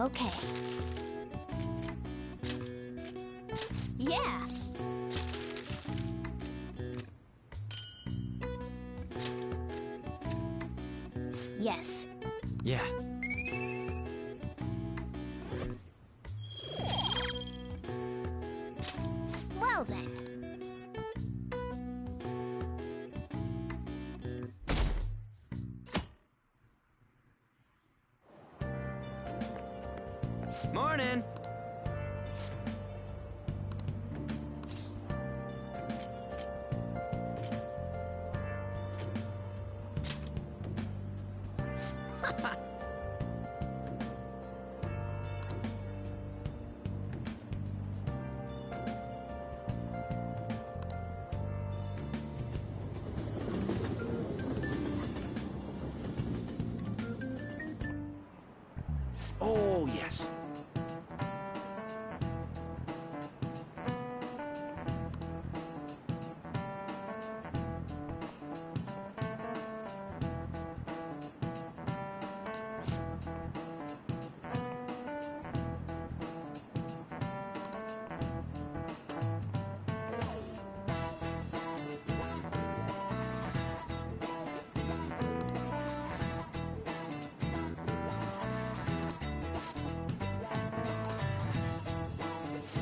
Okay. Yeah. Yes. Yeah. Well then. Morning! Oh, yes.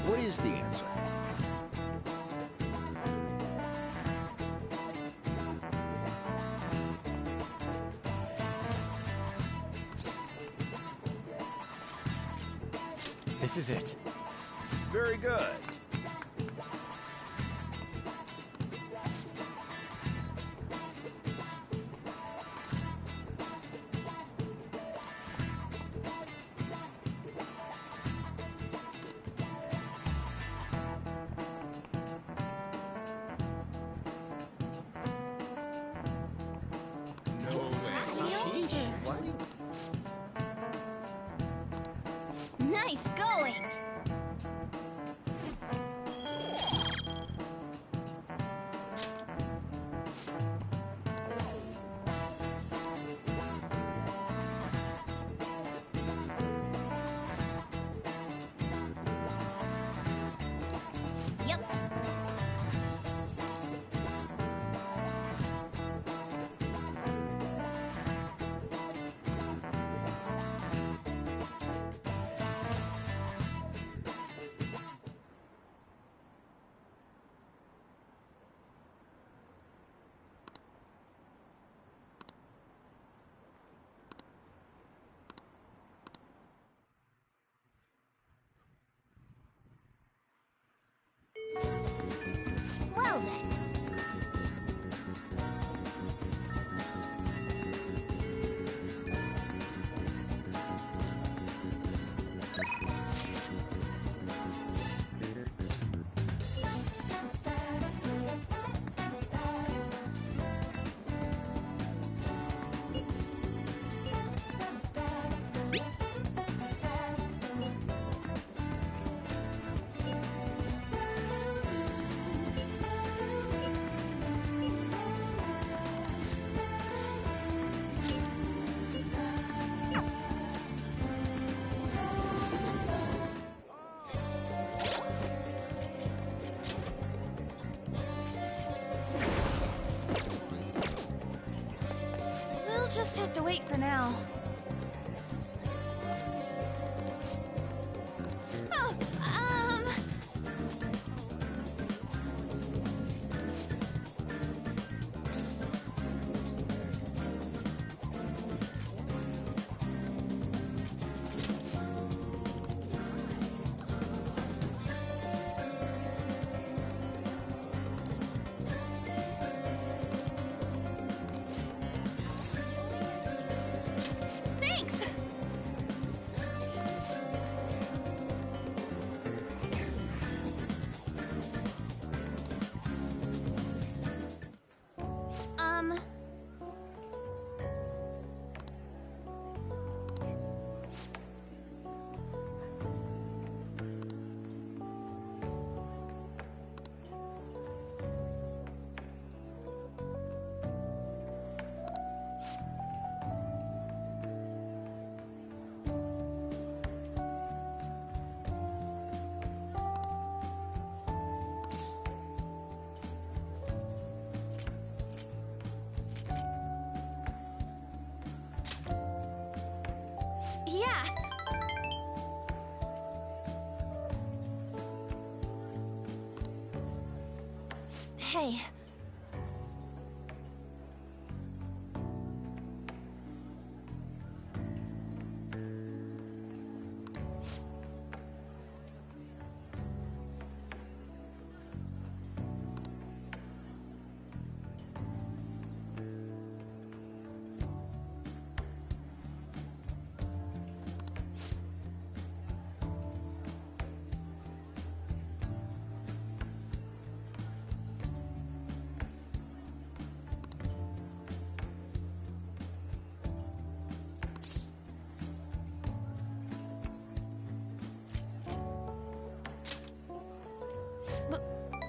What is the answer? This is it. Very good. Nice going. Yep. Well then. We'll just have to wait for now. Oh, Hey.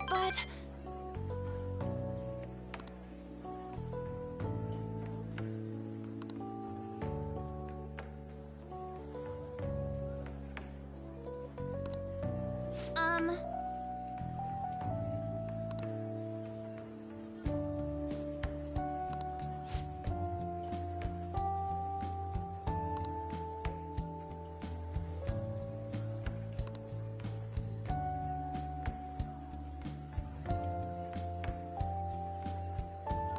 But...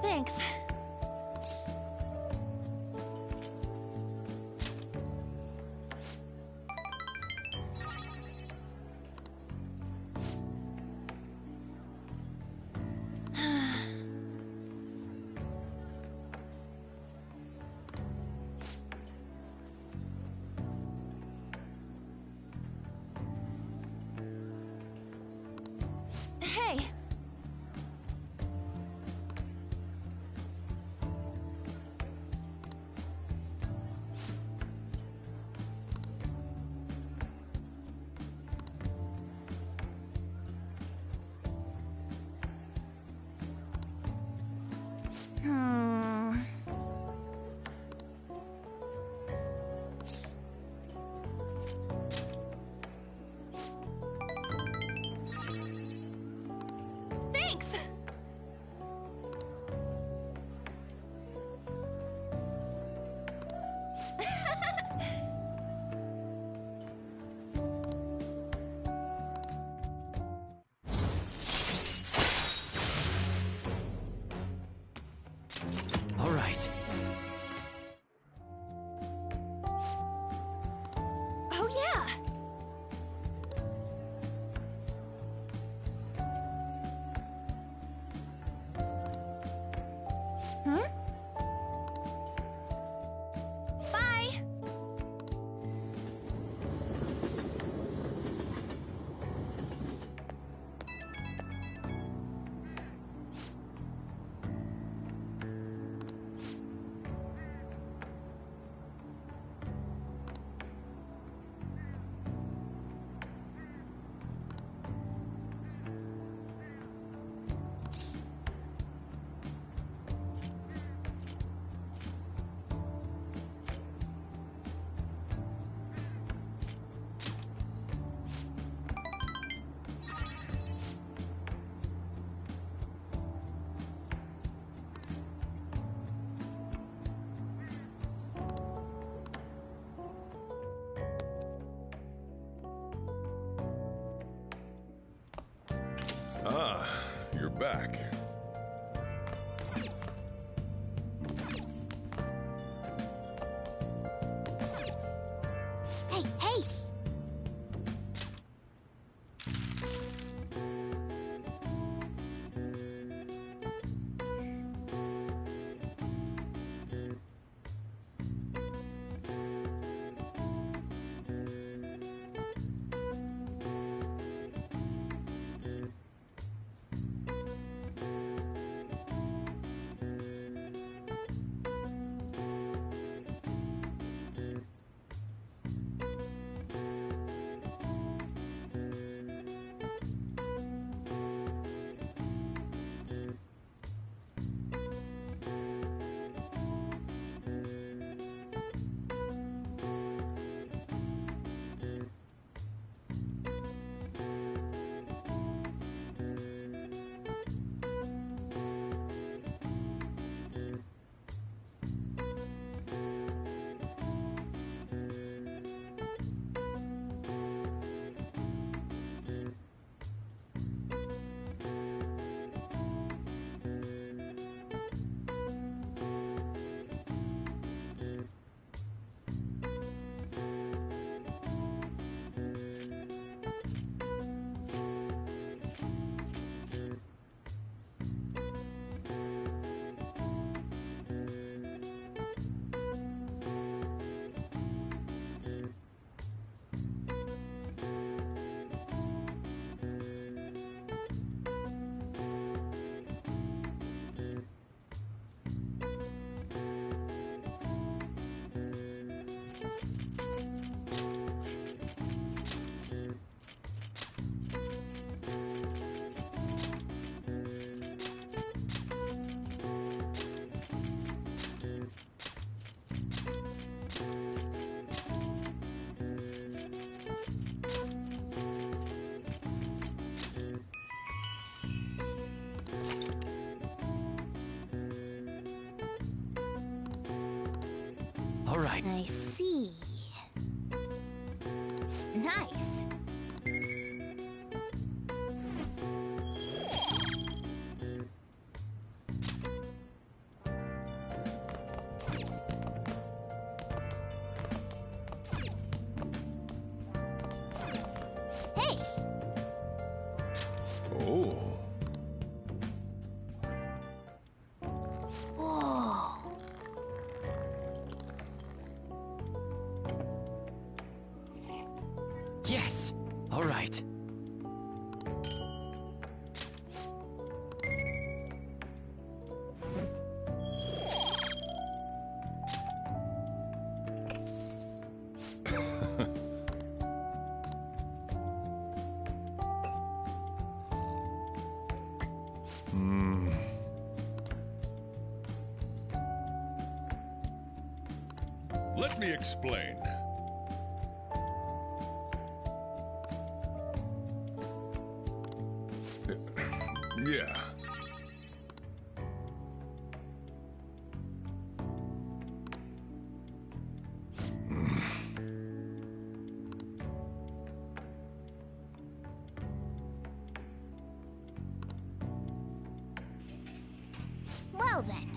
Thanks. Hey. Hmm. Thanks. All right. Oh yeah. Hmm? Bye. Ah, you're back. Hey, hey. All right. I see. Nice. Hey! Oh. Whoa. Yes. All right. Let me explain. Yeah. Well then.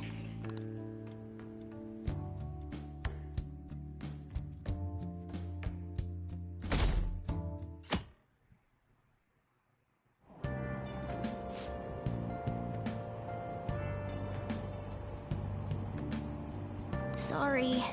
Sorry.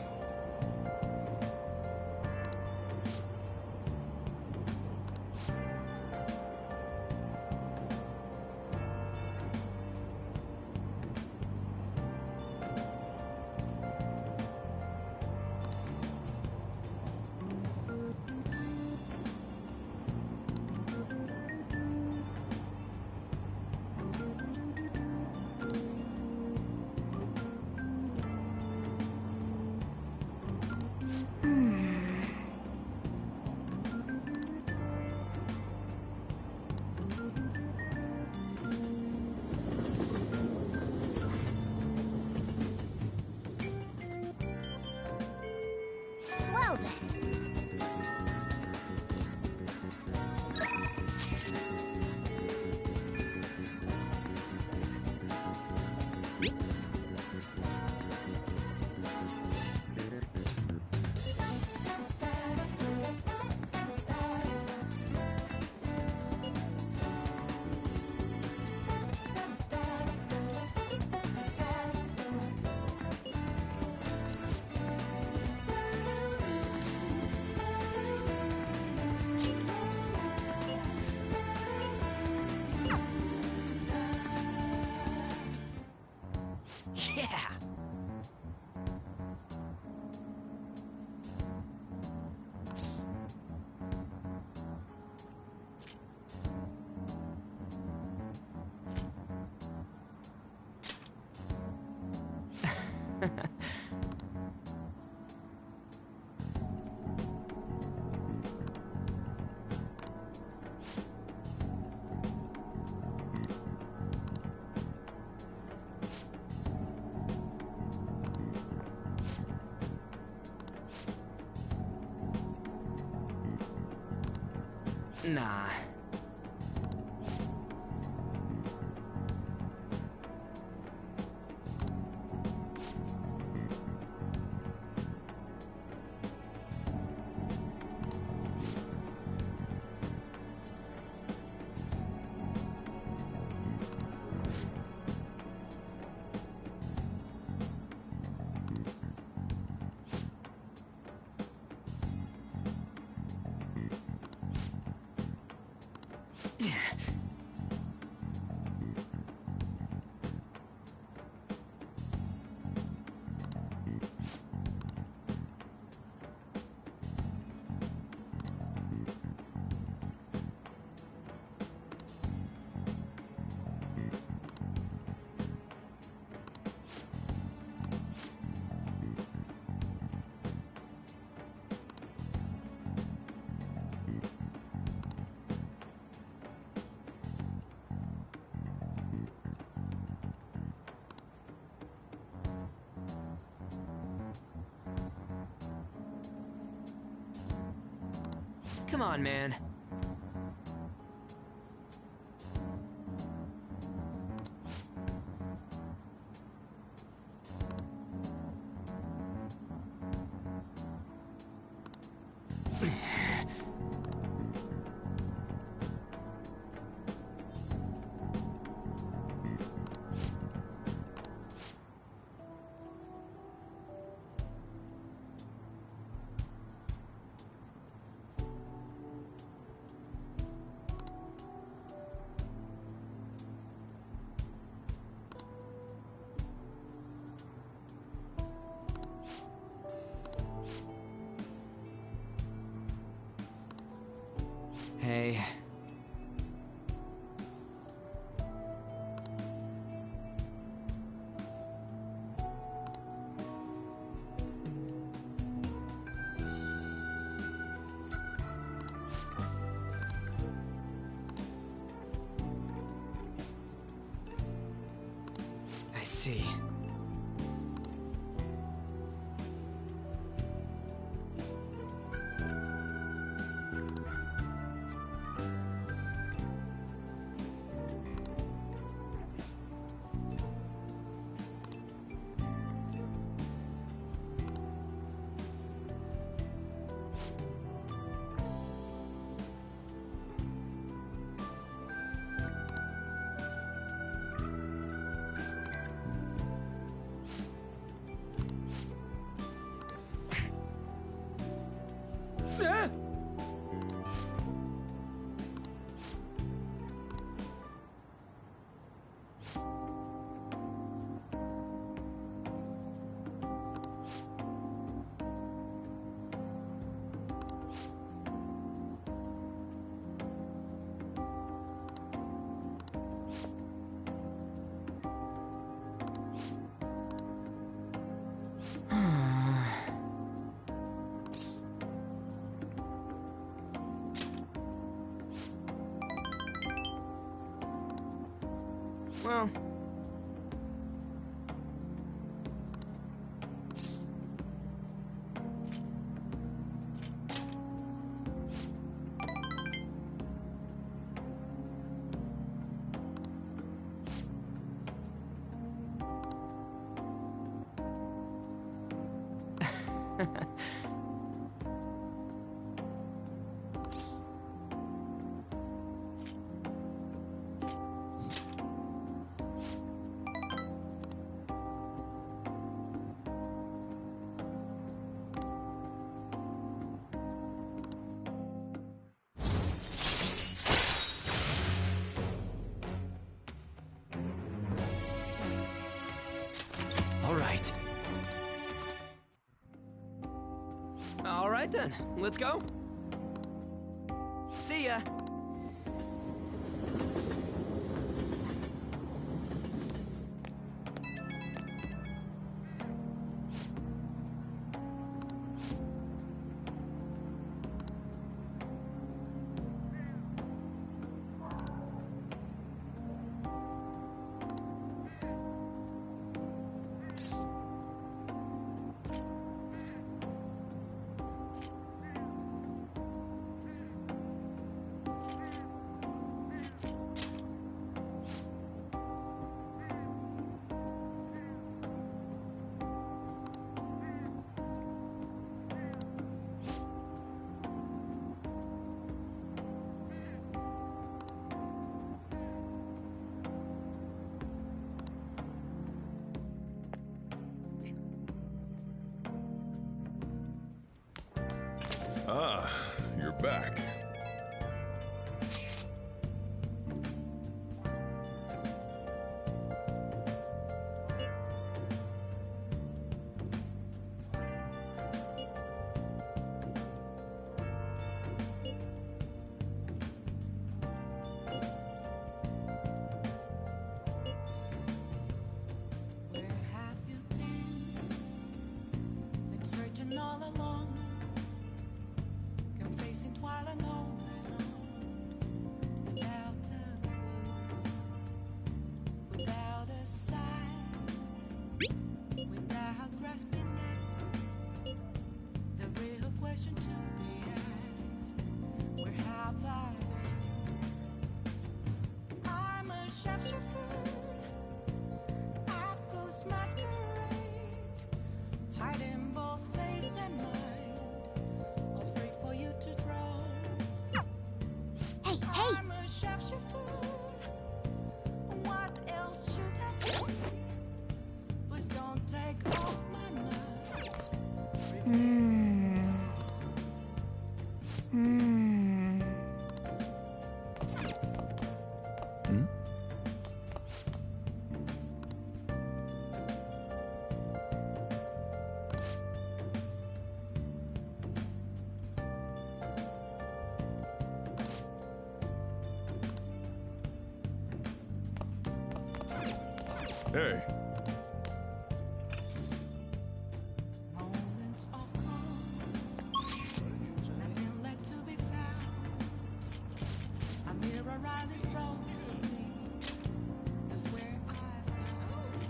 Well then. Yeah. Nah. Come on, man. Hey. I see. Well... All right. All right then, let's go. See ya. Ah, you're back. Where have you been? Been searching all along, confessing while I know Hey, Moments of calm, nothing left to be found. A mirror right in front of me. That's where I found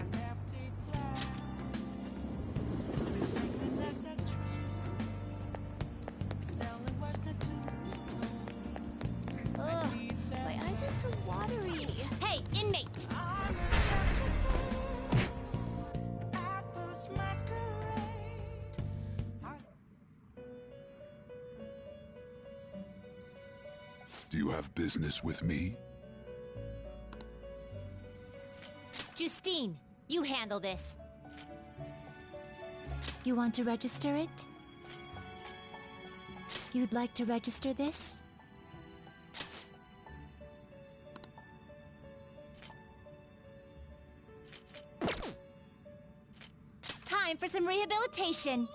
an empty glass, reflecting that's a truth. It's telling words not to be told. Ugh, my eyes are so watery. Hey, inmate! I'm at this masquerade. Do you have business with me? Justine, you handle this. You want to register it? You'd like to register this? Time for some rehabilitation.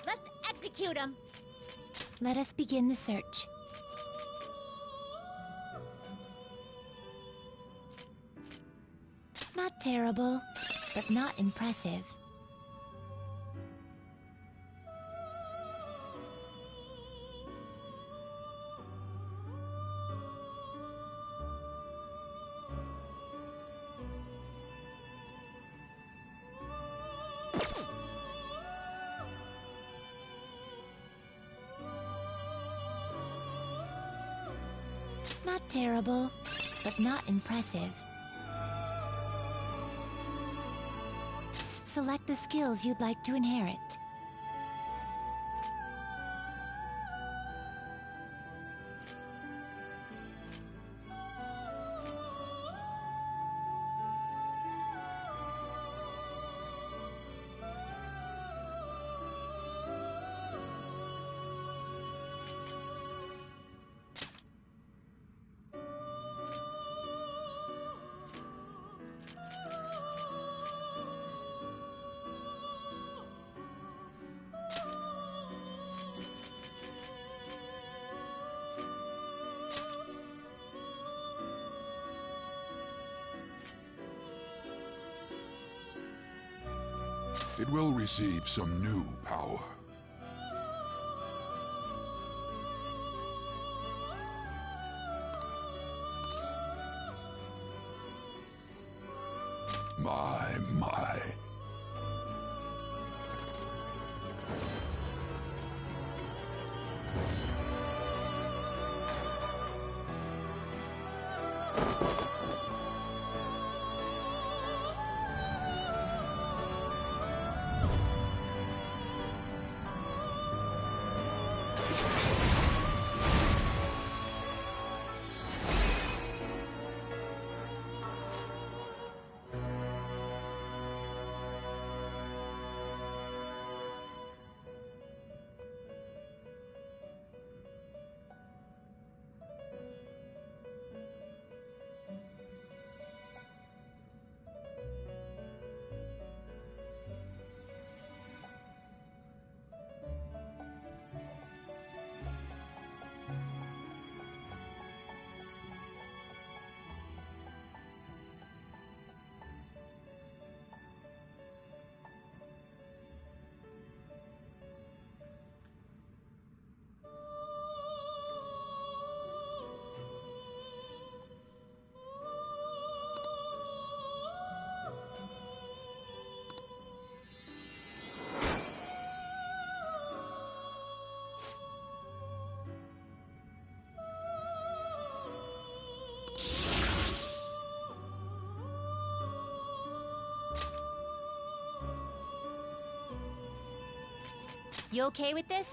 Let's execute him. Let us begin the search. Not terrible, but not impressive. Not terrible, but not impressive. Select the skills you'd like to inherit. It will receive some new power. My. You okay with this?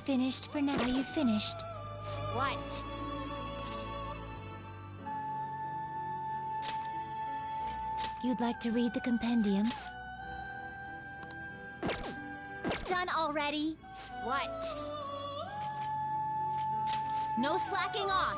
Finished for now. Are you finished? What? You'd like to read the compendium? Done already? What? No slacking off!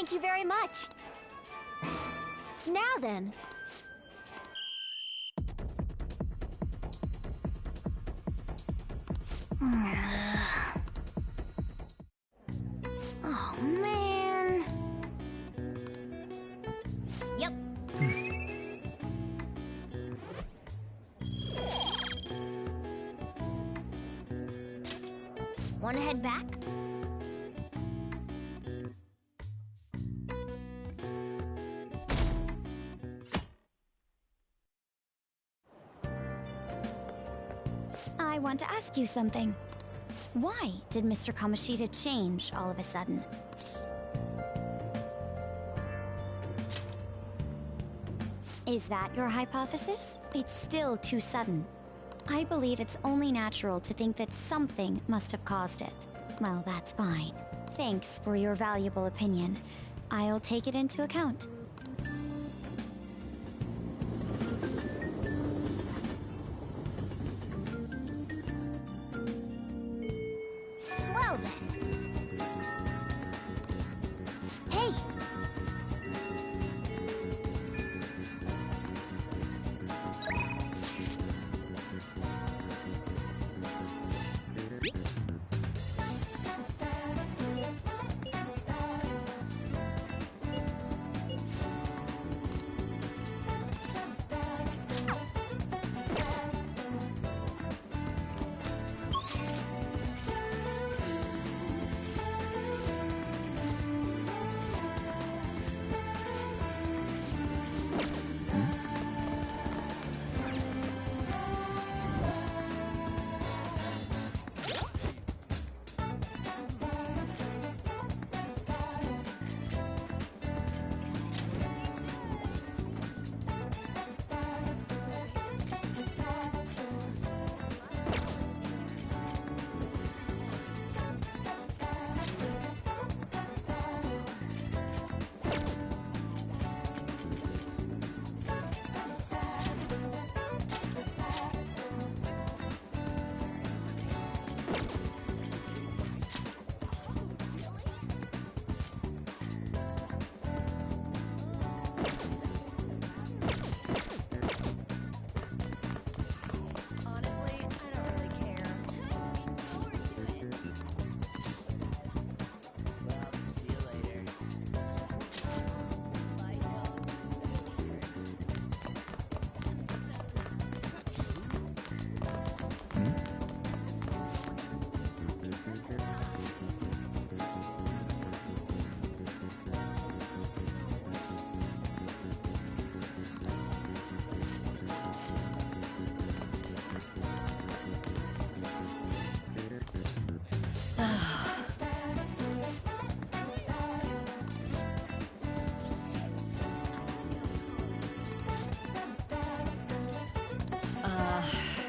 Thank you very much. Now then. Oh, man. Yep. Wanna head back? I want to ask you something. Why did Mr. Kamoshida change all of a sudden? Is that your hypothesis? It's still too sudden. I believe it's only natural to think that something must have caused it. Well, that's fine. Thanks for your valuable opinion. I'll take it into account. Well then. Hey!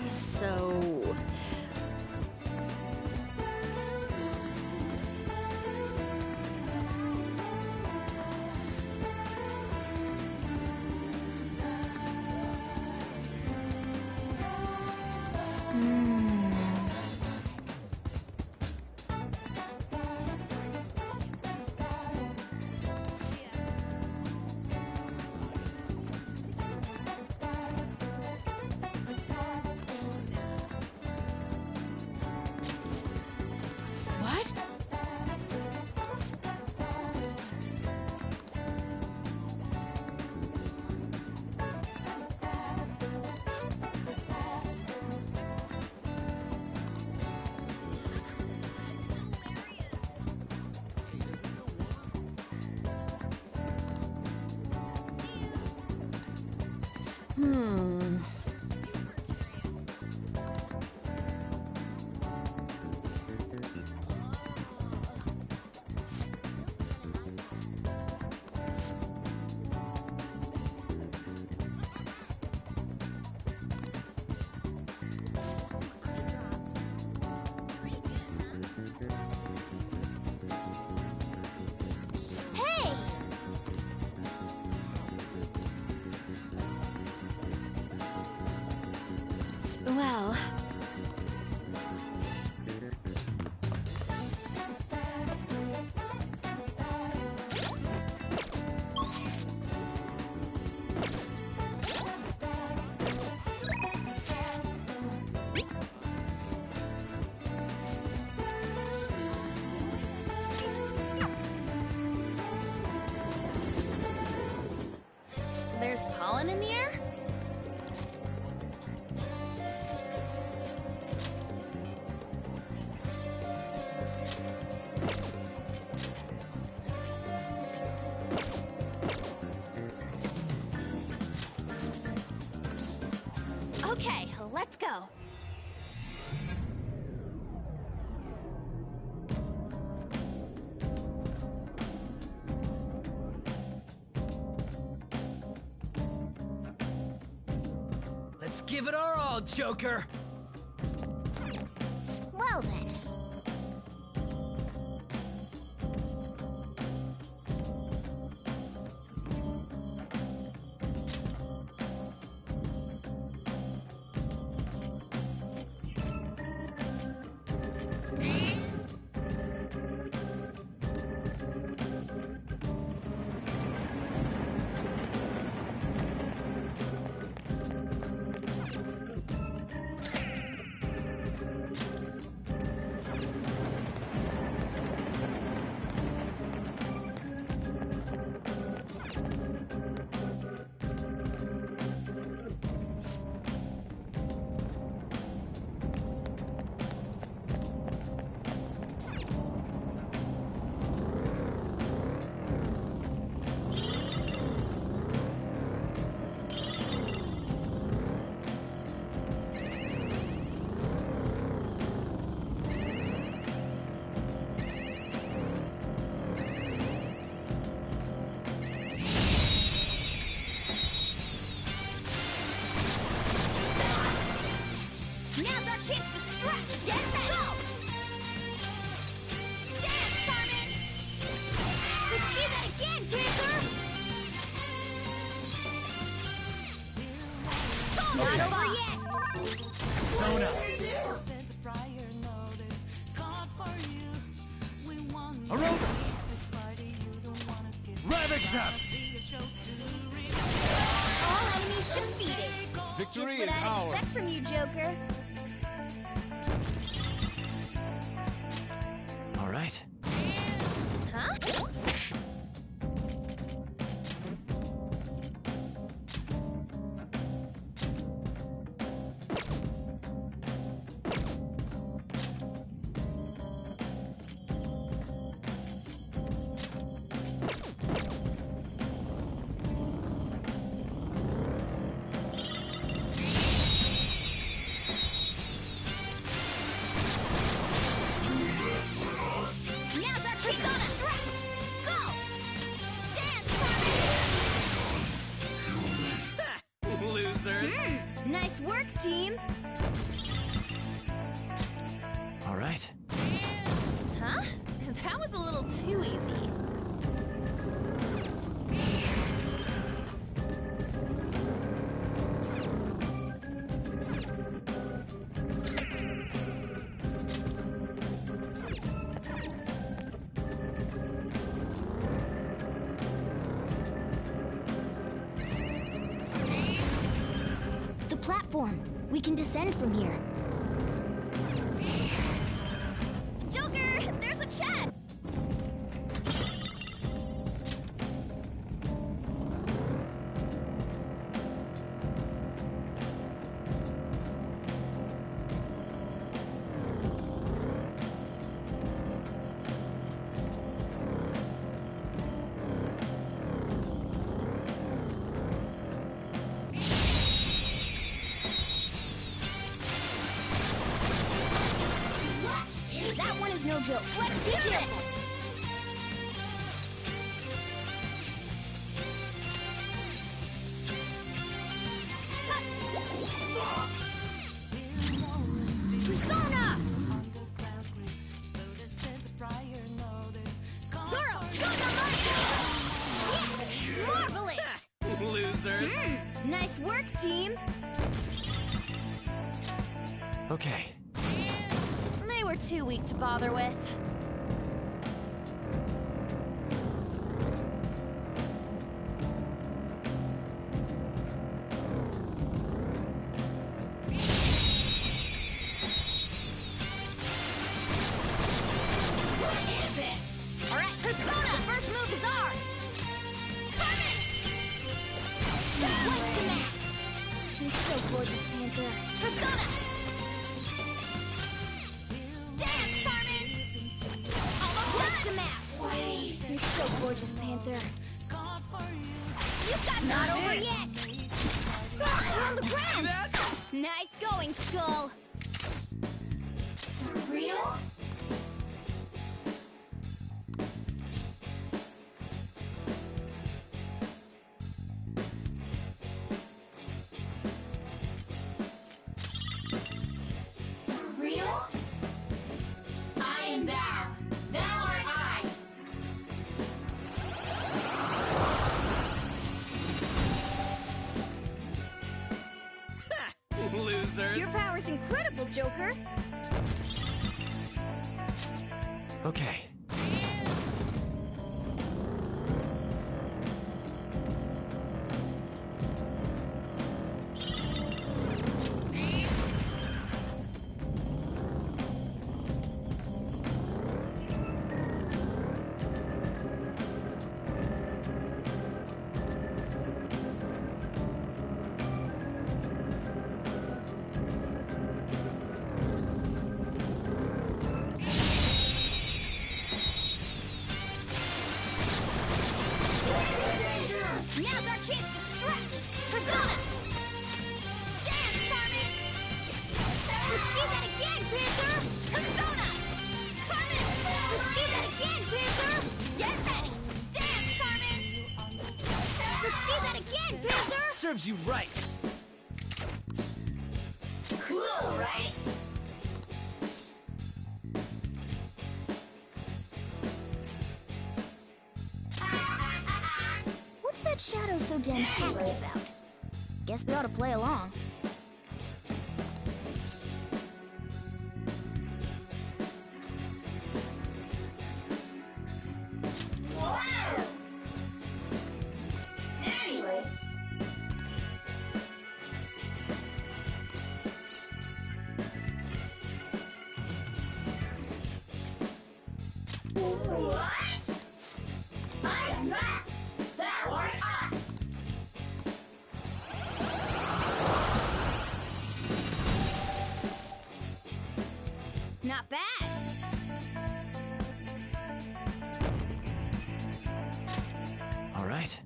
So... What? Hey! Well... Okay, let's go. Let's give it our all, Joker! Well then. Now's our chance to stretch! Get ready! Go! Dance, Carmen! Let's do that again, Panther! Not over yet! Zone up. Aromas! Ravage them! All enemies defeated! Victory Just is what I'd ours. expect from you, Joker. All right. Huh? Now's our Persona strike! Go! Dance, Carmen! Losers! Nice work, team! All right. Huh? That was a little too easy. The platform. We can descend from here. Joker, there's a chat. That one is no joke. Let's do this! Persona! Zoro! Yes! Marvelous! Losers! Nice work, team! Okay. They were too weak to bother with. Alright, Persona! First move is ours! Coming! What's the map? You're so gorgeous, Panther. Persona! Dance, Carmen! What's the map? You're so gorgeous, Panther. You've got not over yet! You're on the ground! Nice going, Skull! Real? Real? I am thou. Thou art I. Losers. Your power's incredible, Joker. Okay. Now's our chance to strike! Persona! Dance, Carmen! Let's do that again, Panther! Persona! Carmen! Let's do that again, Panther! Get ready! Dance, Carmen! Let's do that again, Panther! Serves you right. Cool, right? What's that Shadow so damn happy about? Guess we ought to play along. Wow! Anyway. What? I am not! Thou art I! Not bad! All right.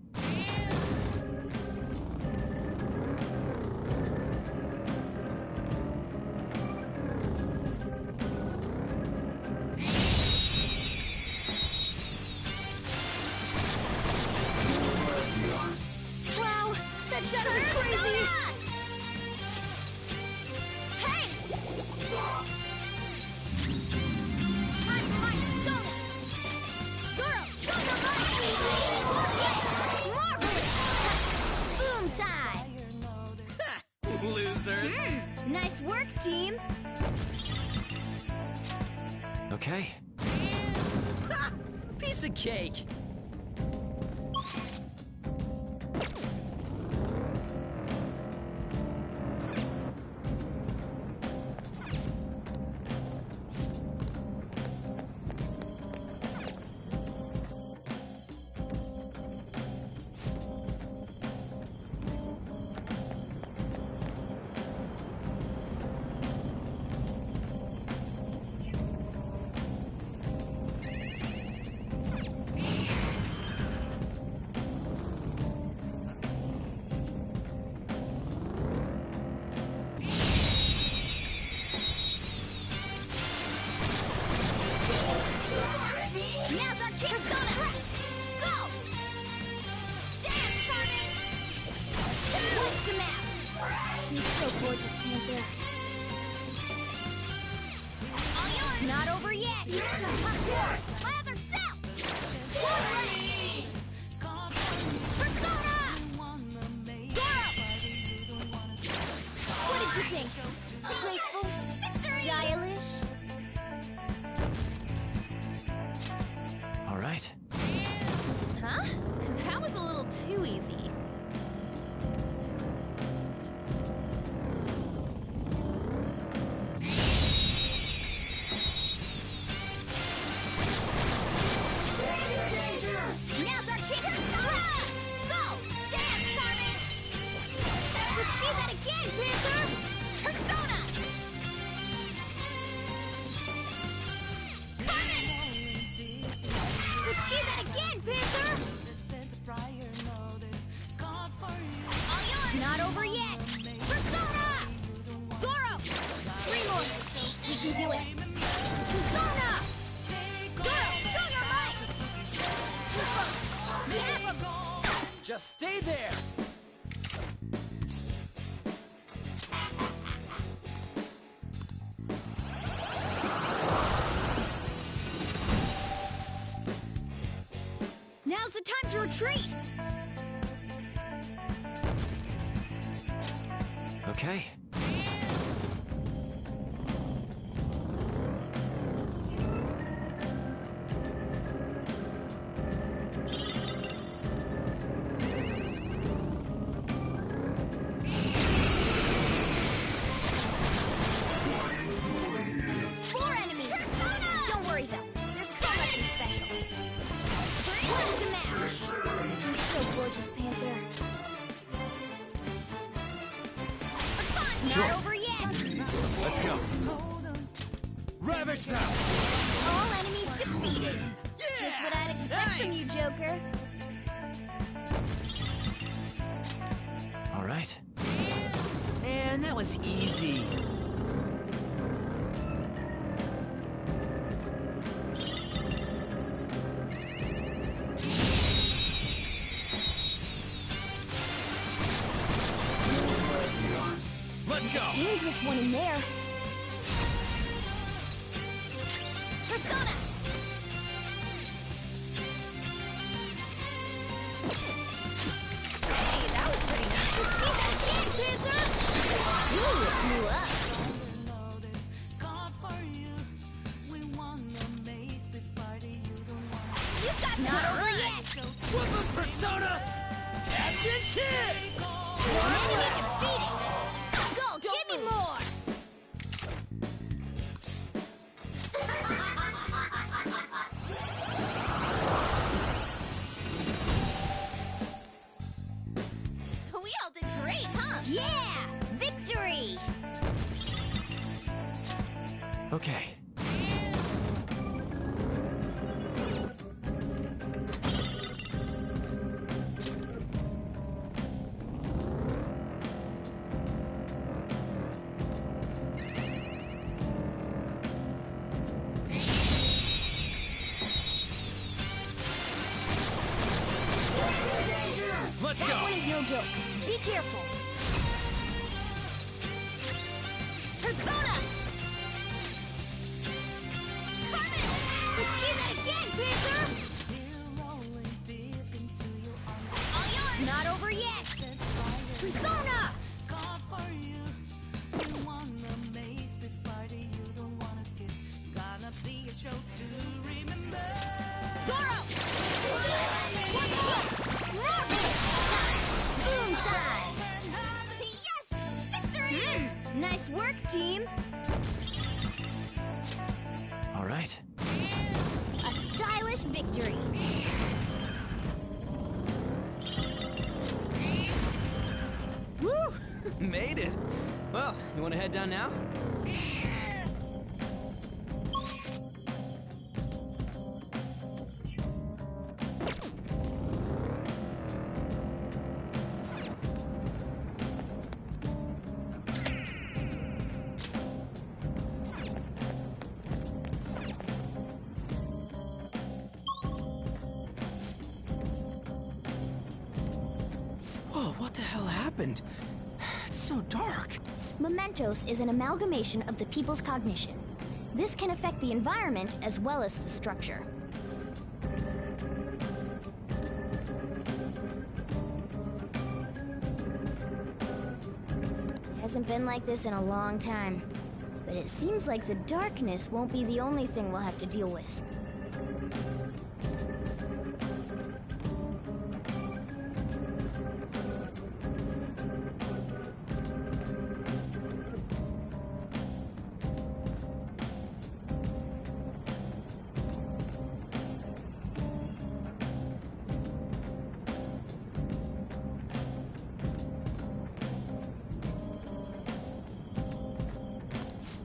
Wow! That shadow's crazy! Hey! Time for my persona! Zoro! Zoro Run! Marvelous! Boom time! Losers. Nice work, team! Okay. Ha! Piece of cake. Now's our chance! Persona! Go! Dance, Carmen! What's the map? You're so gorgeous, Panther. All yours! It's not over yet! My other self! Wolverine! Persona! Zoro! What did you think? Graceful? Stylish? All right. Huh? That was a little too easy. Now's our chance! Persona! Go! Dance, Carmen! Let's do that again, Panther! Persona! Carmen! Let's do that again, Panther! All yours! It's not over yet! Persona! Hey there! Now's the time to retreat! Okay. Four enemies! Don't worry though, there's still nothing special. What is the matter? So gorgeous, Panther. Not over yet! Let's go. Ravage them! All enemies defeated! Just what I'd expect from you, Joker. All right. And that was easy. Let's go! Dangerous one in there. Persona! Hey, that was pretty nice. See that shit, Panther? Ooh, it blew up. You've got not over yet. Whoop 'em, Persona! Captain Kid! One enemy defeated. Go, give me more. We all did great, huh? Yeah! Victory! Okay. Let's That go! one is no joke. Be careful. Persona! Carmen! Let's see that again, Panther! All yours! Not over yet! Persona! Zoro! One more! Boom time! Yes! Victory! Nice work, team! All right. A stylish victory! Woo! Made it! Well, you want to head down now? Whoa, what the hell happened? It's so dark. Mementos is an amalgamation of the people's cognition. This can affect the environment as well as the structure. Hasn't been like this in a long time. But it seems like the darkness won't be the only thing we'll have to deal with.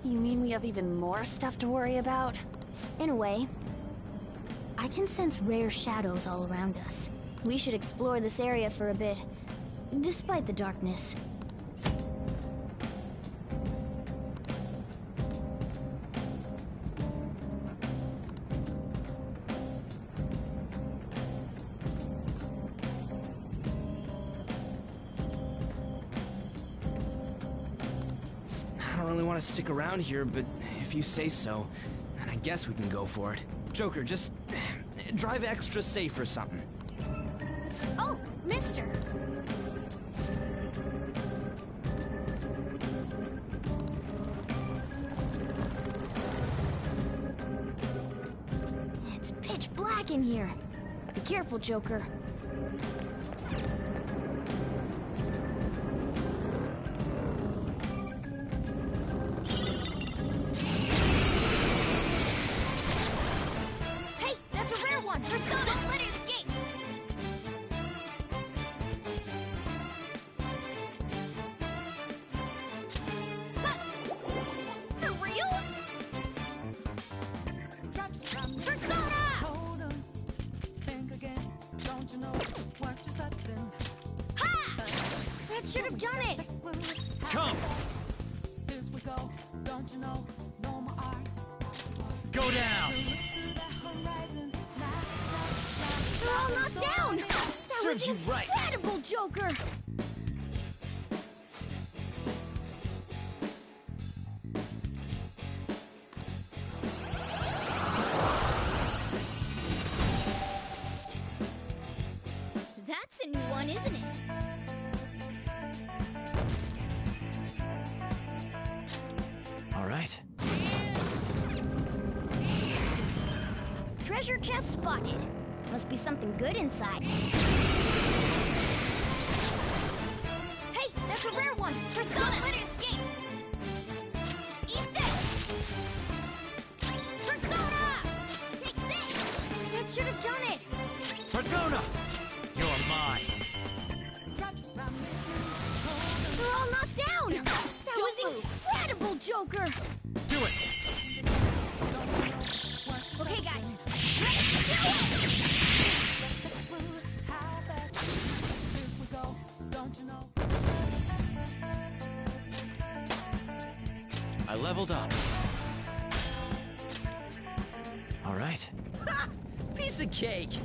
You mean we have even more stuff to worry about? In a way. I can sense rare shadows all around us. We should explore this area for a bit, despite the darkness. don't really want to stick around here, but if you say so, then I guess we can go for it. Joker, just drive extra safe or something. Oh, mister. It's pitch black in here. Be careful, Joker. Hey, that's a rare one! Persona! Don't let it escape! For real? Persona! Hold 'em. Think again. Don't you know what you're touching? Ha! That should have done it! Come! Here we go. Don't you know? No more art. Go down! To the horizon. They're all knocked down! That Serves was you right. incredible, Joker! That's a new one, isn't it? All right. Treasure chest spotted. Must be something good inside. Hey, that's a rare one! Persona! Don't let it escape! Eat this! Persona! Take this! That should have done it! Persona! You're mine. They're all knocked down! That was incredible, Joker! Do it! Okay, guys, let's do it! How bad? Here we go. Don't you know? I leveled up. All right. Piece of cake!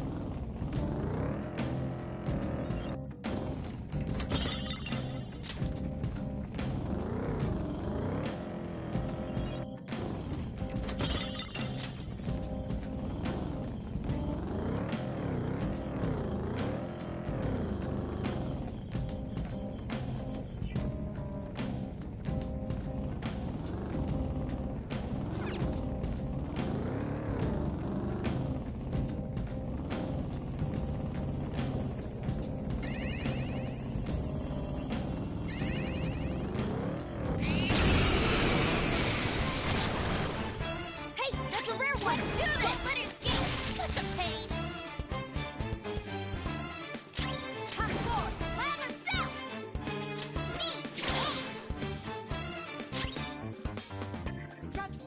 Hey, that's a rare one! Let's do this! Don't let it escape! Such a pain! Top four! Lather down! Me!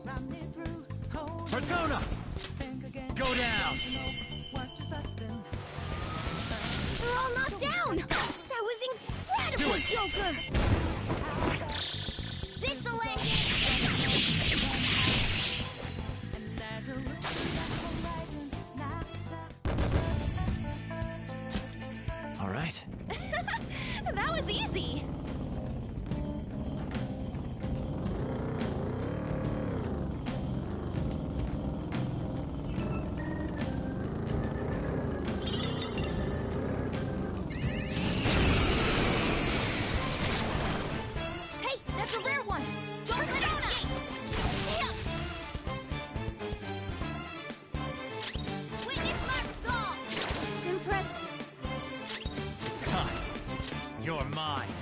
Running through. Hold Persona! think again. Go down! Don't you know what you're touching? They're all knocked down! That was incredible, Do it. Joker! This'll end it! And there's a route to the horizon. Not All right. That was easy! Hey, that's a rare one! Don't let it escape! Yeah. Witness my resolve! Impressive. It's time. You're mine.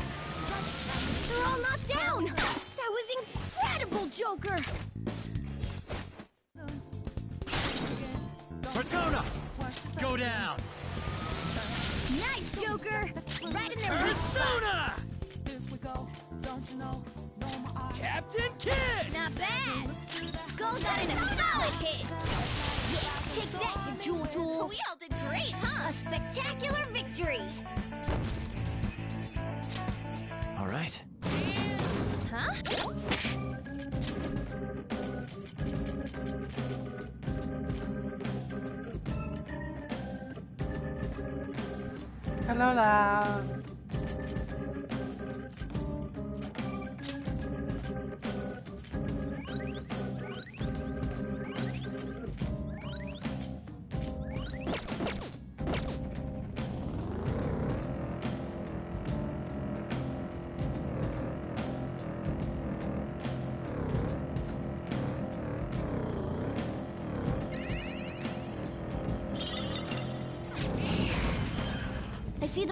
They're all knocked down! That was incredible, Joker! Persona! Go down! Nice, Joker! Right in their weak spot! Persona! Here we go. Don't you know? No more art. Captain Kidd! Not bad! Skull got in a solid hit! Yeah, take that, you jewel tool! We all did great, huh? A spectacular victory! All right. Huh? Hello lah.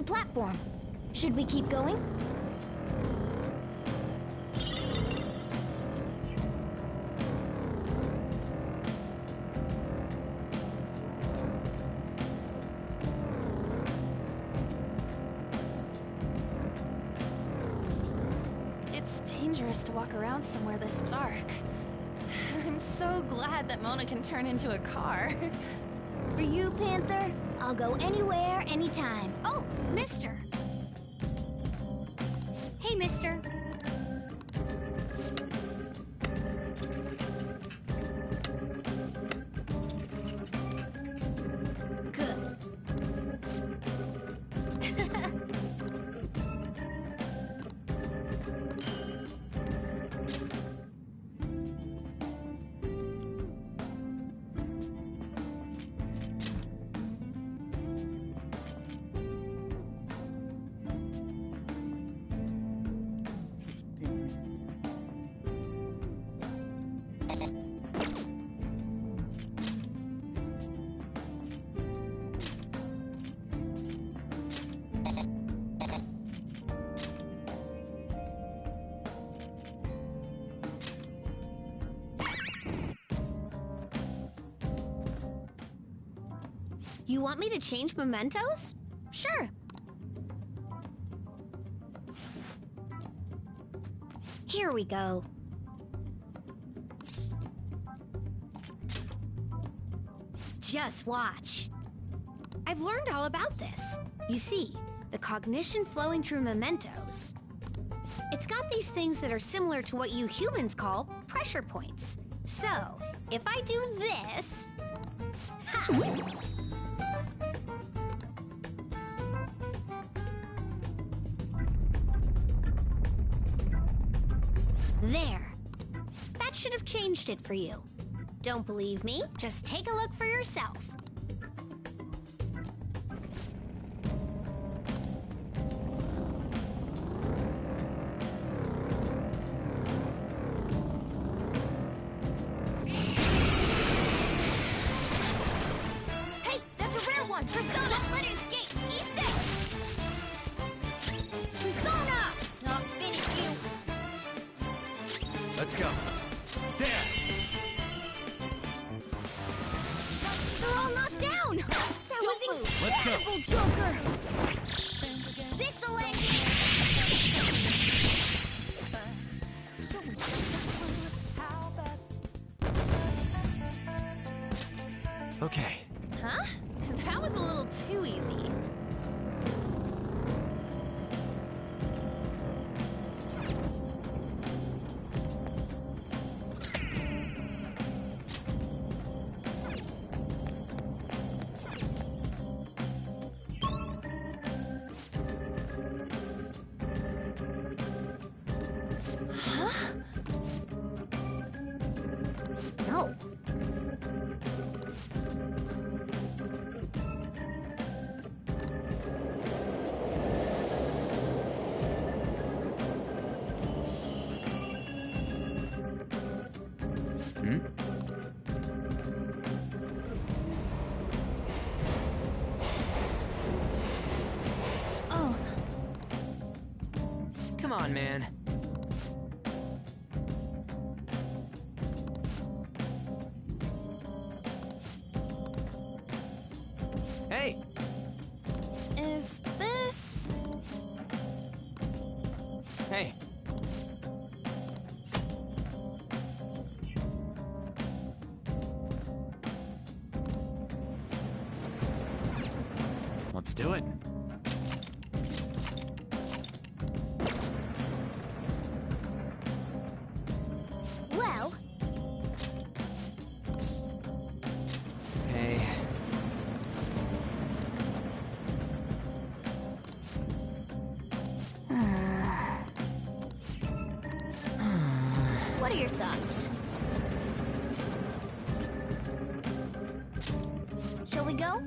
platform. Should we keep going? It's dangerous to walk around somewhere this dark. I'm so glad that Mona can turn into a car. For you, Panther, I'll go anywhere, anytime. Oh, mister. Hey, mister. Good. You want me to change mementos? Sure. Here we go. Just watch. I've learned all about this. You see, the cognition flowing through mementos. It's got these things that are similar to what you humans call pressure points. So, if I do this... Ha! There. That should have changed it for you. Don't believe me? Just take a look for yourself. Hey, that's a rare one! Persona! Don't let it escape! Eat this! Persona! I'll finish you! Let's go. There! They're all knocked down! That Don't was move. Let's go. incredible, Joker! This'll end Okay. Huh? That was a little too easy. No. Oh. Come on, man. Hey, Is this... hey. Let's do it. Well, Hey. what are your thoughts? Shall we go?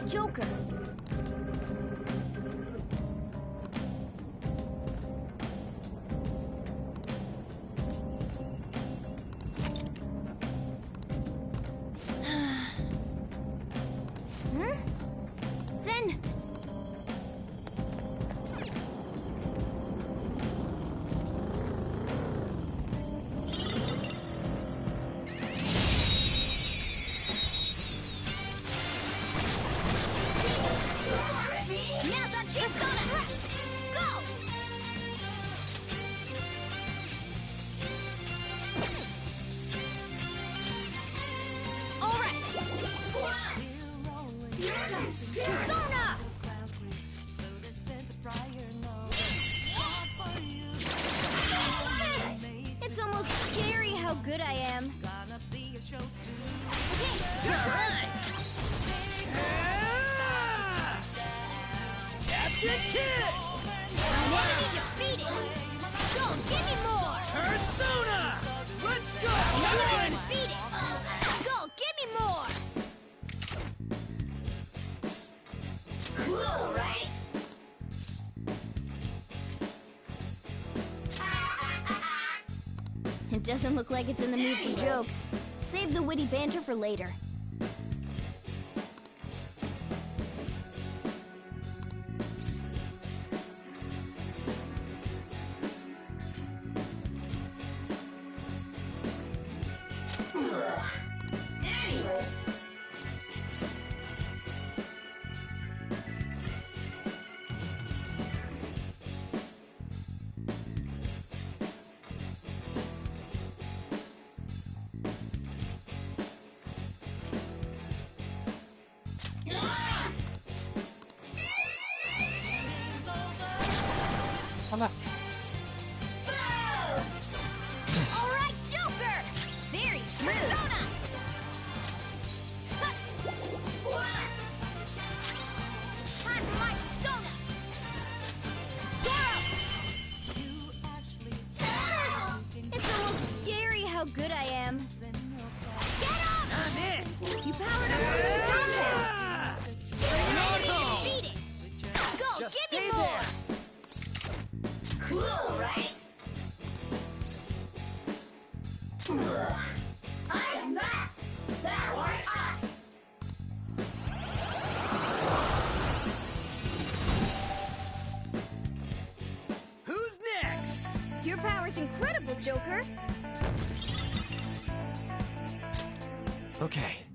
Joker. good I am. Gonna be a show too. Captain Kidd! Enemy defeated! Go, give me more! Persona! Let's go! Enemy defeated! Go, give me more! Cool, right? It doesn't look like it's in the mood for jokes. Save the witty banter for later. All right, Joker! Very smooth! Persona! Time for my persona! It's almost scary how good I am. Get up! I'm in! You powered up from the top pass! Enemy defeated! Go, Just give me stay more! there. Cool, right? I am not that one up! Who's next? Your power's incredible, Joker! Okay.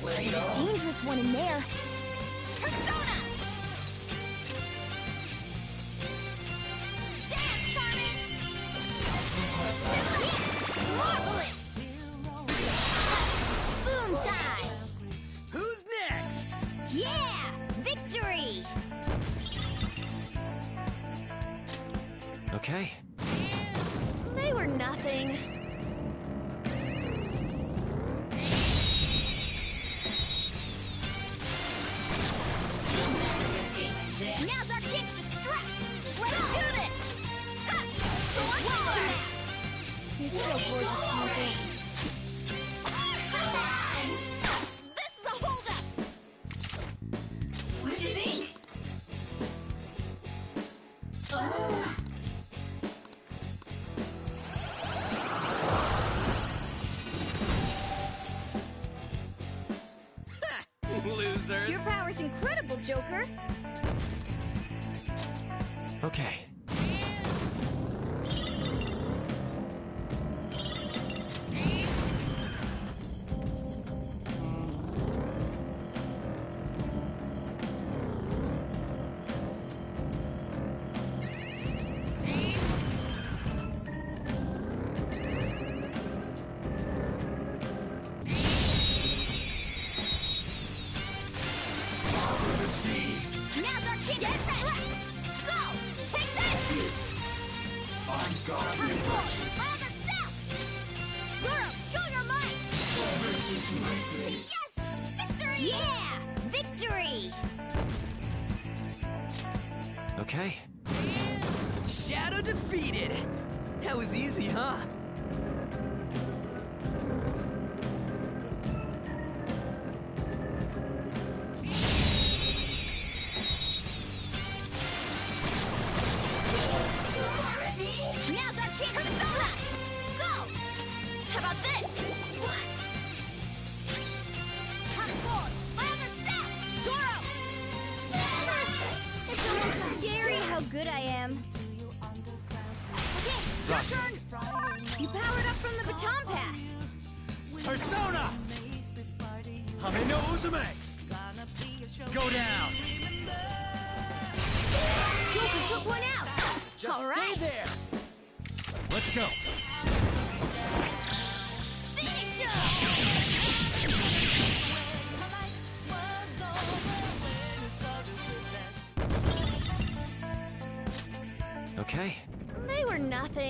There's a dangerous one in there. Persona! Dance, Carmen! Marvelous! Boom time! Who's next? Yeah! Victory! Okay. They were nothing. Now's our chance to strike! Let's do this! Ha! You're so gorgeous, Panther. This is a holdup! What do you mean? Losers. Your power's incredible, Joker! Okay. Now's our chance to strike! Go! Take that! I'm God Turn in forward! ashes. Fire the south! Zoro, show your might! This is my face. Yes! Victory! Yeah! Victory! Okay. Shadow defeated. That was easy, huh? Now's our chance to strike! Go! How about this? Turn forward! Fire the south! Zoro! It's almost scary how good I am. Okay, your turn! You powered up from the baton pass! Persona! Hame no Uzume! Go down! Joker took one out! Just All stay right. there! Let's go. Finish him!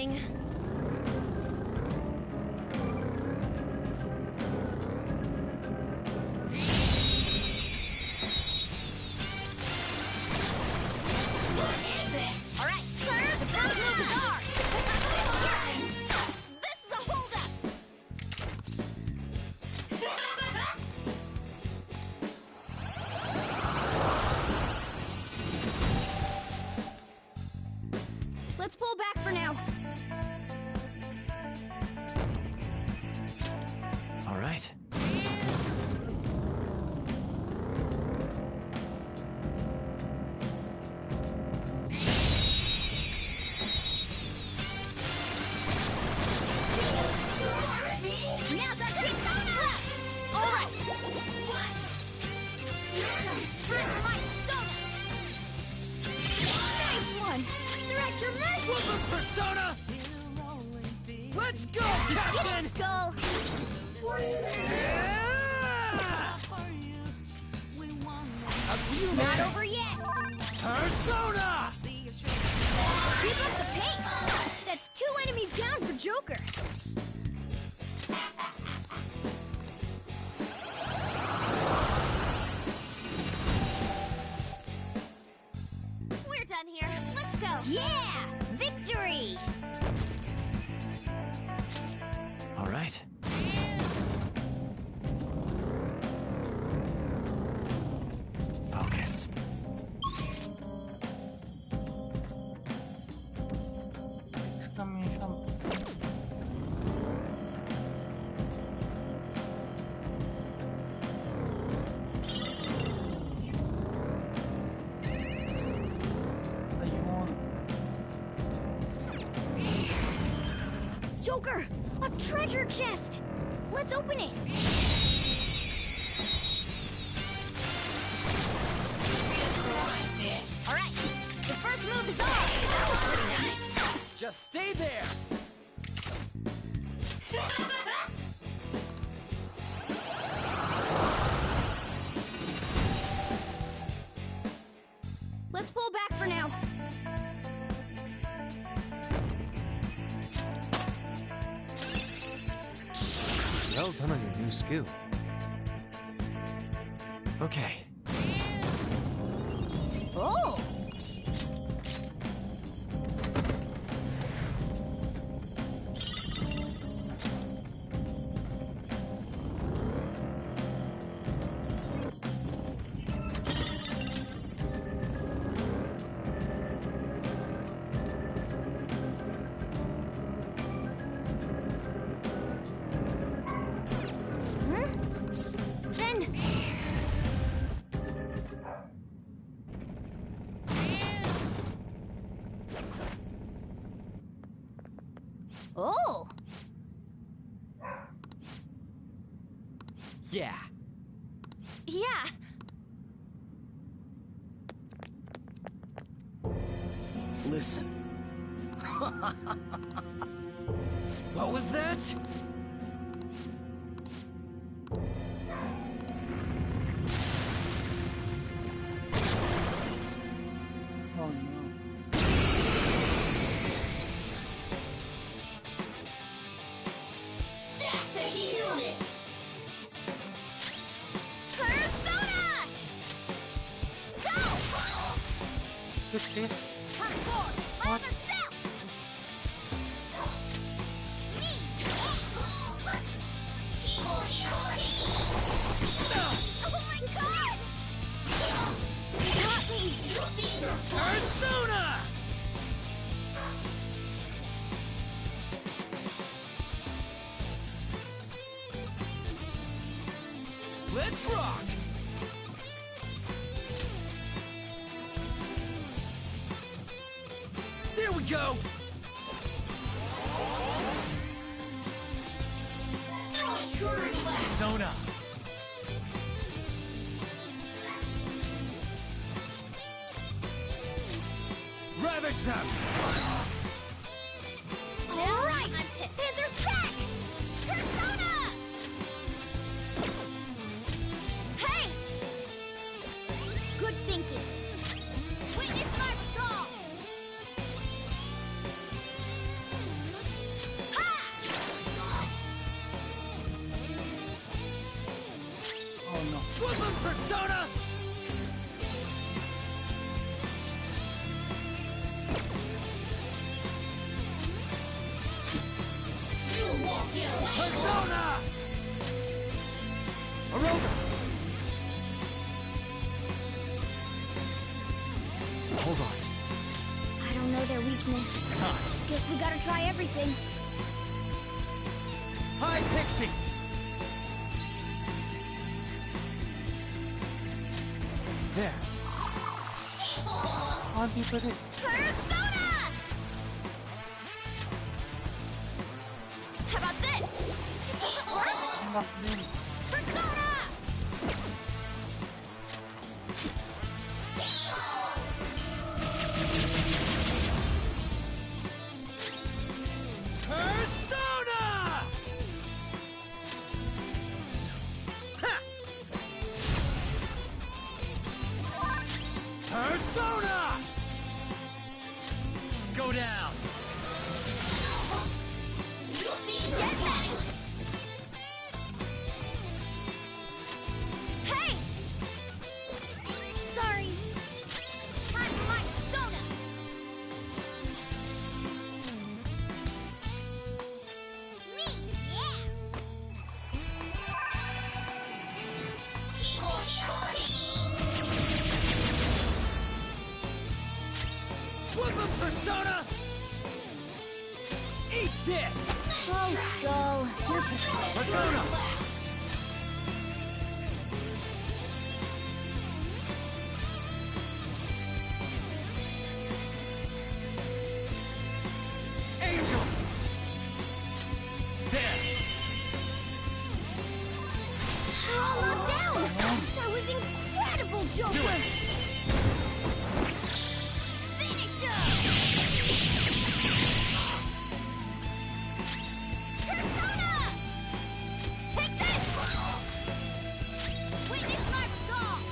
annoying. Alright, the first move is ours! This is a holdup! Let's pull back for now. All right. Now's our persona! Alright! First my persona! Nice one! Direct your magic! Whoop Persona! Let's go, Get Captain! it, Skull! Up to you, Not man! over yet! Persona! Keep up the pace! That's 2 enemies down for Joker! We're done here. Let's go! Yeah! Victory! All right. Focus. Joker! A treasure chest! Let's open it! Alright, the first move is ours! That was pretty nice! Just stay there! Let's pull back for now. Well done on your new skill. Okay. Oh! Then... Oh! Yeah. Yeah. Listen. What was that? Persona! Go! Come forward! My other self! Me! Oh my god! Not me! Persona! Let's rock! There we go! Persona! Ravage them! Alright! Panther's back! Persona! Hey! Good thinking. Witness my resolve! Persona! Persona! Aromas! Hold on. I don't know their weakness. It's time. Guess we gotta try everything. Hi, Pixie! There. Persona! How about this? It doesn't work? Persona! Persona! Ha! Persona! Go down! Get that! Hey! Sorry. Time for my Persona! Me, yeah! Whoop 'em, Persona! Eat this! Oh, Skull, you're pathetic. Persona! Angel! There! We're all locked down! That was incredible, Joker! Finish him! Persona! Take this! Witness my resolve!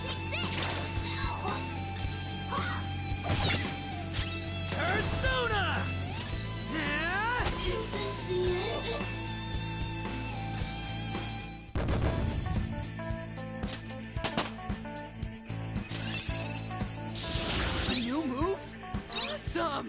Take this! Persona! Yeah? Is this the end? A new move? Awesome!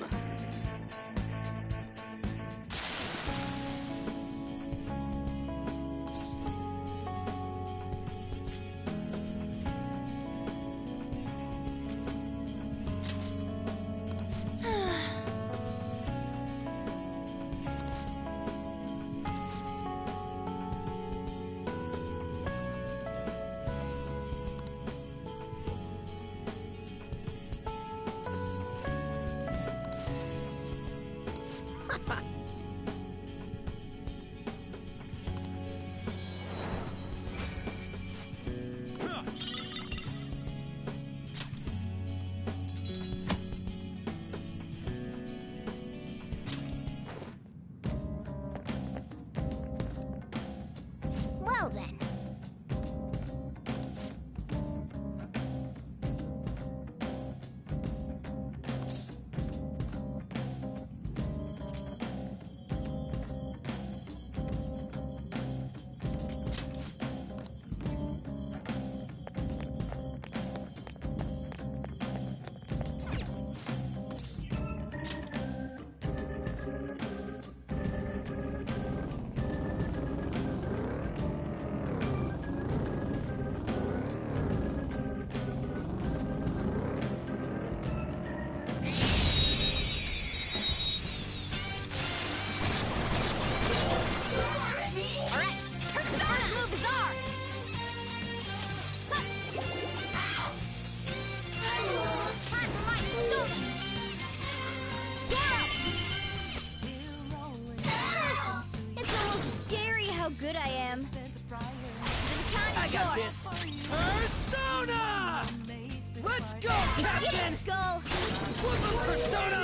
Well then. Alright, Persona! First move is ours! Time for my Persona! It's almost scary how good I am. I got this! Persona! Let's go, Get Captain! it, Skull! Whoop 'em, Persona!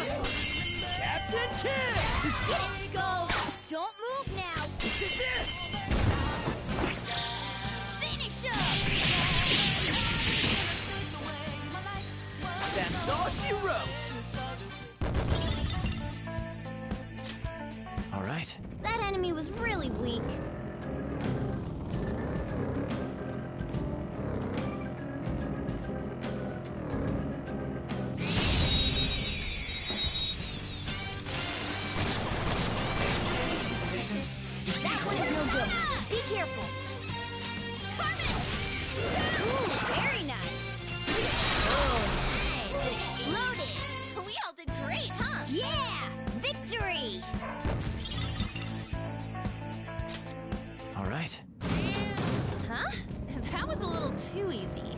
Captain Kidd! Get it, Skull! Don't move now! This is it! Finish him! That's all she wrote! All right. That enemy was really weak. careful. Ooh, very nice. Nice. It exploded. We all did great, huh? Yeah! Victory! All right. Huh? That was a little too easy.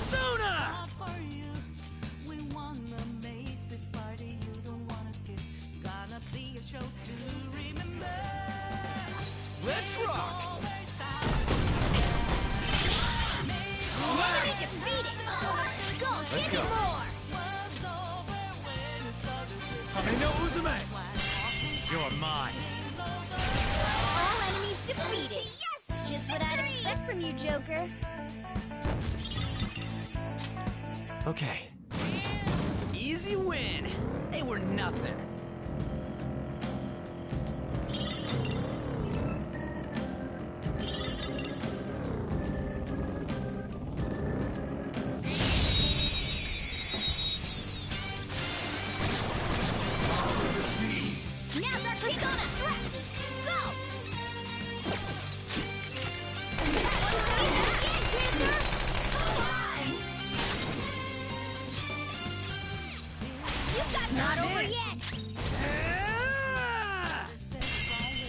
Persona! Let's rock! Enemy defeated! Go, Let's give go. me more! Hameno Uzume! You're mine. All enemies defeated! Yes! Just what I'd expect from you, Joker. Okay. Easy win! They were nothing. Now's our Persona threat! Go! You've got not over yet!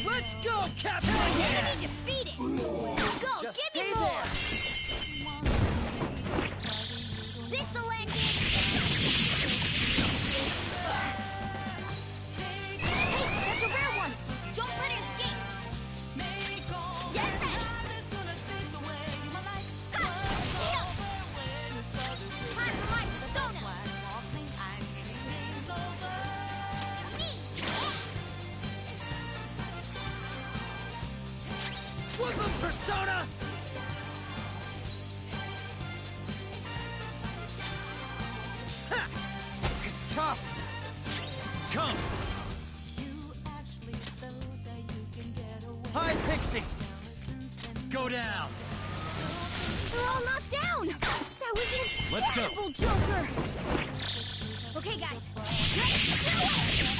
Let's go, Captain! Enemy defeated! Go, Just give stay me more! there. This'll end it! Hey, that's a rare one! Don't let it escape! Get ready! Ha! Heal! Time for my Persona! Me! Whoop 'em, Persona! Ha! It's tough. Come! Hi, Pixie! Go down! We're all knocked down! That was Let's go. incredible, Joker! Okay, guys, let's do it!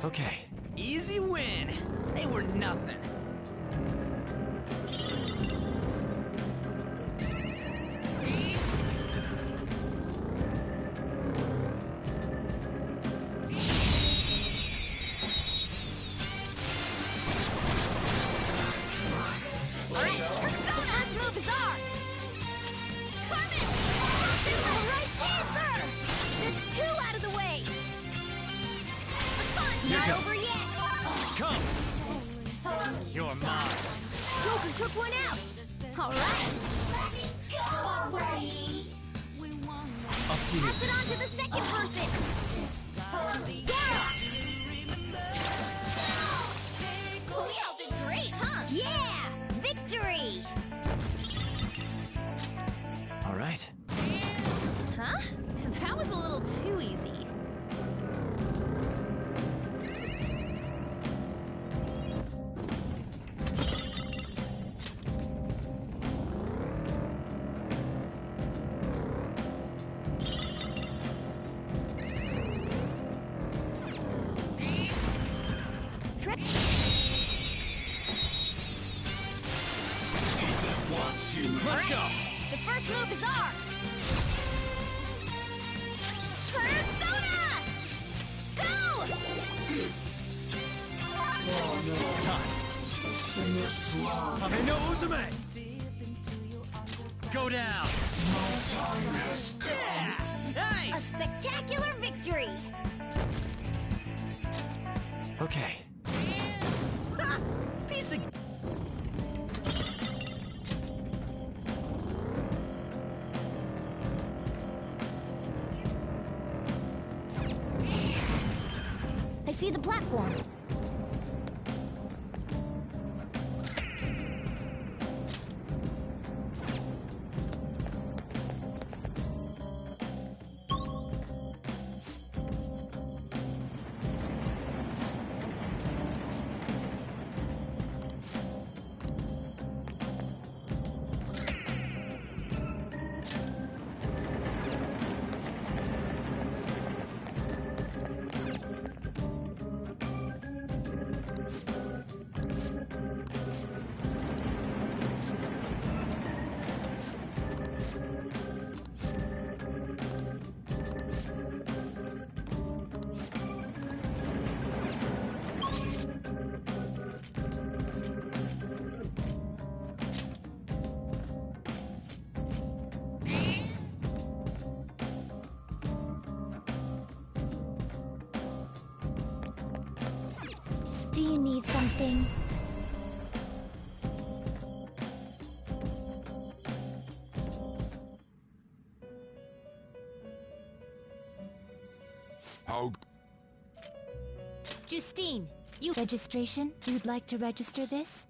Okay. Easy win. They were nothing. Alright, Persona! Last move is ours! Coming! All right, answer! There's two out of the way! The fun's Here not goes. over yet! Come! You're mine. Joker took one out! Alright! Up to you. Pass it on to the second person! Zora! We all did great, huh? Yeah! Victory! All right. Huh? That was a little too easy. Let's go! The first move is ours! Persona! Go! It's time. Ame no Uzume! Go down! Yeah! A Nice! spectacular victory! Okay. Ha! Piece of... I see the platform. Do you need something? How... Justine, you... Registration? You'd like to register this?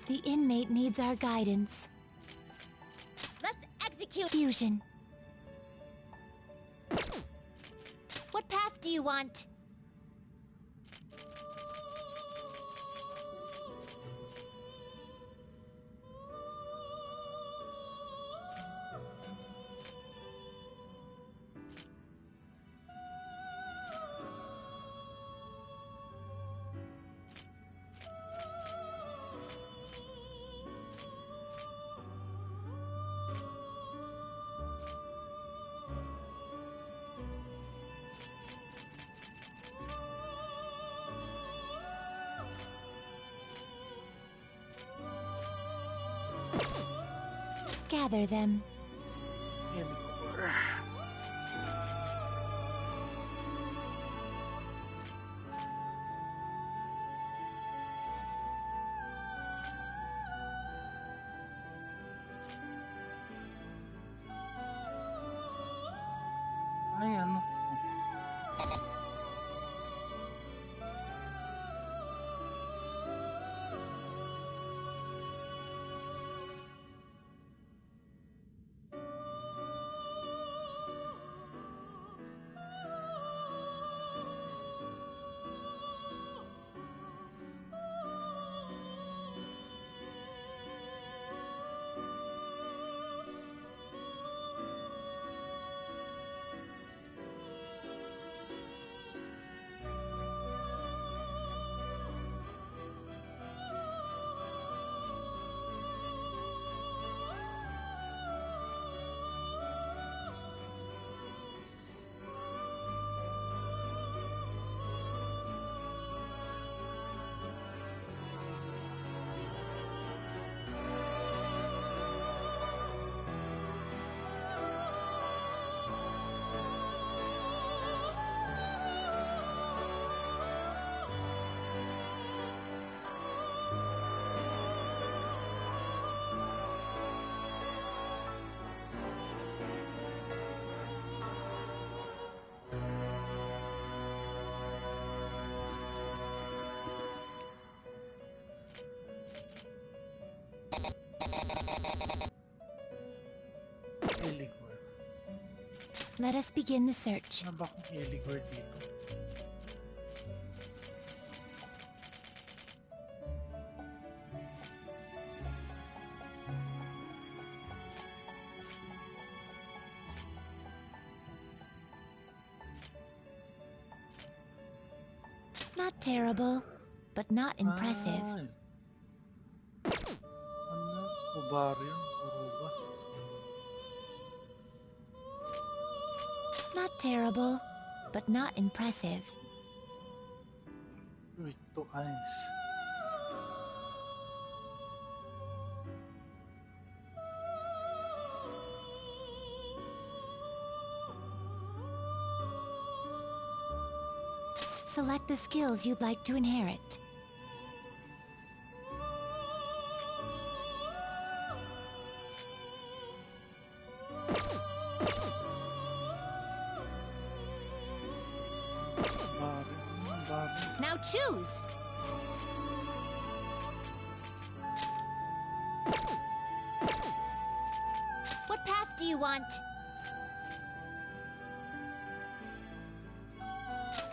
The inmate needs our guidance. Let's execute fusion. What path do you want? Gather them. Ay, ano? Eligor. Let us begin the search. Ano ba kung Eligor dito? Not terrible, but not impressive. Ay. Ano? Ovarian? Urubas? Not terrible, but not impressive. With 2 eyes. Select the skills you'd like to inherit. Ovarian. Now choose! What path do you want?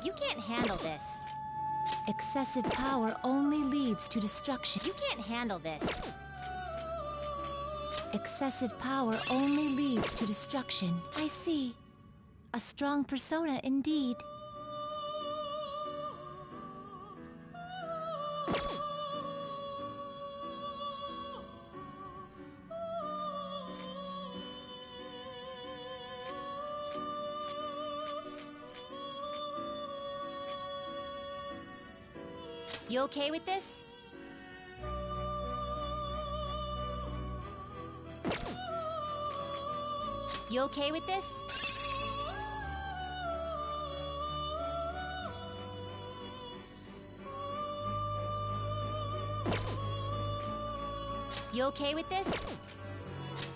You can't handle this. Excessive power only leads to destruction. You can't handle this. Excessive power only leads to destruction. I see. A strong persona indeed. You okay with this? You okay with this? You okay with this?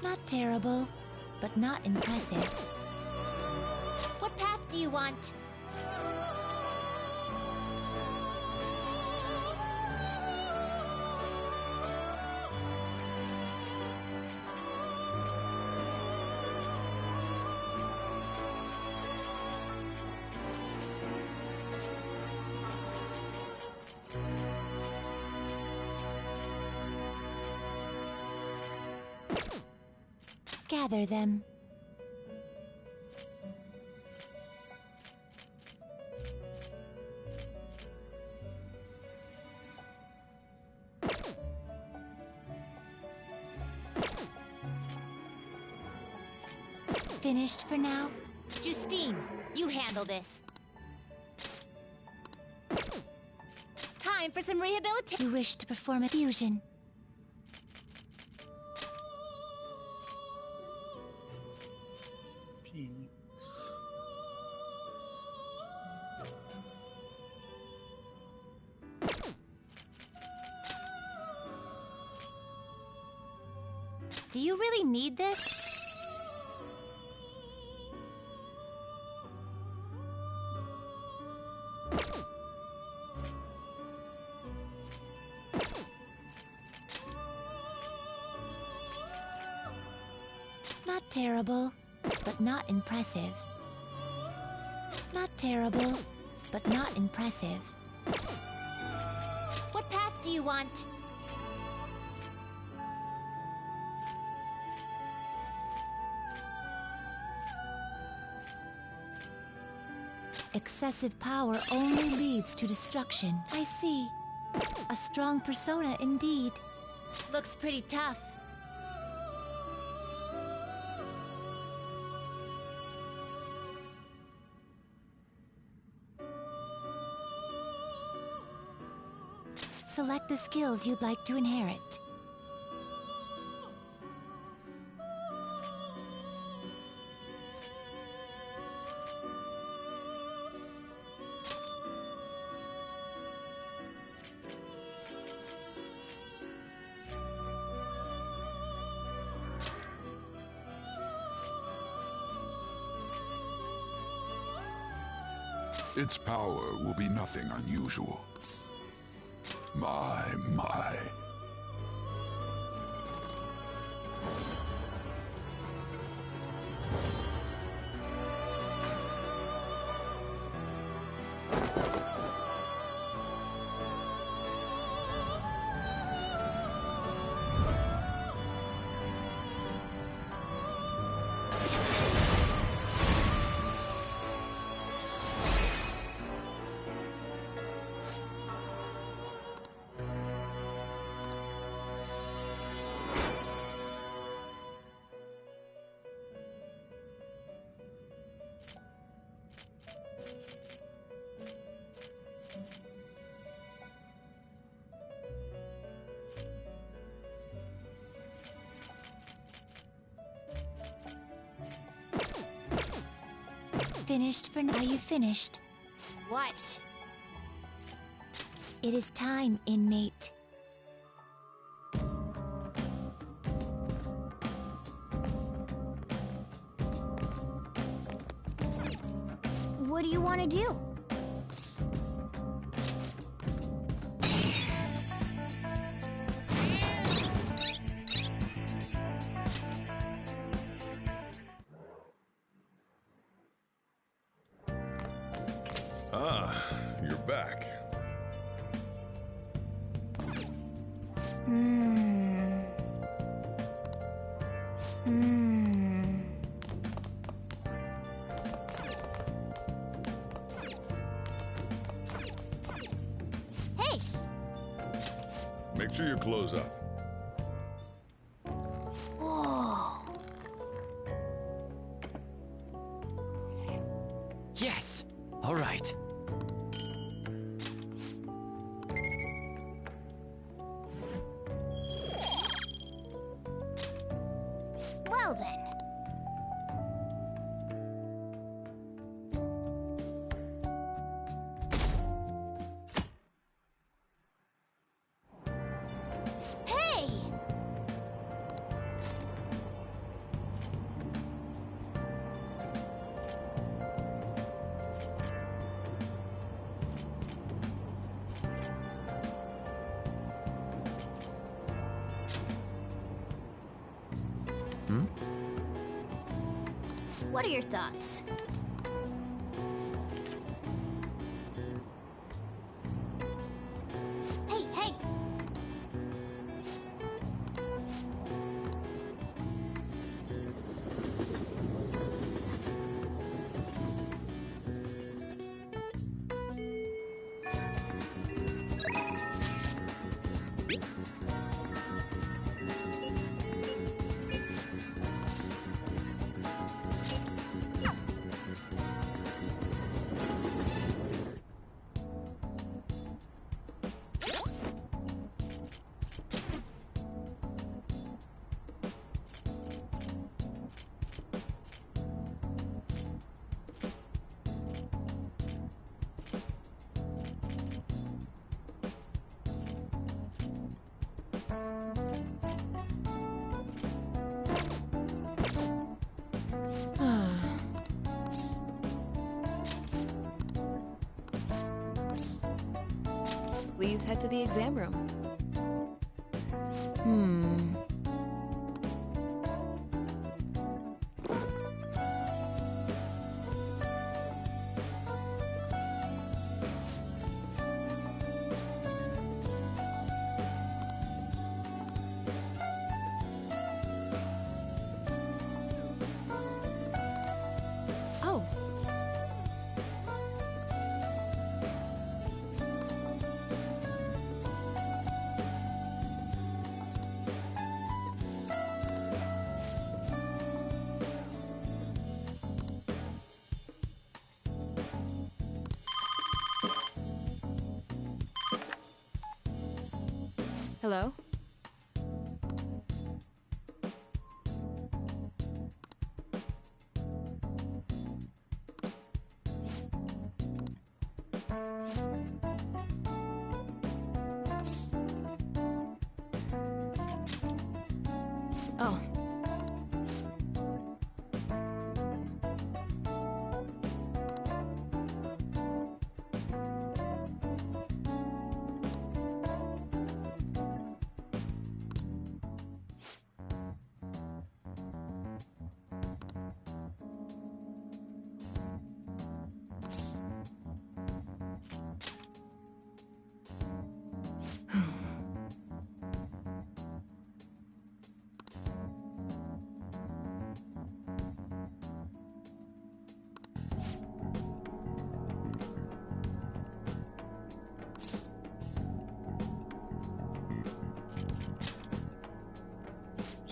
Not terrible, but not impressive. What path do you want? Gather them. Finished for now? Justine, you handle this. Time for some rehabilitation. You wish to perform a fusion. Phoenix. Do you really need this? Not terrible, but not impressive. Not terrible, but not impressive. What path do you want? Excessive power only leads to destruction. I see. A strong persona indeed. Looks pretty tough. Select the skills you'd like to inherit. Its power will be nothing unusual. My. finished for now. Are you finished? What? It is time, inmate. What do you want to do? Ah, you're back. Hmm. Hmm. Hey! Make sure you close up. Whoa. Yes! All right. Well then. Hey! What are your thoughts? Hey, hey! Please head to the exam room. Oh. Hello? Oh.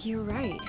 You're right.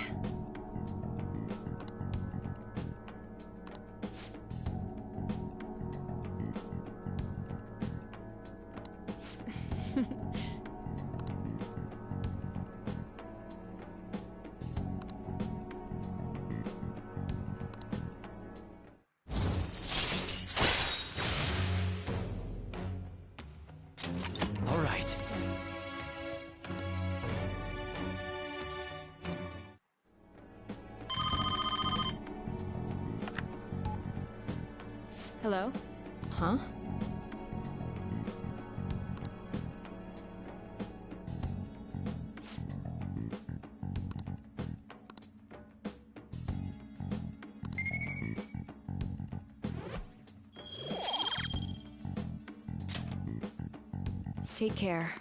Hello? Huh? Take care.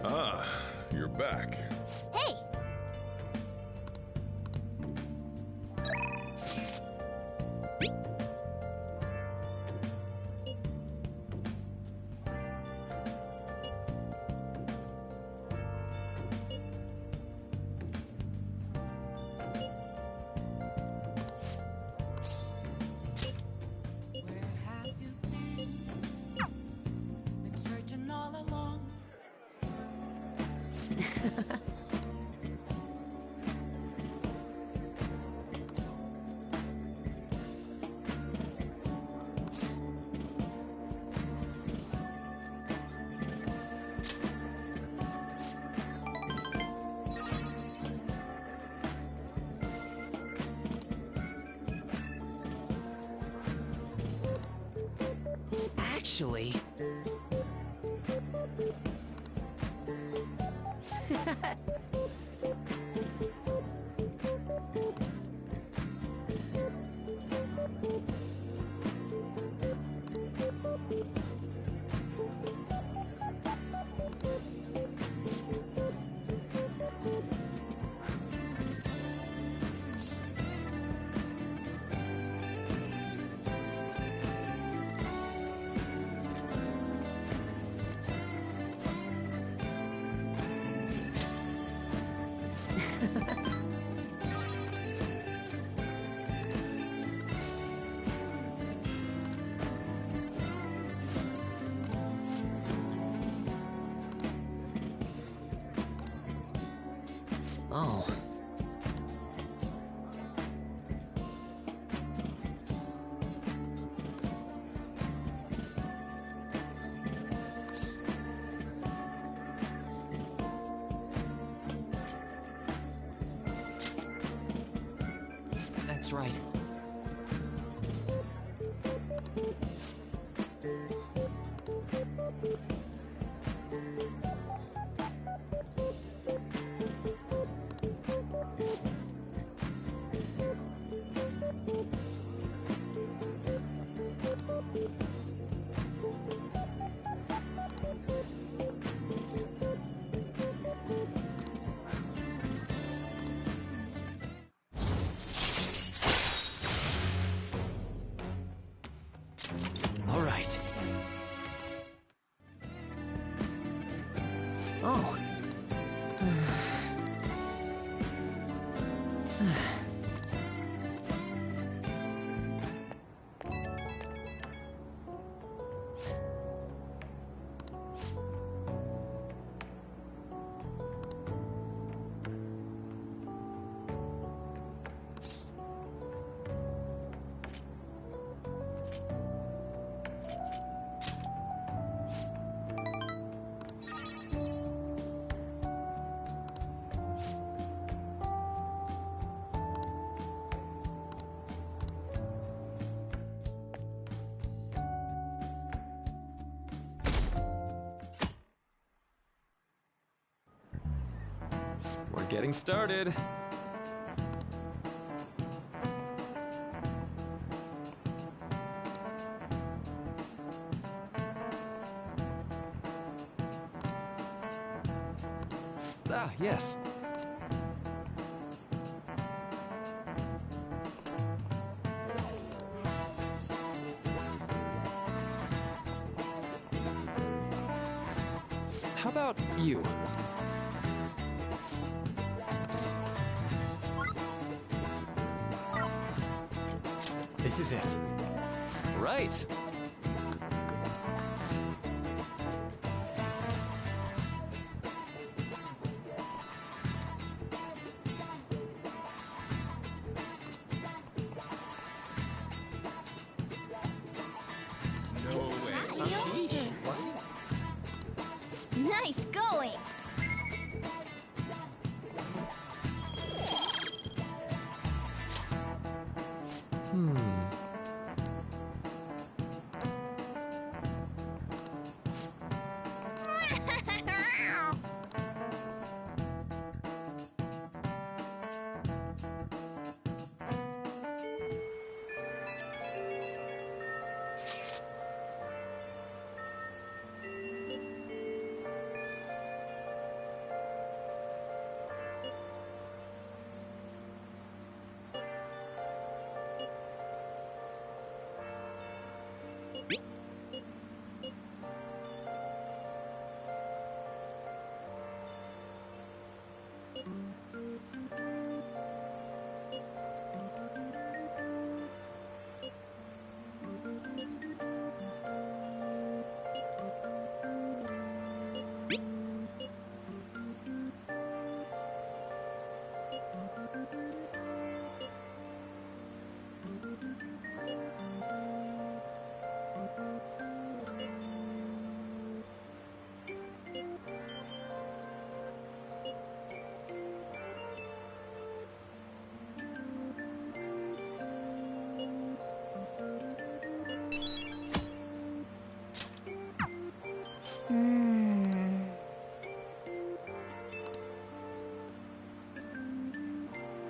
Ah, you're back. Hey! Where have you been? Been searching all along. Actually... Oh. That's right. All right. Oh. We're getting started. Ah, yes. How about you? This is it. Right. No way. Nice going!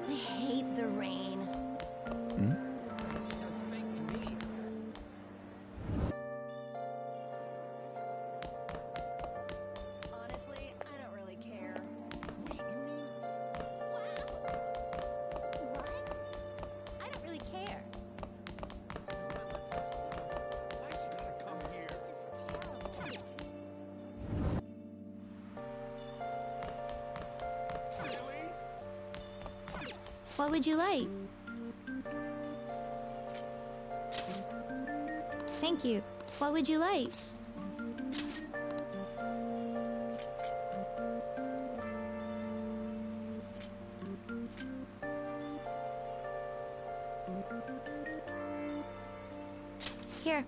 I hate the rain. Sounds fake to me. Honestly, I don't really care. Wait, you mean... What? I don't really care. Why she gotta come here? This is terrible. What would you like? Thank you. What would you like? Here.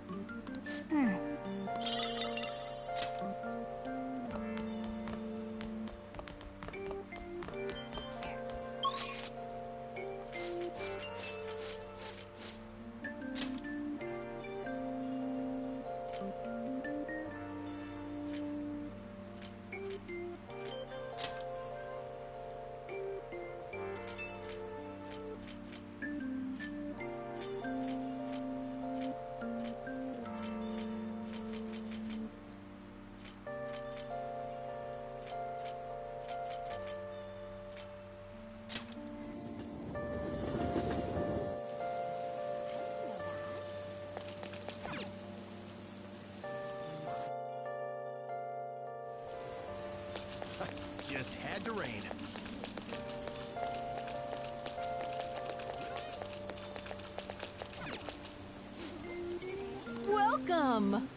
Just had to rain. Welcome!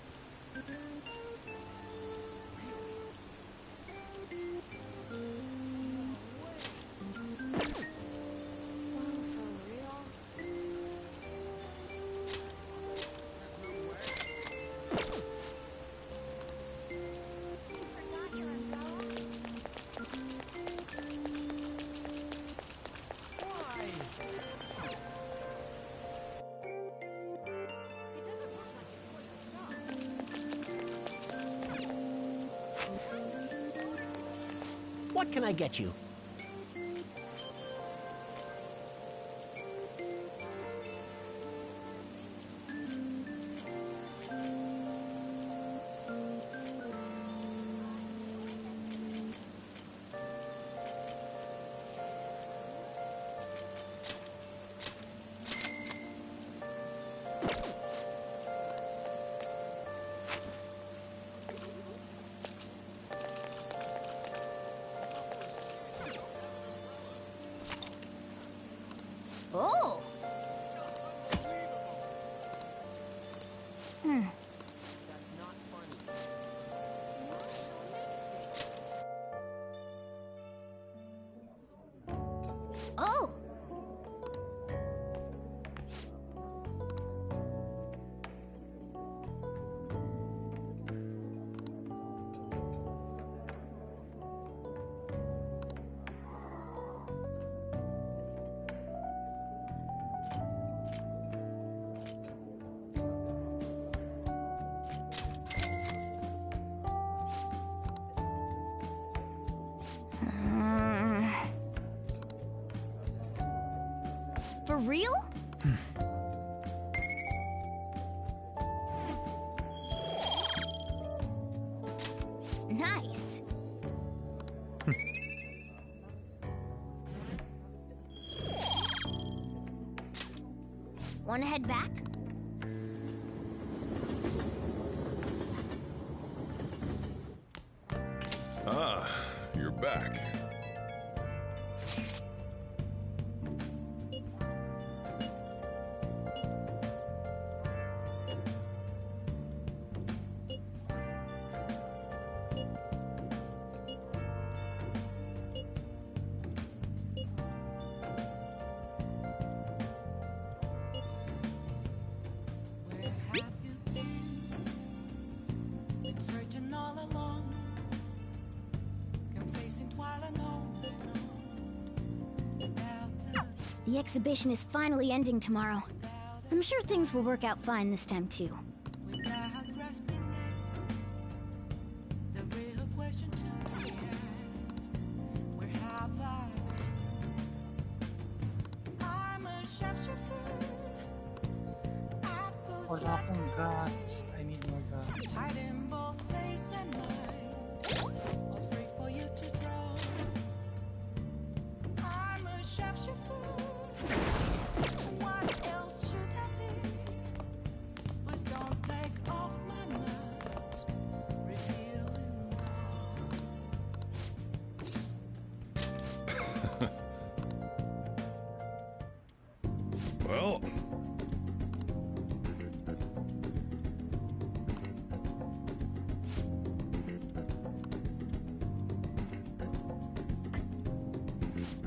What can I get you? real? Nice. Wanna head back? Ah, you're back. Where have you been? Been searching all along, confessing while alone, without The exhibition is finally ending tomorrow. I'm sure things will work out fine this time too. without grasping it. The real question to be asked: where have I been? I'm a sharpshooter. Wala akong guts. I need more guts. Tied in both face and mind, all free for you to draw. I'm a sharpshooter. What else should I be? Please don't take off my mask, revealing Well,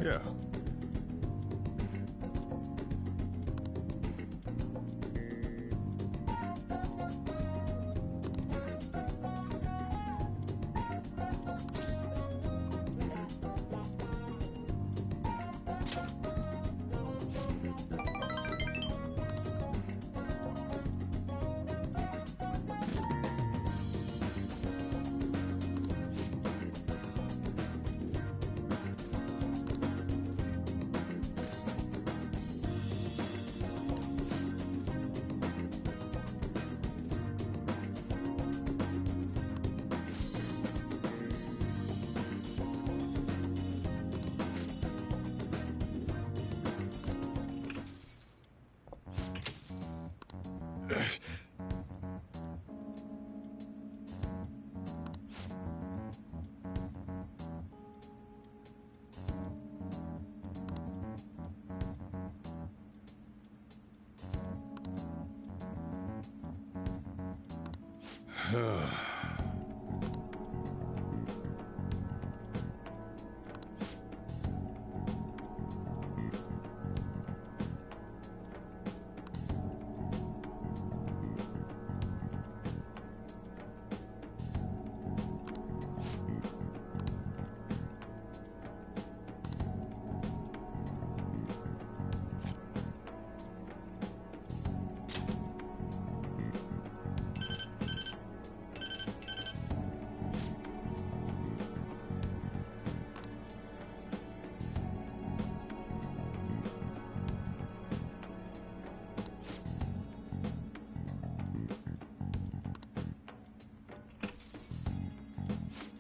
yeah.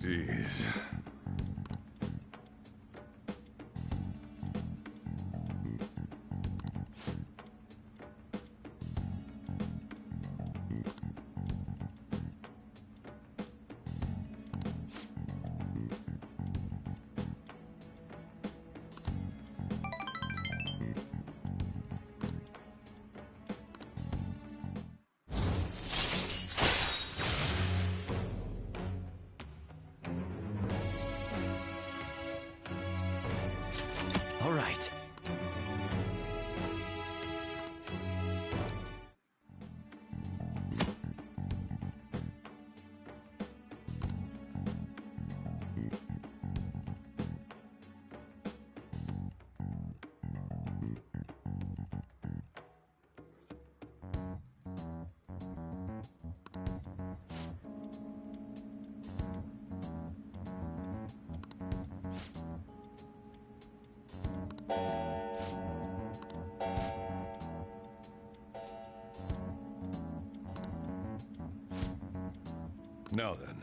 Jeez. All right. Now then.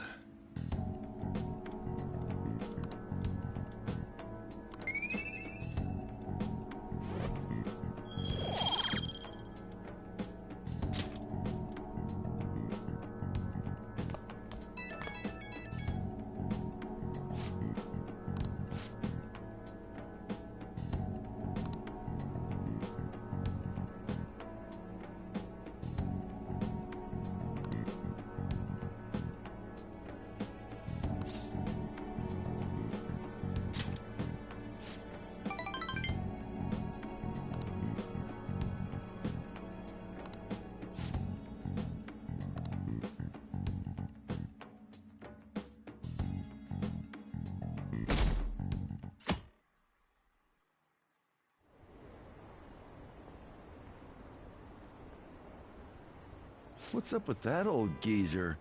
What's up with that old geezer?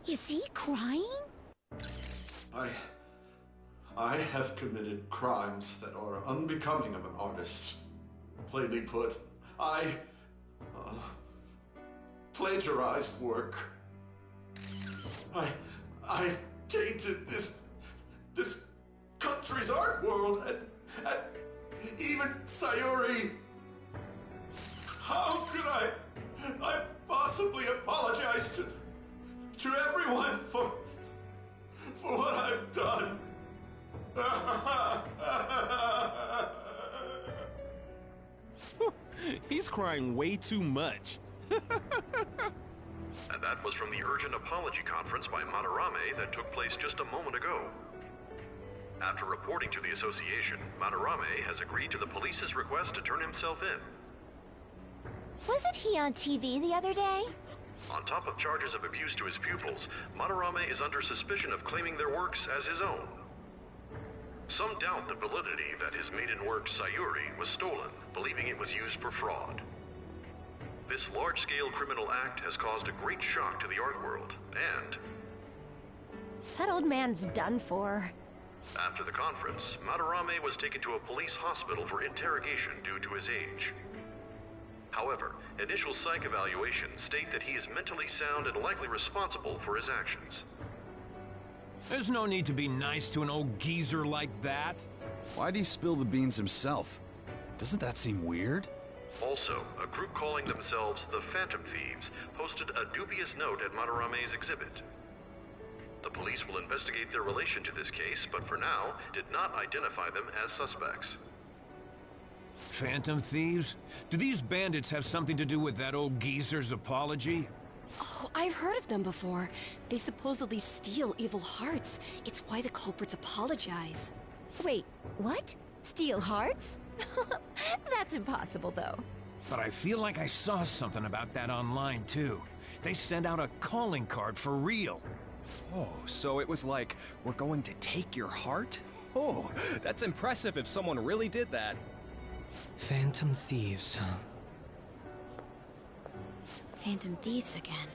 Is he crying? I have committed crimes that are unbecoming of an artist. Plainly put, I plagiarized work. I tainted this country's art world and even Sayuri. How could I possibly apologize to everyone for what I've done? He's crying way too much. And that was from the urgent apology conference by Madarame that took place just a moment ago. After reporting to the association, Madarame has agreed to the police's request to turn himself in. Wasn't he on TV the other day? On top of charges of abuse to his pupils, Madarame is under suspicion of claiming their works as his own. Some doubt the validity that his maiden work, Sayuri, was stolen, believing it was used for fraud. This large-scale criminal act has caused a great shock to the art world, and... That old man's done for. After the conference, Madarame was taken to a police hospital for interrogation due to his age. However, initial psych evaluations state that he is mentally sound and likely responsible for his actions. There's no need to be nice to an old geezer like that. Why'd he spill the beans himself? Doesn't that seem weird? Also, a group calling themselves the Phantom Thieves posted a dubious note at Madarame's exhibit. The police will investigate their relation to this case, but for now, did not identify them as suspects. Phantom Thieves? Do these bandits have something to do with that old geezer's apology? Oh, I've heard of them before. They supposedly steal evil hearts. It's why the culprits apologize. Wait, what? Steal hearts? That's impossible, though. But I feel like I saw something about that online, too. They sent out a calling card for real. Oh, so it was like, we're going to take your heart? Oh, that's impressive if someone really did that. Phantom Thieves, huh? Phantom Thieves again.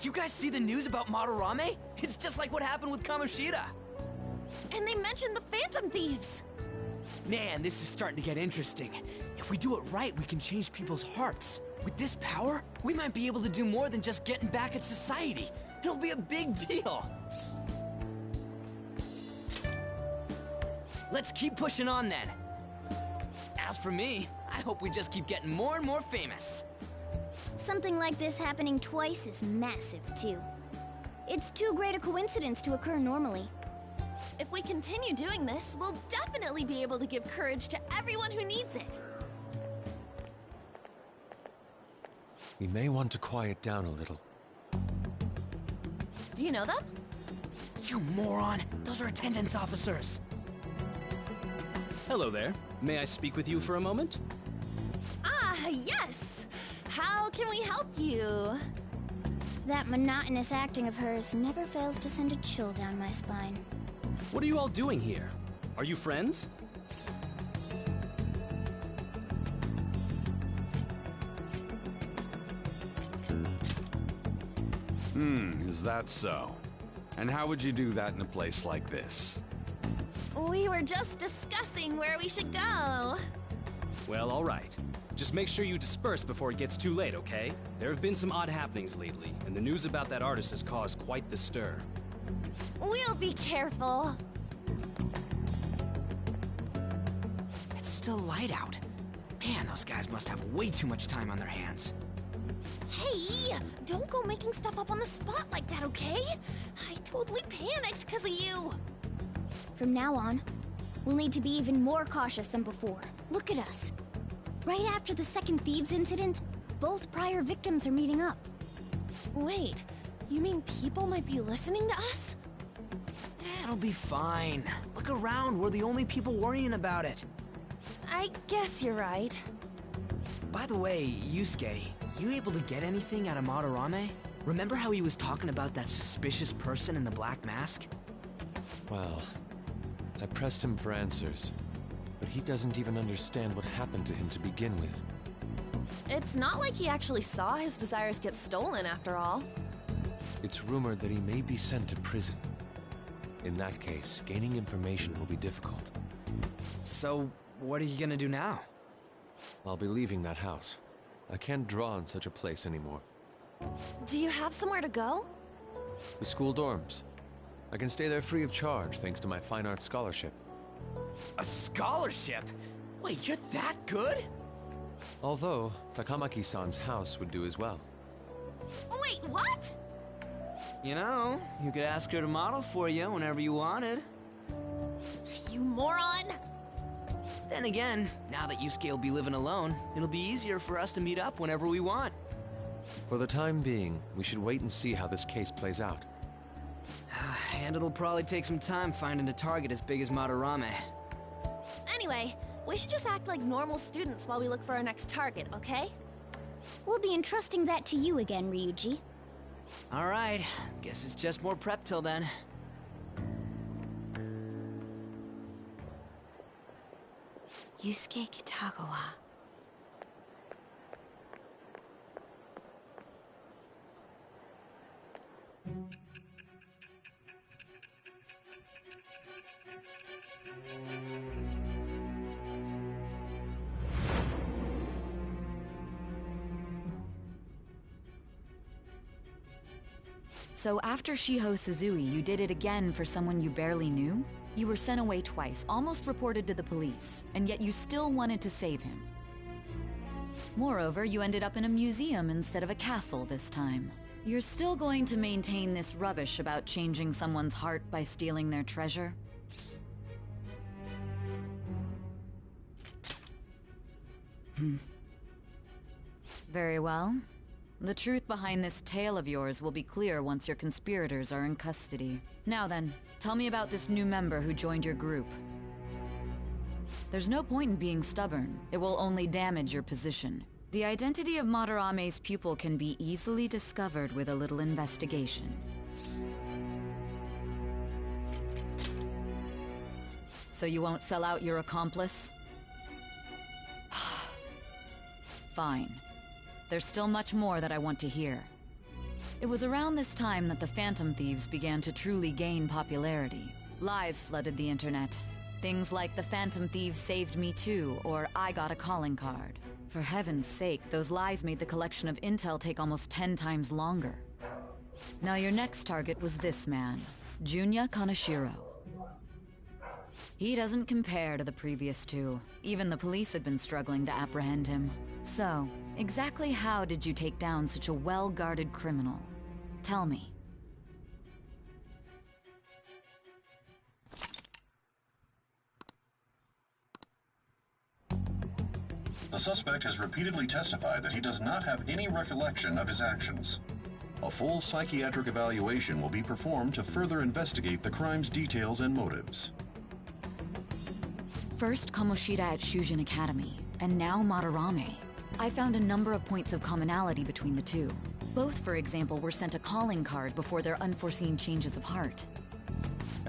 You guys see the news about Madarame? It's just like what happened with Kamoshida. And they mentioned the Phantom Thieves. Man, this is starting to get interesting. If we do it right, we can change people's hearts. With this power, we might be able to do more than just getting back at society. It'll be a big deal. Let's keep pushing on then. As for me, I hope we just keep getting more and more famous. Something like this happening twice is massive, too. It's too great a coincidence to occur normally. If we continue doing this, we'll definitely be able to give courage to everyone who needs it. We may want to quiet down a little. Do you know them? You moron! Those are attendance officers! Hello there. May I speak with you for a moment? Ah, yes! How can we help you? That monotonous acting of hers never fails to send a chill down my spine. What are you all doing here? Are you friends? Is that so? And how would you do that in a place like this? We were just discussing where we should go. Well, all right. Just make sure you disperse before it gets too late, okay? There have been some odd happenings lately, and the news about that artist has caused quite the stir. We'll be careful. It's still light out. Man, those guys must have way too much time on their hands. Hey, don't go making stuff up on the spot like that, okay? I totally panicked because of you. From now on, we'll need to be even more cautious than before. Look at us. Right after the second Thieves incident, both prior victims are meeting up. Wait, you mean people might be listening to us? It'll be fine. Look around, we're the only people worrying about it. I guess you're right. By the way, Yusuke, you able to get anything out of Madarame? Remember how he was talking about that suspicious person in the black mask? Well, I pressed him for answers, but he doesn't even understand what happened to him to begin with. It's not like he actually saw his desires get stolen, after all. It's rumored that he may be sent to prison. In that case, gaining information will be difficult. So, what are you gonna do now? I'll be leaving that house. I can't draw in such a place anymore. Do you have somewhere to go? The school dorms. I can stay there free of charge thanks to my fine arts scholarship. A scholarship? Wait, you're that good? Although, Takamaki-san's house would do as well. Wait, what? You know, you could ask her to model for you whenever you wanted. You moron! Then again, now that Yusuke will be living alone, it'll be easier for us to meet up whenever we want. For the time being, we should wait and see how this case plays out. And it'll probably take some time finding a target as big as Madarame. Anyway, we should just act like normal students while we look for our next target, okay? We'll be entrusting that to you again, Ryuji. Alright, guess it's just more prep till then. Yusuke Kitagawa. So after Shiho Suzui, you did it again for someone you barely knew? You were sent away twice, almost reported to the police, and yet you still wanted to save him. Moreover, you ended up in a museum instead of a castle this time. You're still going to maintain this rubbish about changing someone's heart by stealing their treasure? Very well. The truth behind this tale of yours will be clear once your conspirators are in custody. Now then, tell me about this new member who joined your group. There's no point in being stubborn. It will only damage your position. The identity of Madarame's pupil can be easily discovered with a little investigation. So you won't sell out your accomplice? Fine. There's still much more that I want to hear. It was around this time that the Phantom Thieves began to truly gain popularity. Lies flooded the internet. Things like the Phantom Thieves saved me too, or I got a calling card. For heaven's sake, those lies made the collection of intel take almost 10 times longer. Now your next target was this man, Junya Kaneshiro. He doesn't compare to the previous two. Even the police had been struggling to apprehend him. So, exactly how did you take down such a well-guarded criminal? Tell me. The suspect has repeatedly testified that he does not have any recollection of his actions. A full psychiatric evaluation will be performed to further investigate the crime's details and motives. First Kamoshida at Shujin Academy, and now Madarame. I found a number of points of commonality between the two. Both, for example, were sent a calling card before their unforeseen changes of heart.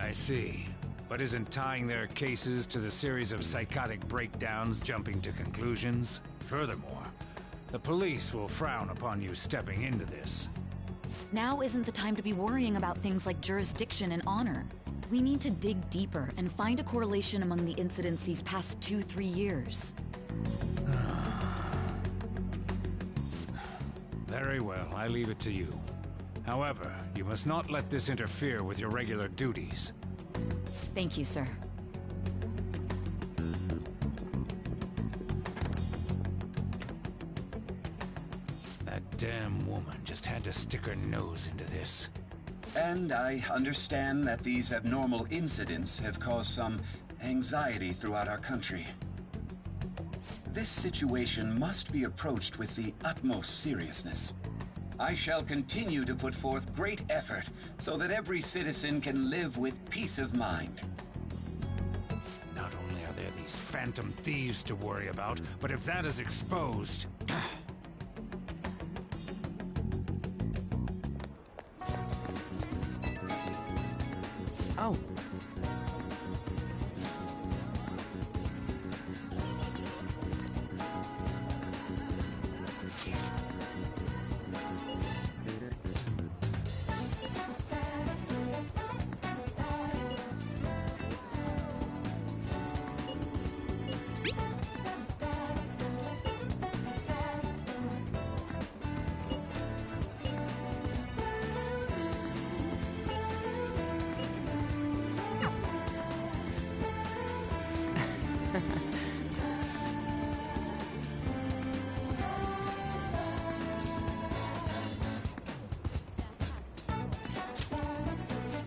I see. But isn't tying their cases to the series of psychotic breakdowns jumping to conclusions? Furthermore, the police will frown upon you stepping into this. Now isn't the time to be worrying about things like jurisdiction and honor. We need to dig deeper and find a correlation among the incidents these past 2-3 years. Very well, I leave it to you. However, you must not let this interfere with your regular duties. Thank you, sir. That damn woman just had to stick her nose into this. And I understand that these abnormal incidents have caused some anxiety throughout our country. This situation must be approached with the utmost seriousness. I shall continue to put forth great effort so that every citizen can live with peace of mind. Not only are there these phantom thieves to worry about, but if that is exposed... Oh.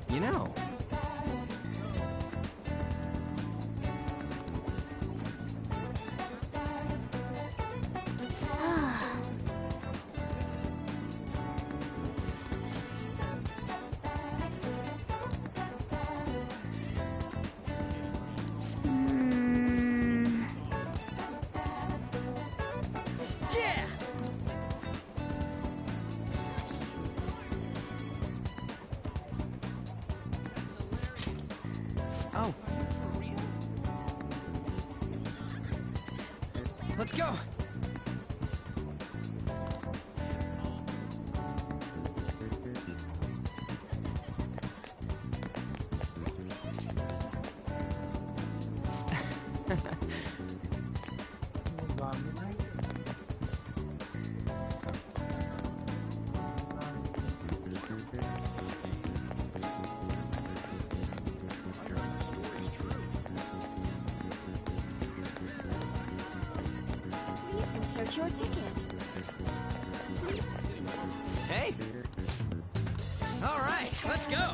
You know. Yeah! Oh. Let's go! Insert your ticket. Hey! All right, let's go!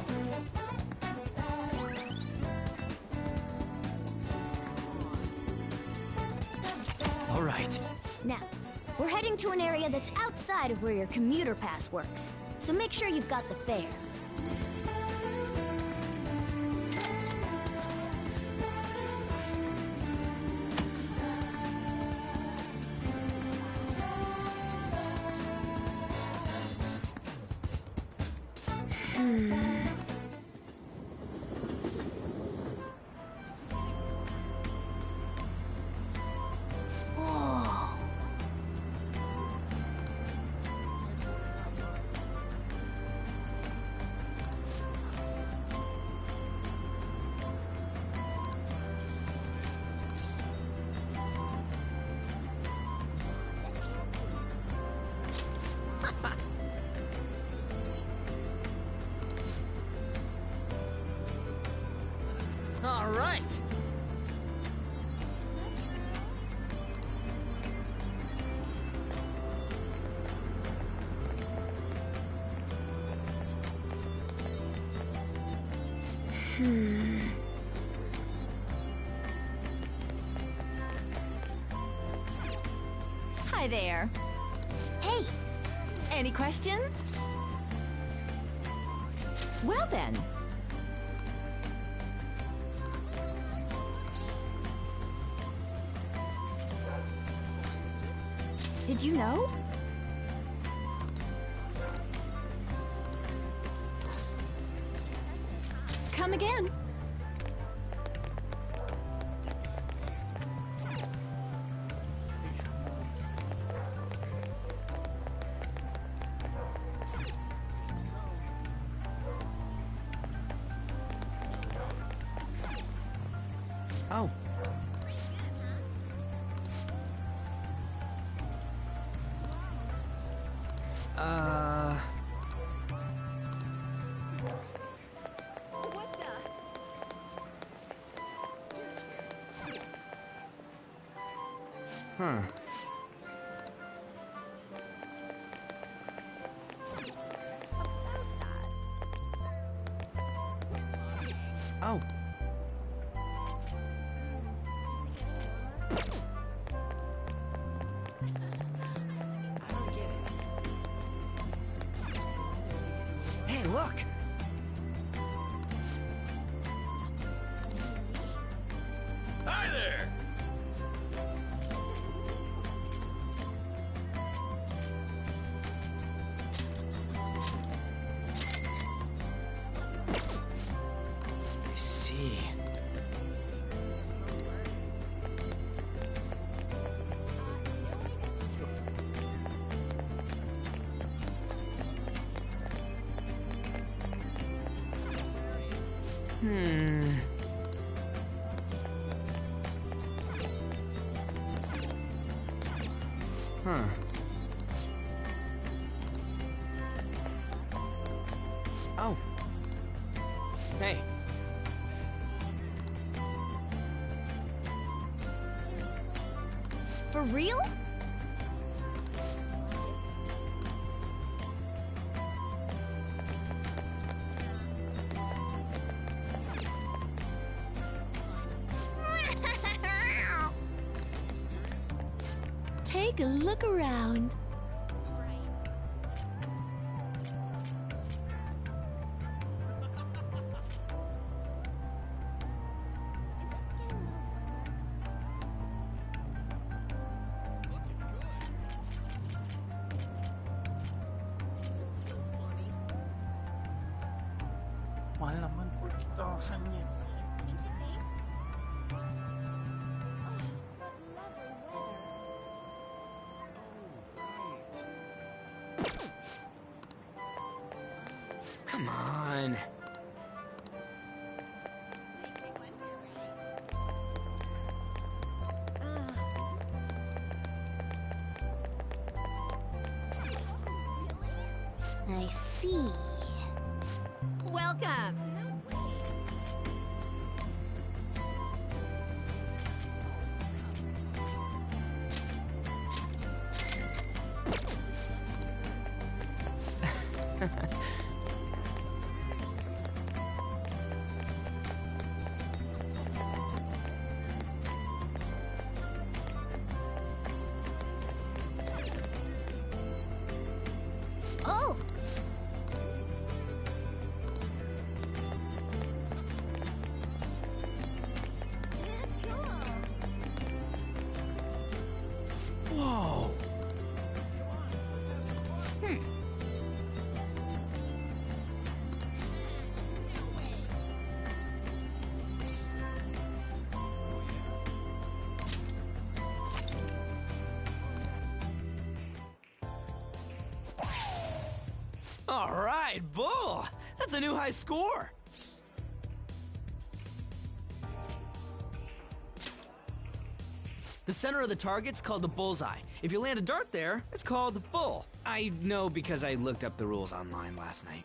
All right. Now, we're heading to an area that's outside of where your commuter pass works. So make sure you've got the fare. Whoa. All right. Hi there. Hey! Any questions? Well then. Did you know? Come again. What the? Huh. Oh. Hey, look! Hi there! I see. Huh. Oh. Hey. For real? Take a look around. Mahal naman, 40,000 yan. Come on. I see. Welcome. Oh! Whoa! All right, Bull! That's a new high score! The center of the target's called the bullseye. If you land a dart there, it's called the bull. I know because I looked up the rules online last night.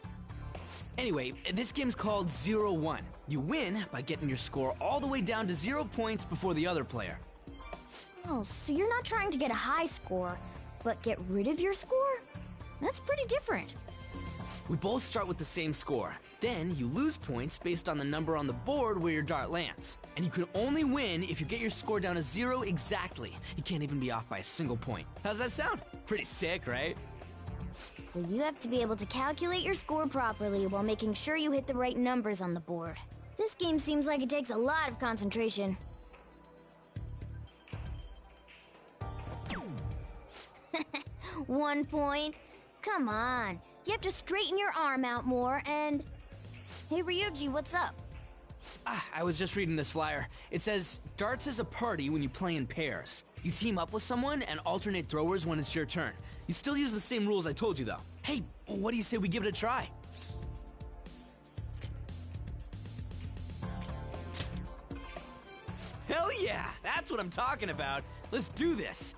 Anyway, this game's called 0-1. You win by getting your score all the way down to 0 points before the other player. Oh, so you're not trying to get a high score, but get rid of your score? That's pretty different. We both start with the same score. Then you lose points based on the number on the board where your dart lands. And you can only win if you get your score down to 0 exactly. You can't even be off by a single point. How's that sound? Pretty sick, right? So you have to be able to calculate your score properly while making sure you hit the right numbers on the board. This game seems like it takes a lot of concentration. 1 point? Come on. You have to straighten your arm out more and... Hey Ryuji, what's up? I was just reading this flyer. It says, darts is a party when you play in pairs. You team up with someone and alternate throwers when it's your turn. You still use the same rules I told you though. Hey, what do you say we give it a try? Hell yeah, that's what I'm talking about. Let's do this.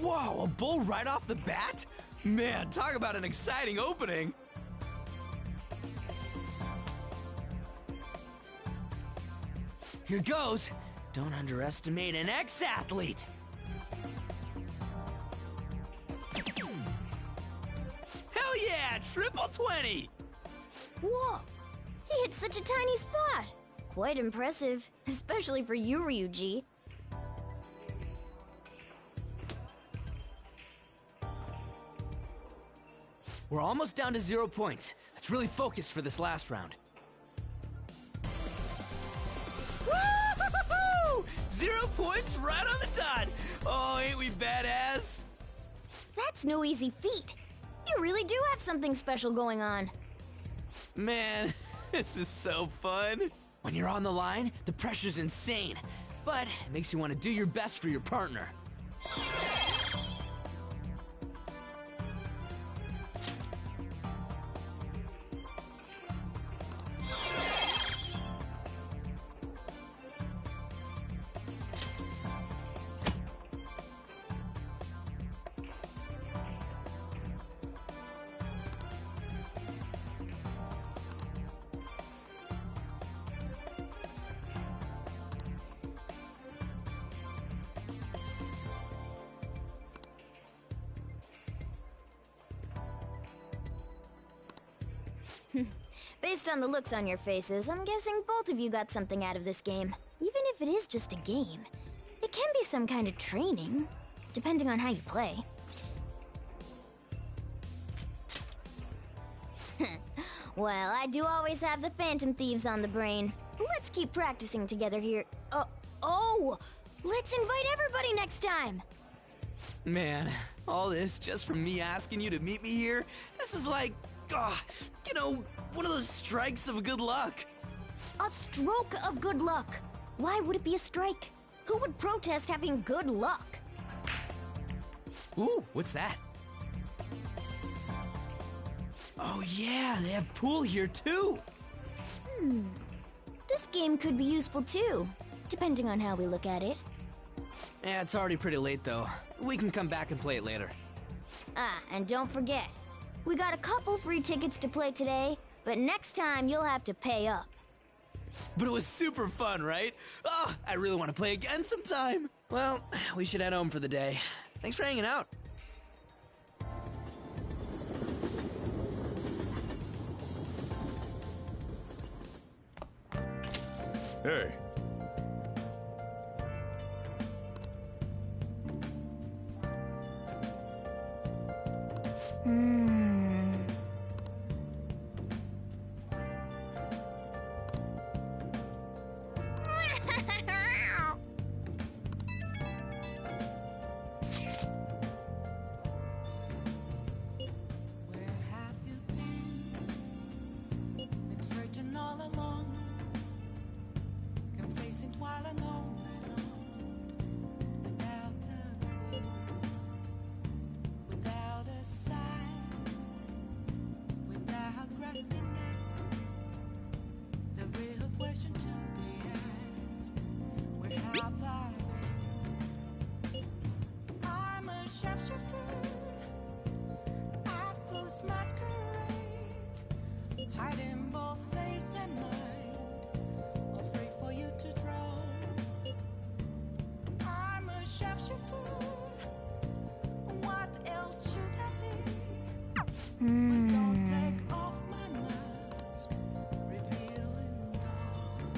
Whoa, a bull right off the bat? Man, talk about an exciting opening. Here goes. Don't underestimate an ex-athlete. Hell yeah, triple 20. Whoa! He hit such a tiny spot! Quite impressive, especially for you, Ryuji. We're almost down to 0 points. Let's really focus for this last round. Woo-hoo-hoo-hoo! 0 points right on the dot! Oh, ain't we badass? That's no easy feat. You really do have something special going on. Man, this is so fun. When you're on the line, the pressure's insane, but it makes you want to do your best for your partner. Based on the looks on your faces, I'm guessing both of you got something out of this game. Even if it is just a game, it can be some kind of training, depending on how you play. Well, I do always have the Phantom Thieves on the brain. Let's keep practicing together here. Oh! Let's invite everybody next time! Man, all this just from me asking you to meet me here? This is like, one of those strikes of good luck. A stroke of good luck. Why would it be a strike? Who would protest having good luck? Ooh, what's that? Oh yeah, they have pool here too. This game could be useful too, depending on how we look at it. Yeah, it's already pretty late though. We can come back and play it later. Ah, and don't forget, we got a couple free tickets to play today, but next time you'll have to pay up. But it was super fun, right? Oh, I really want to play again sometime. Well, we should head home for the day. Thanks for hanging out. Hey. Where have you been? Been searching all along, confessing while alone, without a clue, without a sign, without grasping it. The real question to be asked: where have I been? I'm a sharpshooter. Close masquerade, hiding both face and mind, afraid for you to draw. I'm a sharpshooter. What else should I be? Please don't take off my mask, revealing dawn.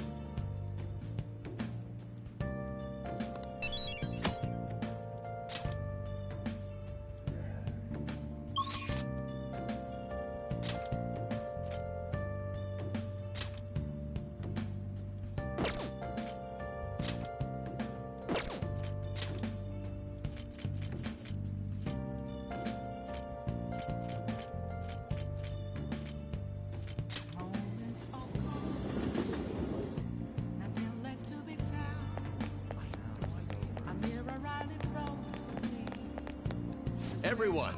Moments of calm, nothing left to be found. A mirror right in front of me. Everyone!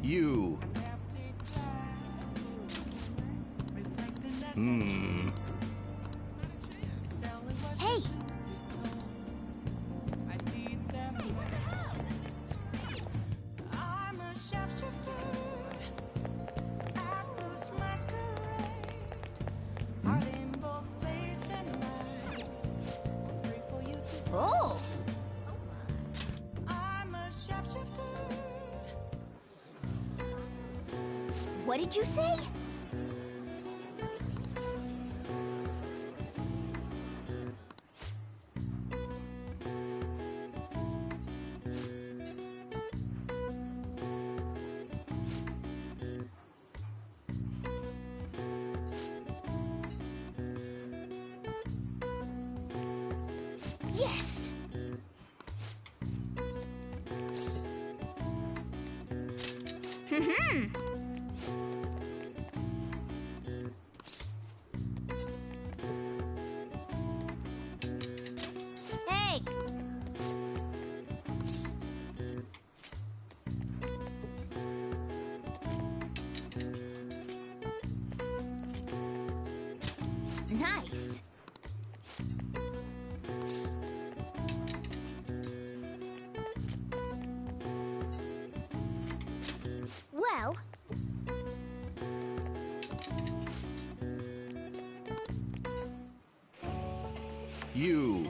You. Hey! I'm a shapeshifter. What did you say? Yes! Hey! Nice! Well... You.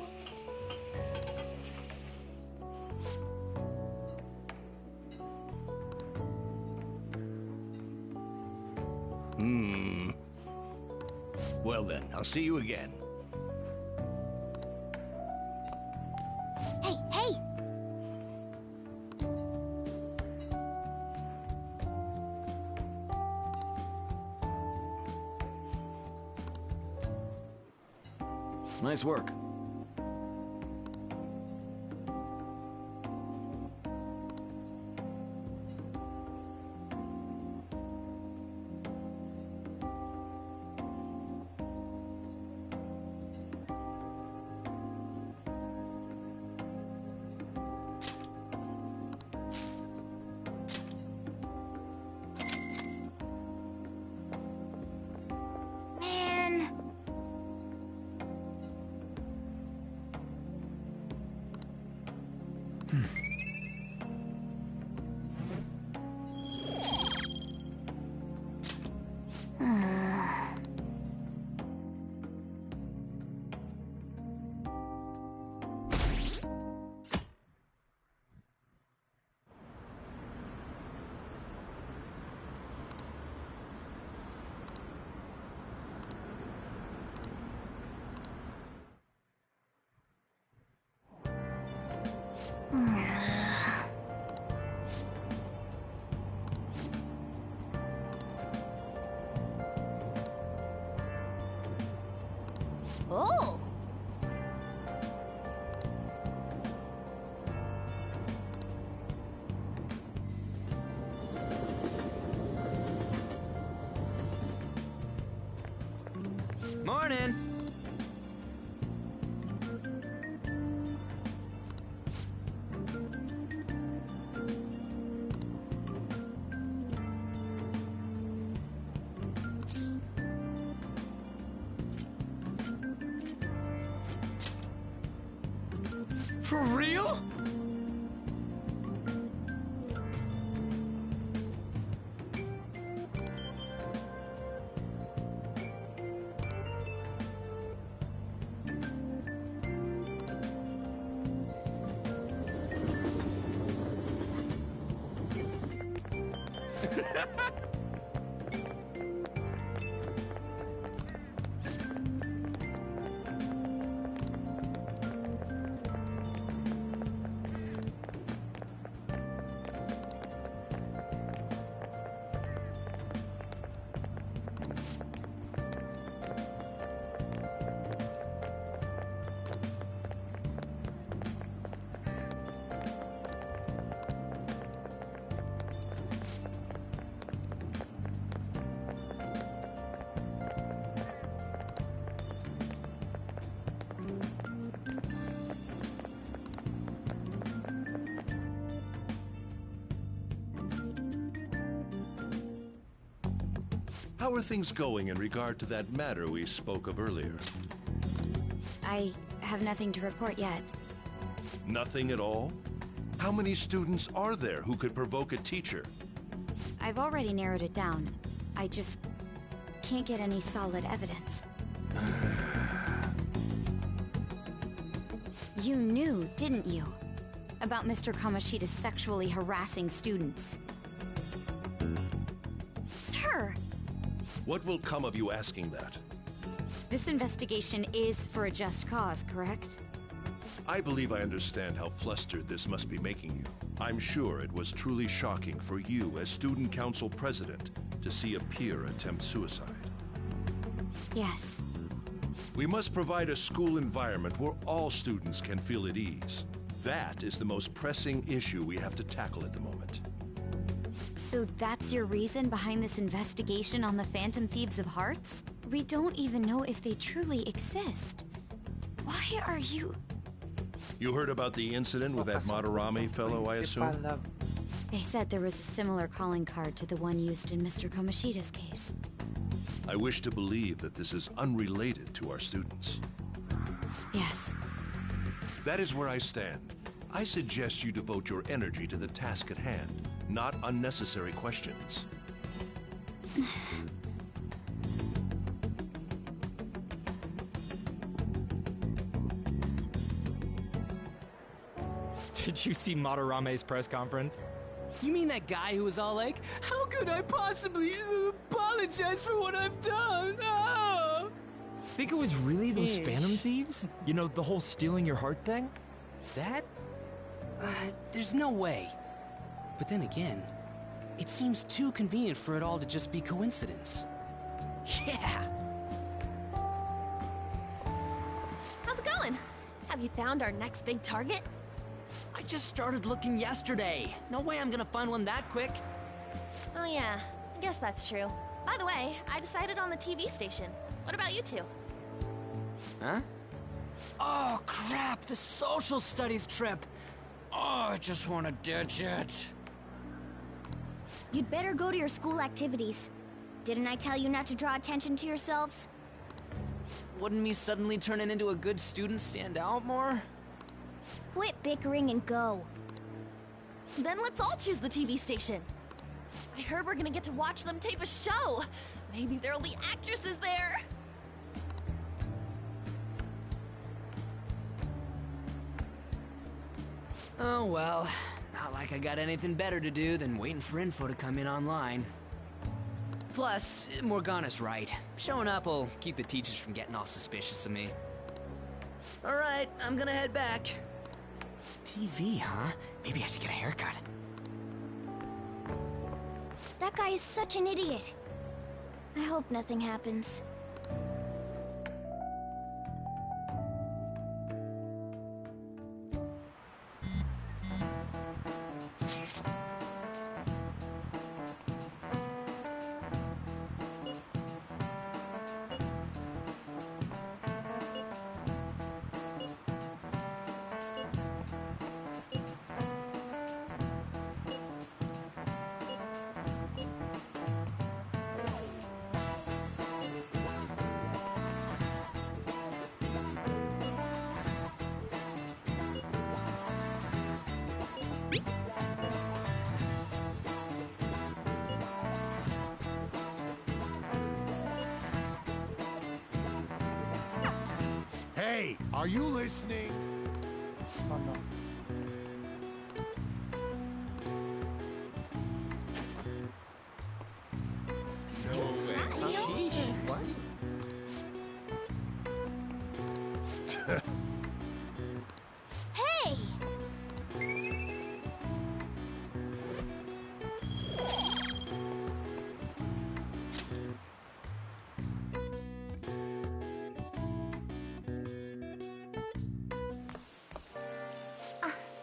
Well then, I'll see you again. Hey, hey! Nice work. Man... Oh! Morning! For real? How are things going in regard to that matter we spoke of earlier? I have nothing to report yet. Nothing at all? How many students are there who could provoke a teacher? I've already narrowed it down. I just can't get any solid evidence. You knew, didn't you? About Mr. Kamoshida's sexually harassing students. Sir! What will come of you asking that? This investigation is for a just cause, correct? I believe I understand how flustered this must be making you. I'm sure it was truly shocking for you as Student Council President to see a peer attempt suicide. Yes. We must provide a school environment where all students can feel at ease. That is the most pressing issue we have to tackle at the moment. So that's your reason behind this investigation on the Phantom Thieves of Hearts? We don't even know if they truly exist. Why are you... You heard about the incident with that Madarame fellow, I assume? They said there was a similar calling card to the one used in Mr. Kamoshida's case. I wish to believe that this is unrelated to our students. Yes. That is where I stand. I suggest you devote your energy to the task at hand, not unnecessary questions. Did you see Madarame's press conference? You mean that guy who was all like, "How could I possibly apologize for what I've done?" Ah! Think it was really those Phantom Thieves? You know, the whole stealing your heart thing? That? There's no way. But then again, it seems too convenient for it all to just be coincidence. Yeah! How's it going? Have you found our next big target? I just started looking yesterday. No way I'm gonna find one that quick. Oh yeah, I guess that's true. By the way, I decided on the TV station. What about you two? Huh? Oh crap, the social studies trip. Oh, I just want to ditch it. You'd better go to your school activities. Didn't I tell you not to draw attention to yourselves? Wouldn't me suddenly turning into a good student stand out more? Quit bickering and go. Then let's all choose the TV station. I heard we're gonna get to watch them tape a show. Maybe there'll be actresses there. Oh well, not like I got anything better to do than waiting for info to come in online. Plus, Morgana's right. Showing up will keep the teachers from getting all suspicious of me. Alright, I'm gonna head back. TV, huh? Maybe I should get a haircut. That guy is such an idiot. I hope nothing happens. Hey, are you listening? Oh no. What? Hey!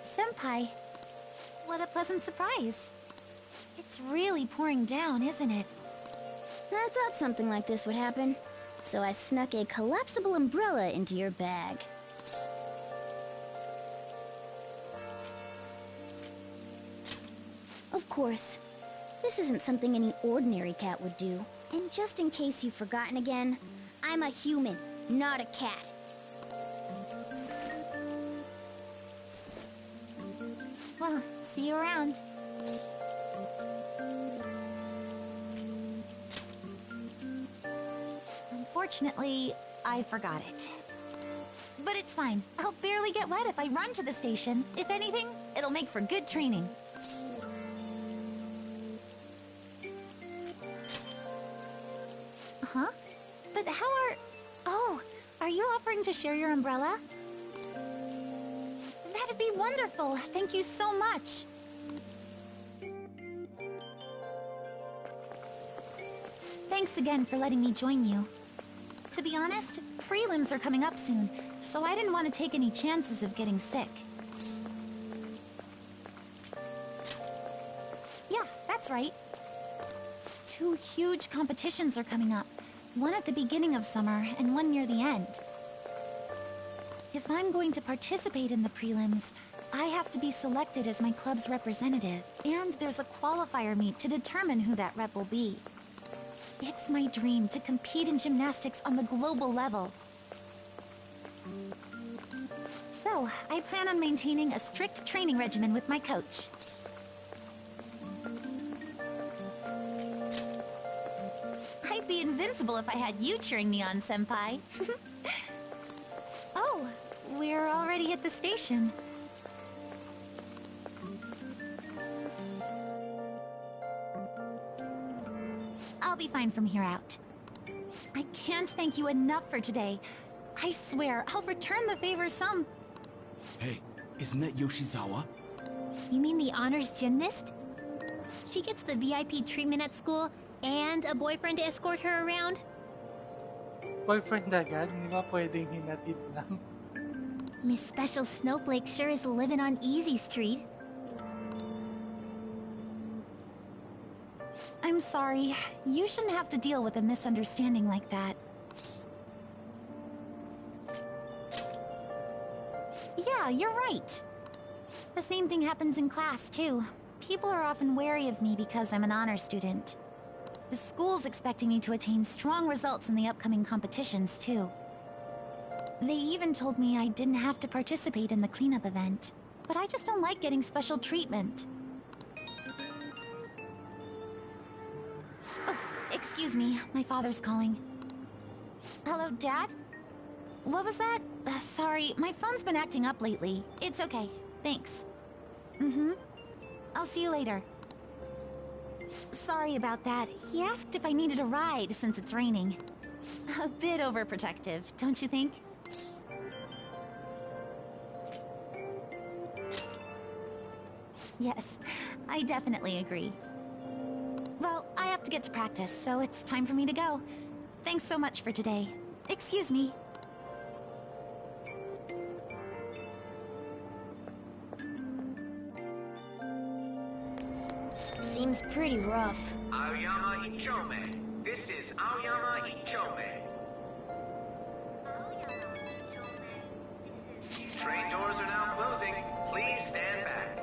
Senpai, what a pleasant surprise. It's really pouring down, isn't it? I thought something like this would happen, so I snuck a collapsible umbrella into your bag. Of course, this isn't something any ordinary cat would do. And just in case you've forgotten again, I'm a human, not a cat. Well, see you around. Unfortunately, I forgot it. But it It's fine. I'll barely get wet if I run to the station. If anything, it'll make for good training. Huh? But how are... Oh, are you offering to share your umbrella? That'd be wonderful. Thank you so much. Thanks again for letting me join you. To be honest, prelims are coming up soon, so I didn't want to take any chances of getting sick. Yeah, that's right. 2 huge competitions are coming up. One at the beginning of summer, and one near the end. If I'm going to participate in the prelims, I have to be selected as my club's representative, and there's a qualifier meet to determine who that rep will be. It's my dream to compete in gymnastics on the global level. So, I plan on maintaining a strict training regimen with my coach. I'd be invincible if I had you cheering me on, Senpai. Oh, we're already at the station. I'll be fine from here out. I can't thank you enough for today. I swear, I'll return the favor some... Hey, isn't that Yoshizawa? You mean the honors gymnast? She gets the VIP treatment at school and a boyfriend to escort her around? Boyfriend agad, hindi ba pwedeng hinatid lang? Miss Special Snowflake sure is living on Easy Street. I'm sorry. You shouldn't have to deal with a misunderstanding like that. Yeah, you're right. The same thing happens in class, too. People are often wary of me because I'm an honor student. The school's expecting me to attain strong results in the upcoming competitions, too. They even told me I didn't have to participate in the cleanup event. But I just don't like getting special treatment. Oh, excuse me. My father's calling. Hello, Dad? What was that? Sorry, my phone's been acting up lately. It's okay. Thanks. Mm-hmm. I'll see you later. Sorry about that. He asked if I needed a ride since it's raining. A bit overprotective, don't you think? Yes, I definitely agree. Well, I have to get to practice, so it's time for me to go. Thanks so much for today. Excuse me. Seems pretty rough. Aoyama Ichome. This is Aoyama Ichome. Train doors are now closing. Please stand back.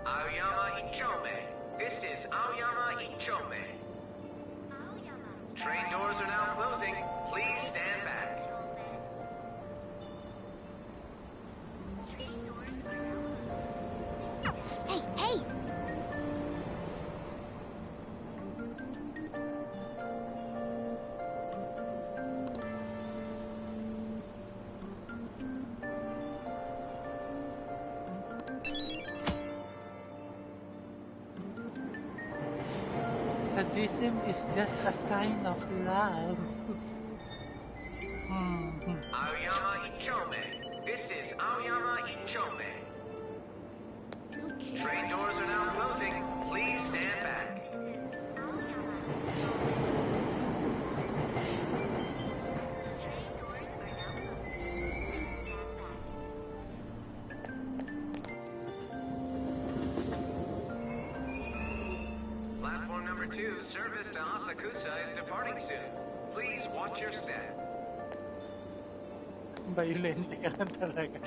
Aoyama Ichome. This is Aoyama Ichome. Train doors are now closing. Please stand back. Hey, hey! Sadism is just a sign of love. Aoyama Ichome. This is Aoyama Ichome. Train doors are now closing. Please stand back. Platform number 2, service to Asakusa is departing soon. Please watch your step. Violent ka lang talaga.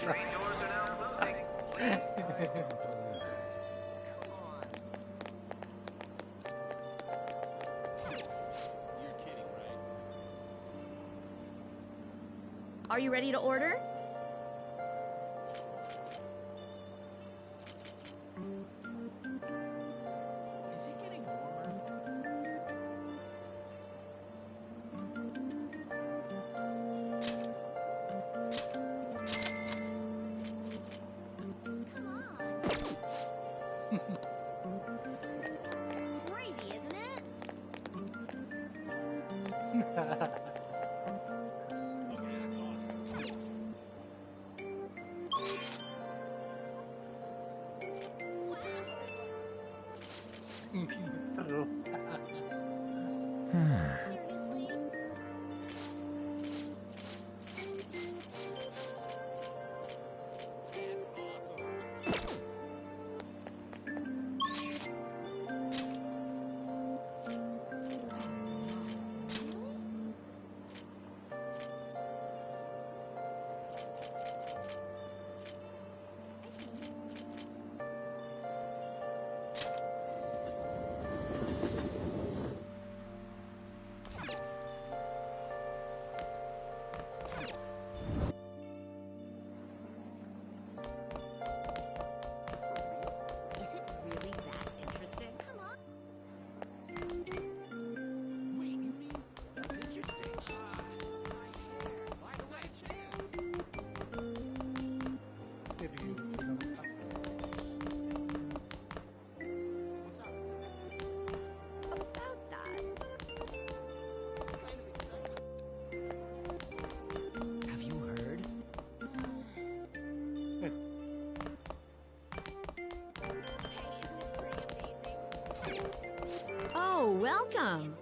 Are you ready to order? Is it getting warmer? Crazy, isn't it? True. Is it really that interesting? Come on. Wait, you mean that's interesting? My hair. By the way, chance. Seryoso. What's up? About that. Kind of excited. Have you heard? Oh, welcome.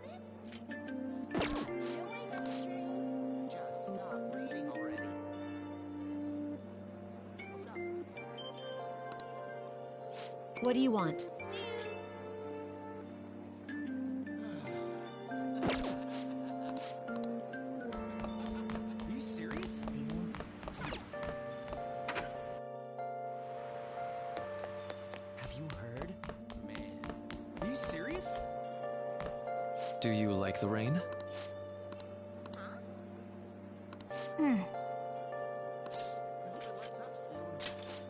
Just stop reading already. What's up? What do you want? Are you serious? Have you heard? Man. Are you serious? Do you like the rain?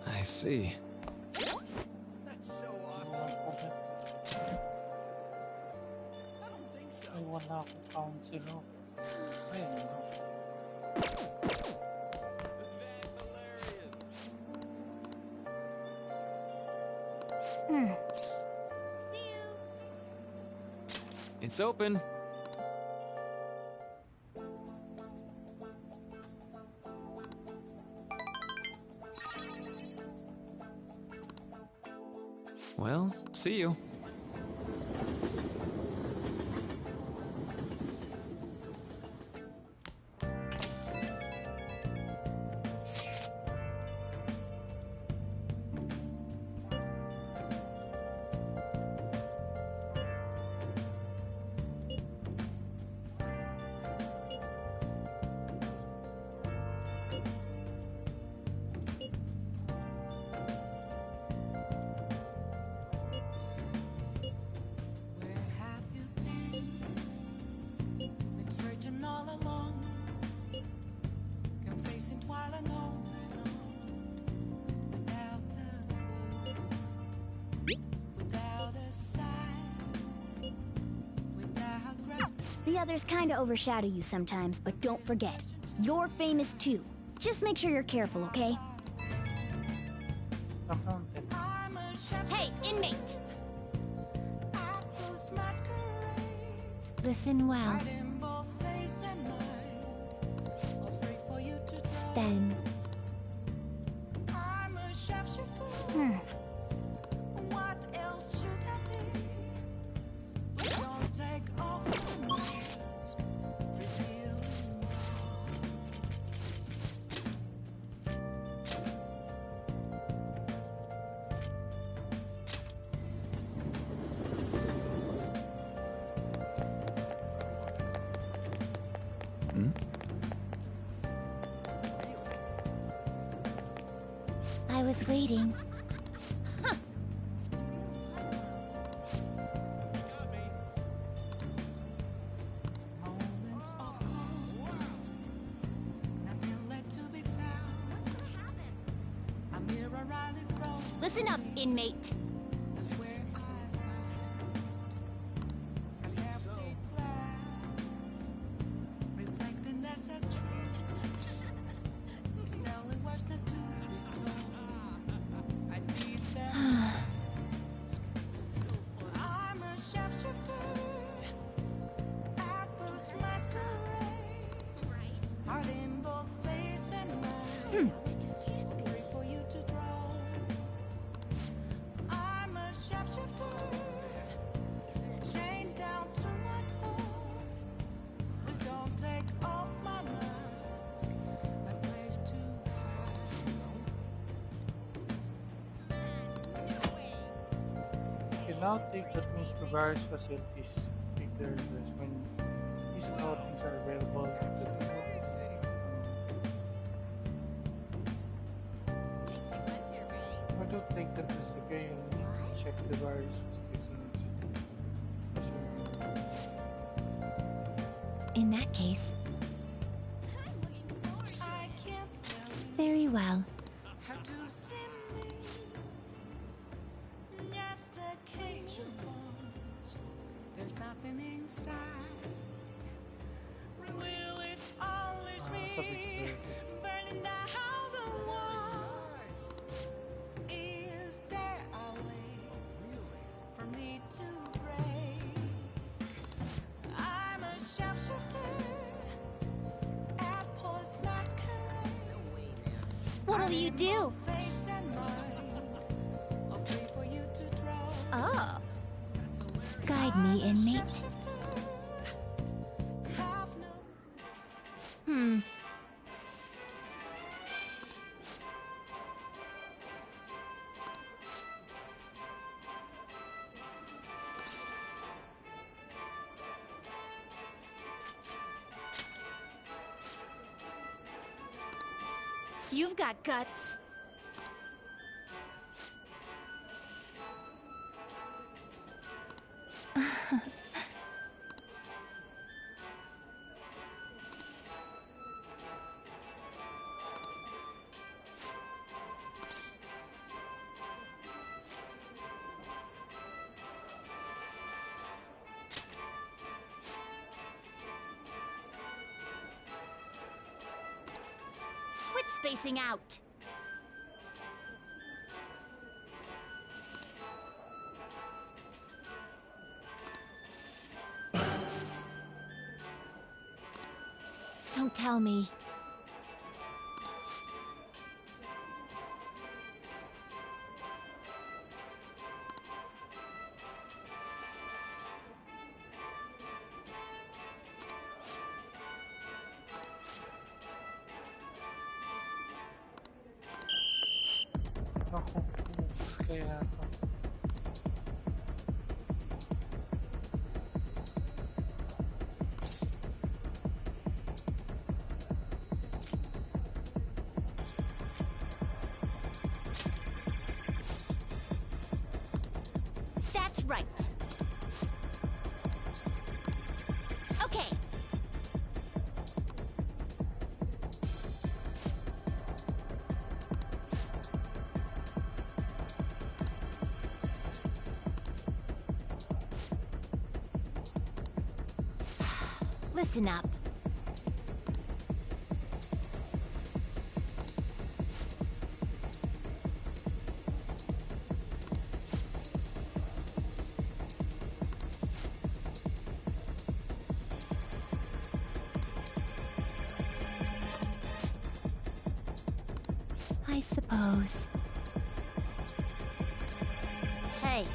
I see. That's so awesome. I don't think so. Ay, wala akong counselor. Ayun, no. It's open. Well, see you. Where have you been? Been searching all along. Can face it while alone without a clue, without a sign, without grasp. The others kinda overshadow you sometimes, but don't forget, you're famous too. Just make sure you're careful, okay? Accountant. I'm a chef. Hey, inmate! Outpost masquerade. Listen well. Hiding both face and mind. Afraid for you to try. Then, I'm a shapeshifter. What else should I be? Don't take off your mask. Reveal I was waiting. Moments of calm, nothing left to be found. A mirror rightly froze. Listen up, inmate. That's where I found an empty glass, reflecting that's a truth. It's telling words not to be told. I need that mask. I'm a shapeshifter at Bruce Masquerade. Heart in both face and mind. Free for you to throw. I'm a shapeshifter, chained down to my core. Please don't take off my mask, my place to You can now take that means to various facilities. Take their address when these outings are available. I don't think that is the game. You need to check the various facilities. In that case, I can't tell you very well. how to see me. Just a cage of bones. There's nothing inside. Will it always be burning down the walls? Is there a way for me to break? I'm a shapeshifter at Post Masquerade. What'll you do? Face and mind, all free for you to throw. Oh. Guide me, inmate. Have no You've got guts. Quit spacing out. Don't tell me. Naku, kaya ako. That's right. Okay. Listen up. I suppose. Hey.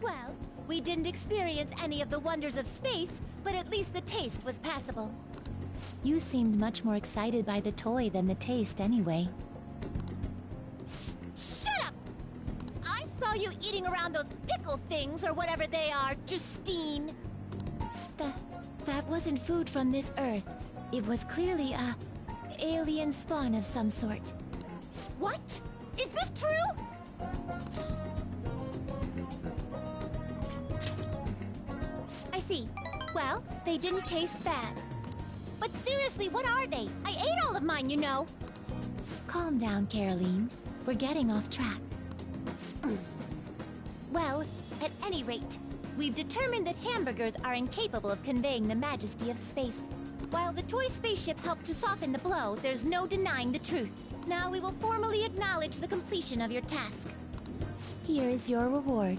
Well, we didn't experience any of the wonders of space, but at least the taste was passable. You seemed much more excited by the toy than the taste anyway. Shut up! I saw you eating around those pickle things or whatever they are, Justine. That wasn't food from this Earth. It was clearly a alien spawn of some sort. What? Is this true? I see. Well, they didn't taste bad. But seriously, what are they? I ate all of mine, you know. Calm down, Caroline. We're getting off track. Well, at any rate, we've determined that hamburgers are incapable of conveying the majesty of space. While the toy spaceship helped to soften the blow, there's no denying the truth. Now we will formally acknowledge the completion of your task. Here is your reward.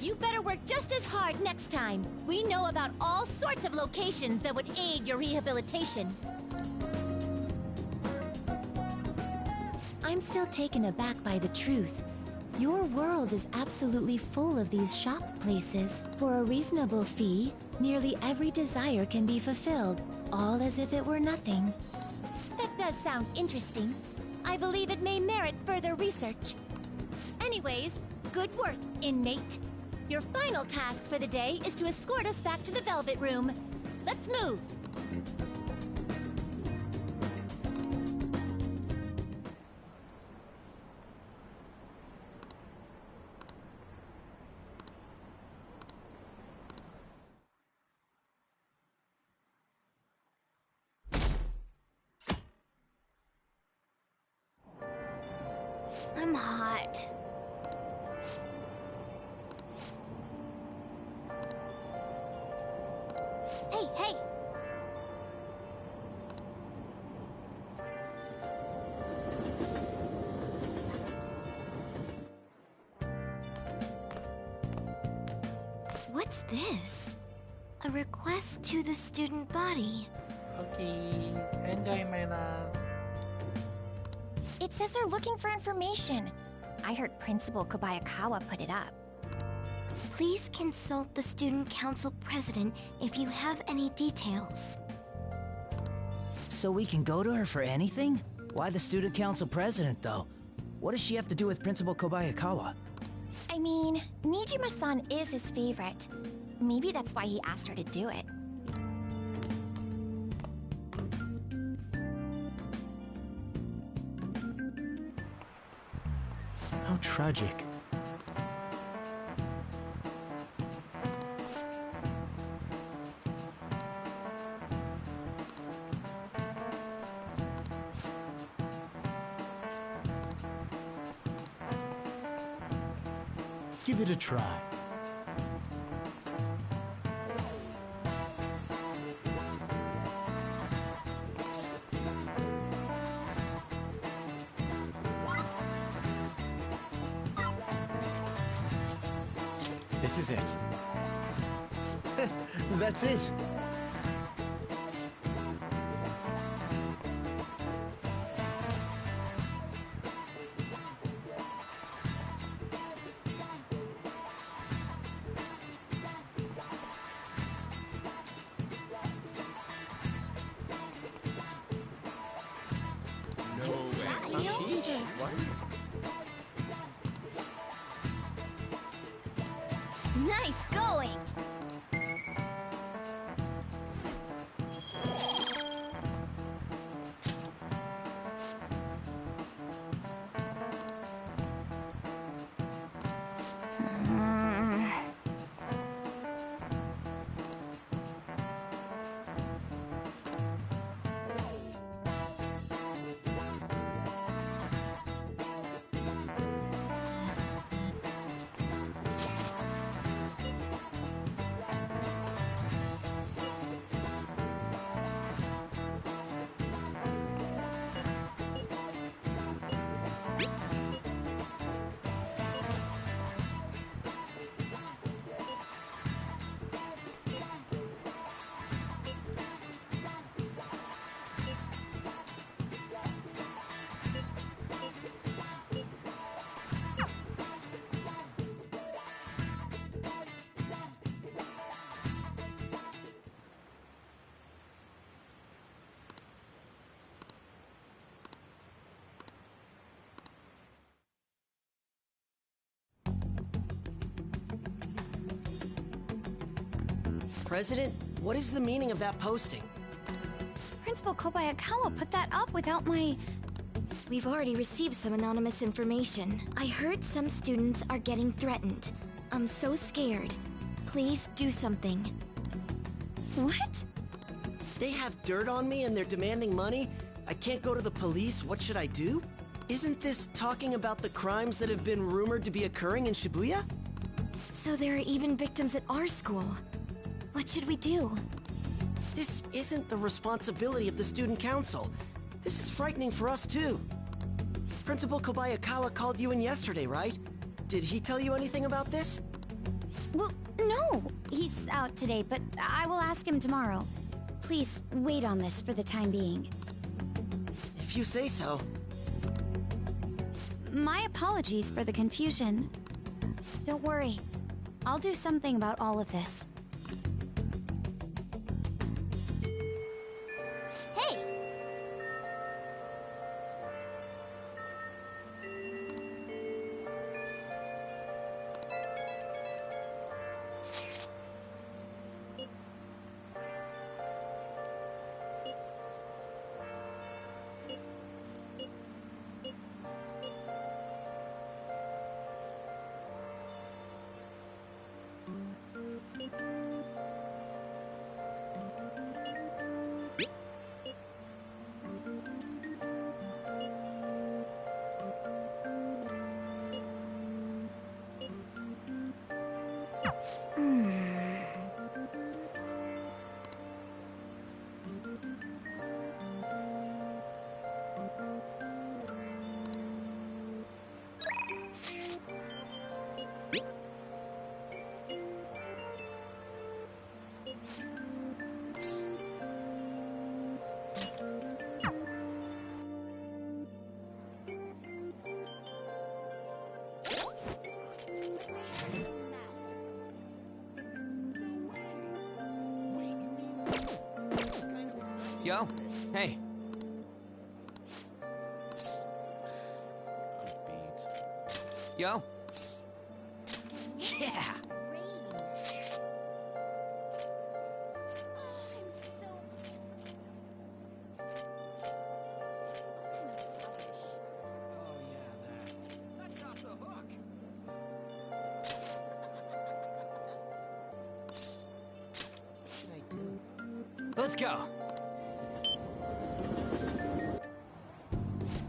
You better work just as hard next time. We know about all sorts of locations that would aid your rehabilitation. I'm still taken aback by the truth. Your world is absolutely full of these shop places. For a reasonable fee, nearly every desire can be fulfilled, all as if it were nothing. That does sound interesting. I believe it may merit further research. Anyways, good work, inmate. Your final task for the day is to escort us back to the Velvet Room. Let's move! I'm hot. Hey, hey! What's this? A request to the student body. Okay, enjoy my love. It says they're looking for information. I heard Principal Kobayakawa put it up. Please consult the Student Council President if you have any details. So we can go to her for anything? Why the Student Council President, though? What does she have to do with Principal Kobayakawa? I mean, Nijima-san is his favorite. Maybe that's why he asked her to do it. How tragic. Give it a try. This is it. That's it. Nice going! President, what is the meaning of that posting? Principal Kobayakawa put that up without my... We've already received some anonymous information. I heard some students are getting threatened. I'm so scared. Please do something. What? They have dirt on me and they're demanding money? I can't go to the police, what should I do? Isn't this talking about the crimes that have been rumored to be occurring in Shibuya? So there are even victims at our school. What should we do? This isn't the responsibility of the student council. This is frightening for us too. Principal Kobayakawa called you in yesterday, right? Did he tell you anything about this? Well, no. He's out today, but I will ask him tomorrow. Please wait on this for the time being. If you say so. My apologies for the confusion. Don't worry. I'll do something about all of this. Hey! Yo, hey. Yo. Yeah. Let's go.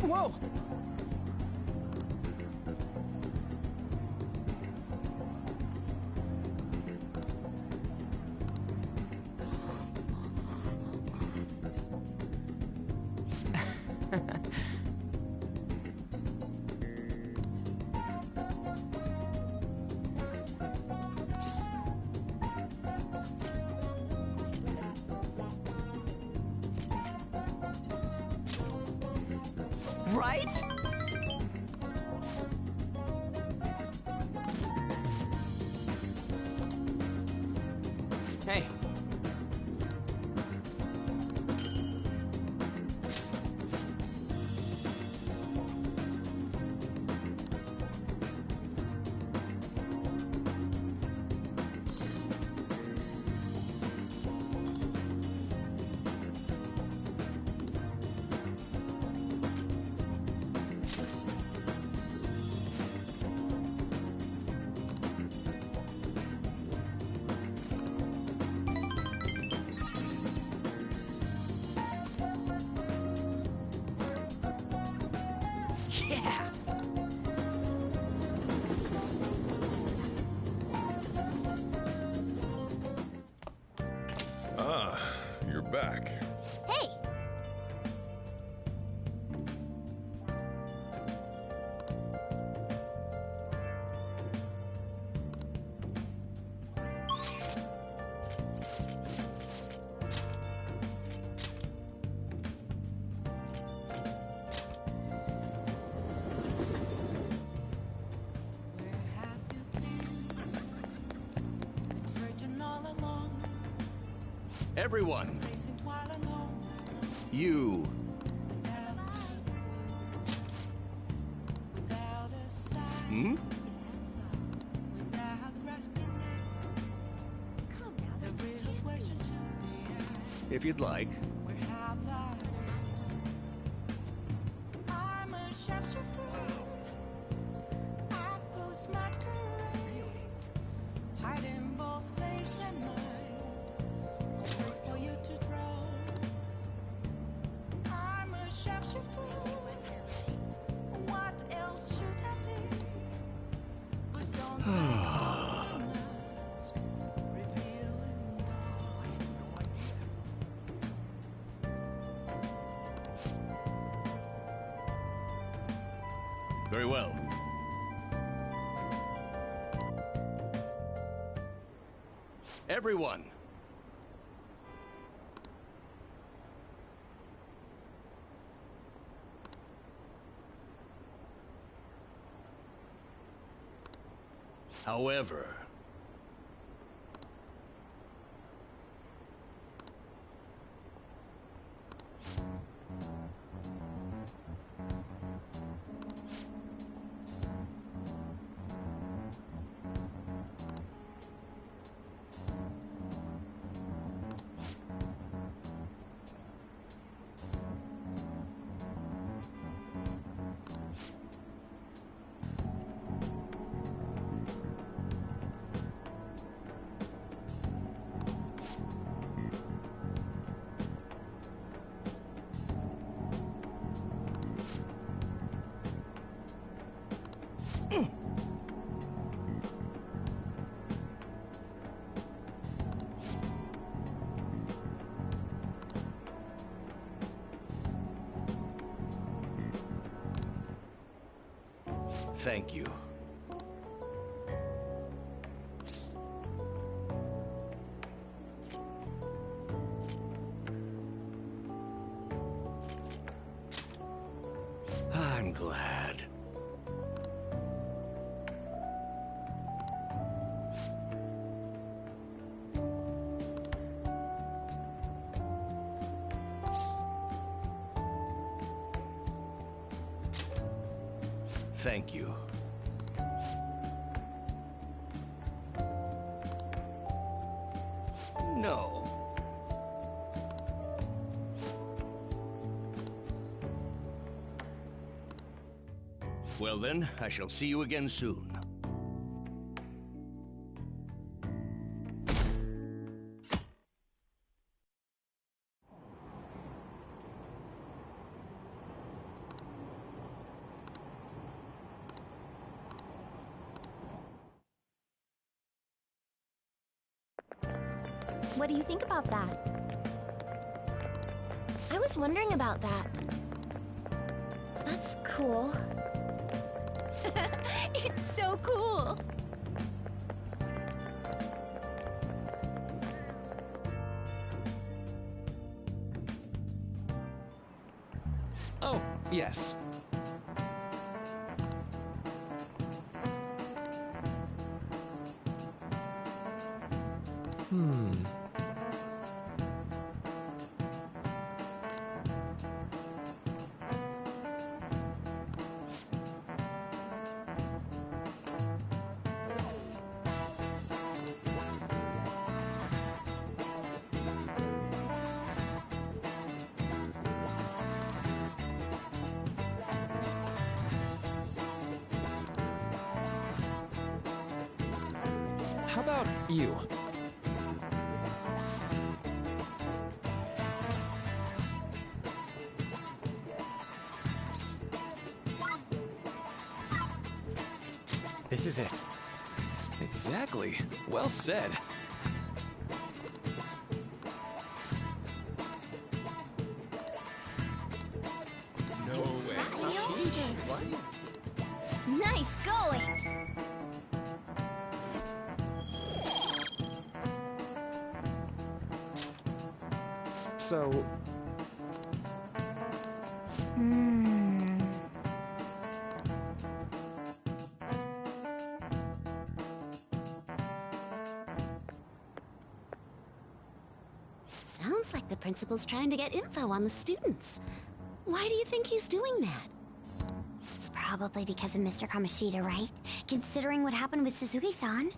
Whoa! Right? Hey. Yeah! Ah, you're back. Hey! Everyone. You. Hmm? if you'd like. We have that. I'm a sharpshooter. I post masquerade, hiding both face and mind. I'll wait for you to draw. I'm a sharpshooter. What else should I be? Please don't take mask, revealing Very well. Everyone. However, thank you. I'm glad. Thank you. No. Well then, I shall see you again soon. What do you think about that? I was wondering about that. That's cool. It's so cool! Oh, yes. How about you? This is it. Exactly. Well said. No way. Nice going! So... Sounds like the principal's trying to get info on the students. Why do you think he's doing that? It's probably because of Mr. Kamoshida, right? Considering what happened with Suzuki-san.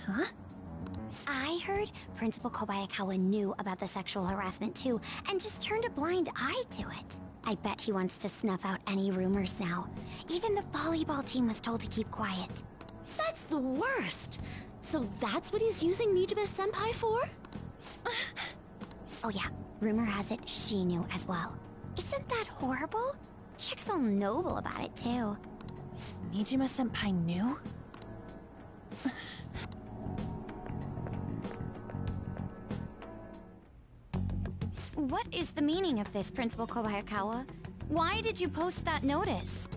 Huh? I heard Principal Kobayakawa knew about the sexual harassment too, and just turned a blind eye to it. I bet he wants to snuff out any rumors now. Even the volleyball team was told to keep quiet. That's the worst. So that's what he's using Nijibe-senpai for? Oh yeah, rumor has it she knew as well. Isn't that horrible? Chick's all noble about it too. Nijima-senpai knew? What is the meaning of this, Principal Kobayakawa? Why did you post that notice?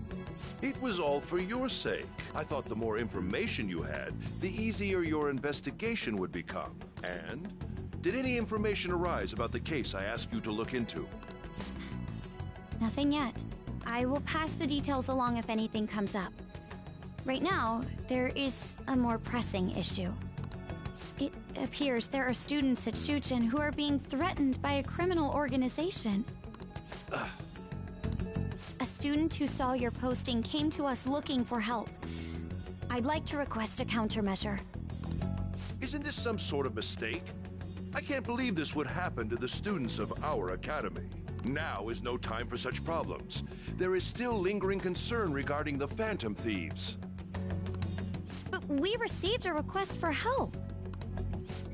It was all for your sake. I thought the more information you had, the easier your investigation would become. And did any information arise about the case I asked you to look into? Nothing yet. I will pass the details along if anything comes up. Right now, there is a more pressing issue. It appears there are students at Shuchen who are being threatened by a criminal organization. A student who saw your posting came to us looking for help. I'd like to request a countermeasure. Isn't this some sort of mistake? I can't believe this would happen to the students of our academy. Now is no time for such problems. There is still lingering concern regarding the Phantom Thieves. But we received a request for help.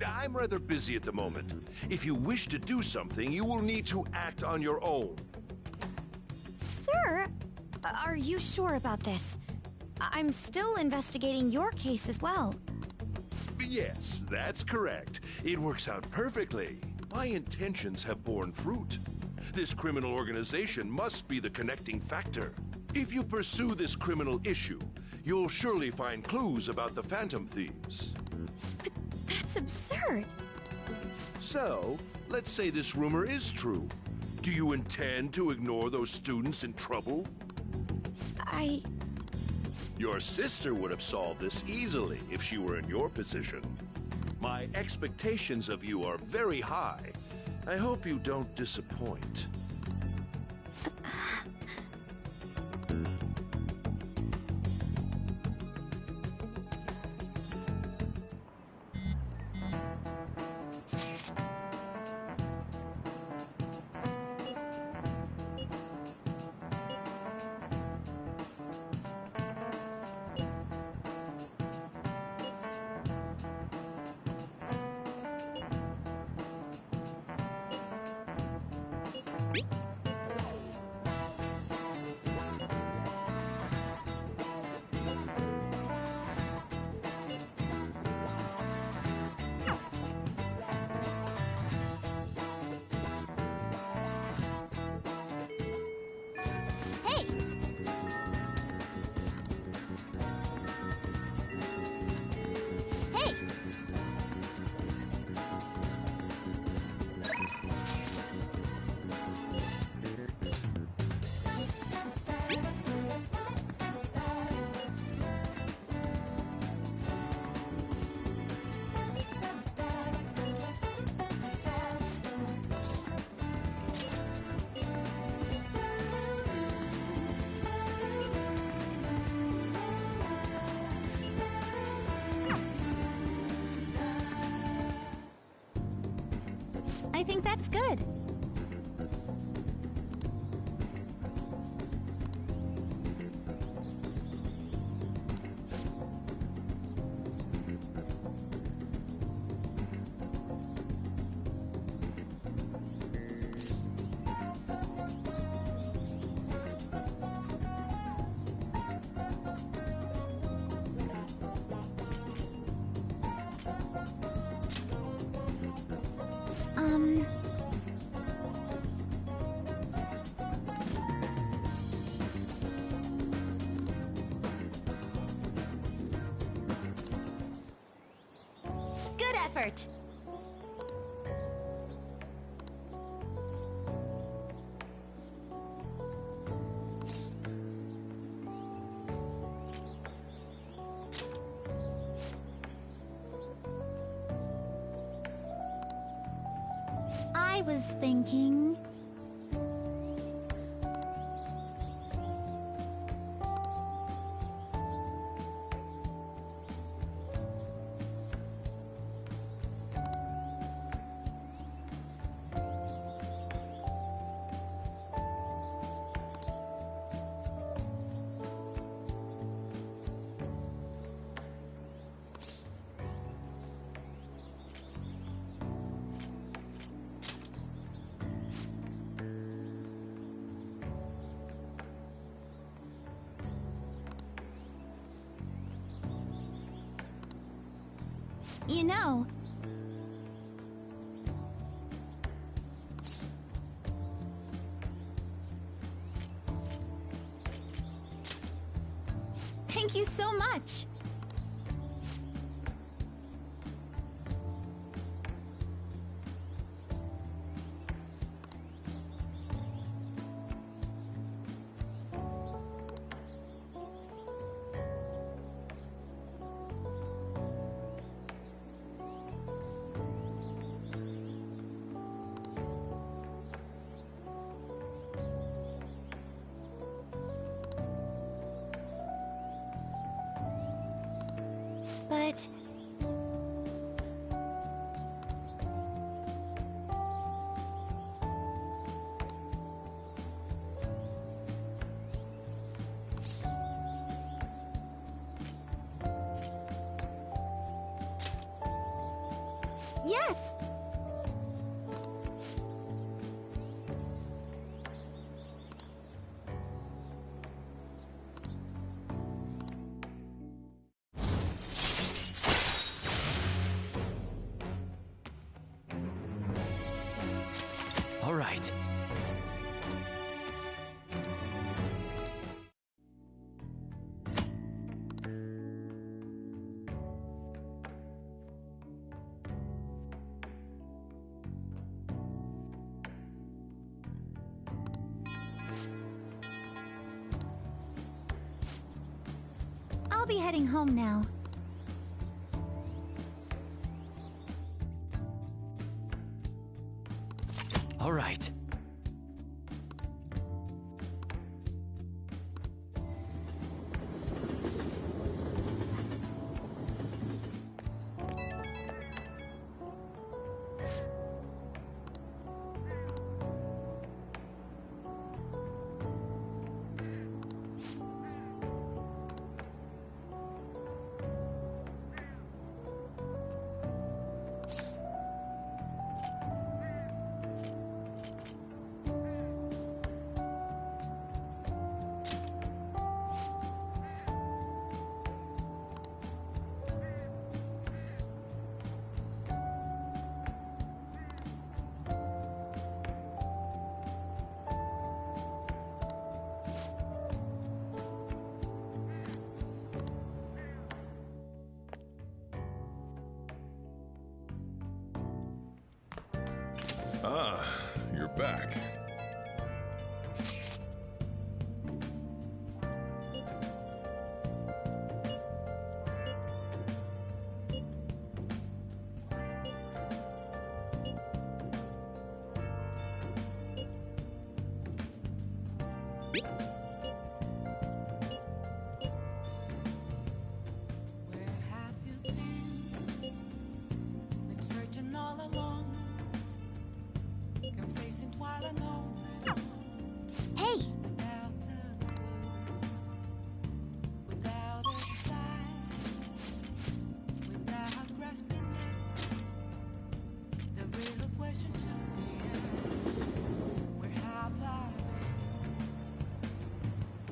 I'm rather busy at the moment. If you wish to do something, you will need to act on your own. Sir, are you sure about this? I'm still investigating your case as well. Yes, that's correct. It works out perfectly. My intentions have borne fruit. This criminal organization must be the connecting factor. If you pursue this criminal issue, you'll surely find clues about the Phantom Thieves. But that's absurd. So, let's say this rumor is true. Do you intend to ignore those students in trouble? Your sister would have solved this easily if she were in your position. My expectations of you are very high. I hope you don't disappoint. Hey! Hey! I think that's good. Good effort! I was thinking... You know... Thank you so much! But... Yes! All right. I'll be heading home now. All right. Ah, you're back. Where have you been? Been searching all along, confessing while alone. Hey! Without a clue, without a sign, without grasping it. The real question to be asked: where have I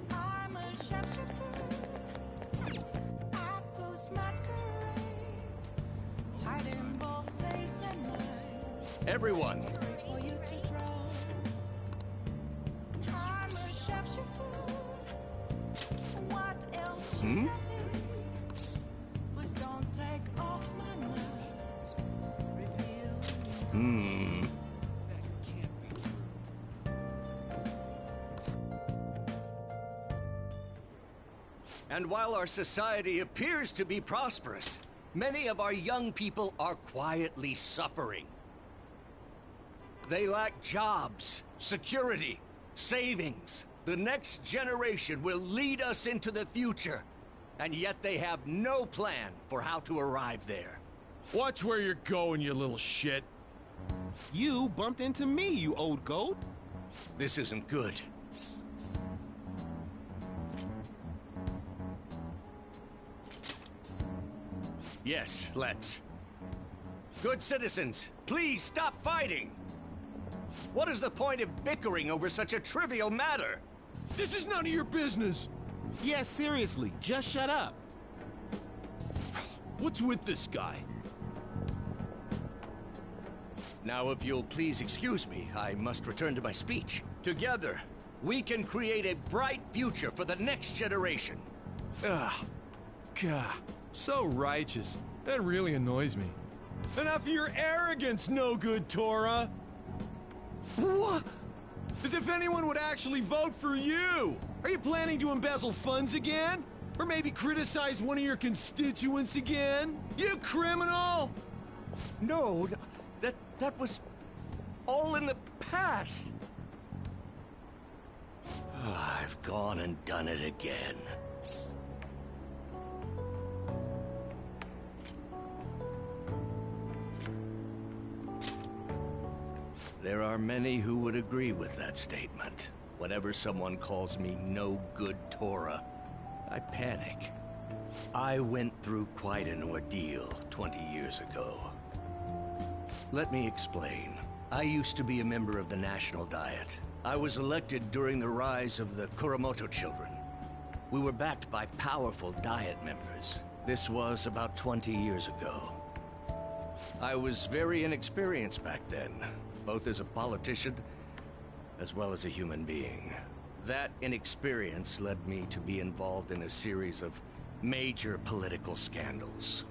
been? I'm a shapeshifter. I post masquerade, hiding both face and mind. Everyone, For you to draw. I'm a shapeshifter. What else should Hmm? I be? Please don't take off my mask. Reveal. Hmm. And while our society appears to be prosperous, many of our young people are quietly suffering. They lack jobs, security, savings. The next generation will lead us into the future, and yet they have no plan for how to arrive there. Watch where you're going, you little shit. You bumped into me, you old goat. This isn't good. Yes, let's. Good citizens, please stop fighting! What is the point of bickering over such a trivial matter? This is none of your business! Yeah, seriously, just shut up. What's with this guy? Now, if you'll please excuse me, I must return to my speech. Together, we can create a bright future for the next generation. Ugh. God, so righteous. That really annoys me. Enough of your arrogance, no good Tora! What? As if anyone would actually vote for you! Are you planning to embezzle funds again? Or maybe criticize one of your constituents again? You criminal! No, that was all in the past. I've gone and done it again. There are many who would agree with that statement. Whenever someone calls me no good Tora, I panic. I went through quite an ordeal 20 years ago. Let me explain. I used to be a member of the National Diet. I was elected during the rise of the Kuramoto children. We were backed by powerful Diet members. This was about 20 years ago. I was very inexperienced back then, both as a politician as well as a human being. That inexperience led me to be involved in a series of major political scandals.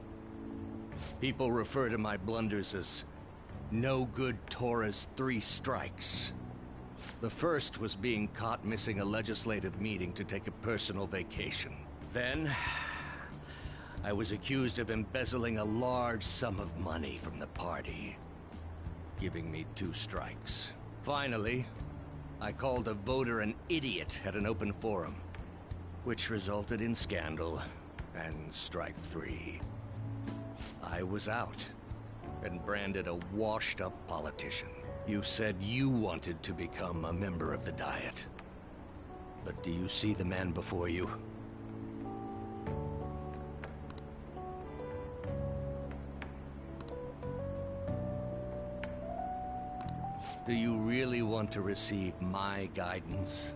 People refer to my blunders as no good Tora's 3 strikes. The first was being caught missing a legislative meeting to take a personal vacation. Then, I was accused of embezzling a large sum of money from the party, giving me 2 strikes. Finally, I called a voter an idiot at an open forum, which resulted in scandal and strike 3. I was out and branded a washed-up politician. You said you wanted to become a member of the Diet. But do you see the man before you? Do you really want to receive my guidance?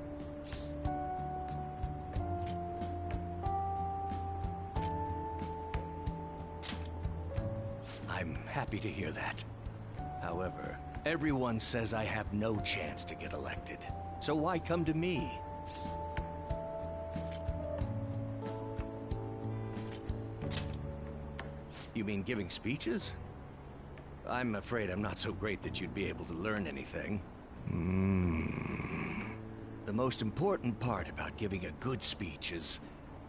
I'm happy to hear that. However, everyone says I have no chance to get elected. So why come to me? You mean giving speeches? I'm afraid I'm not so great that you'd be able to learn anything. The most important part about giving a good speech is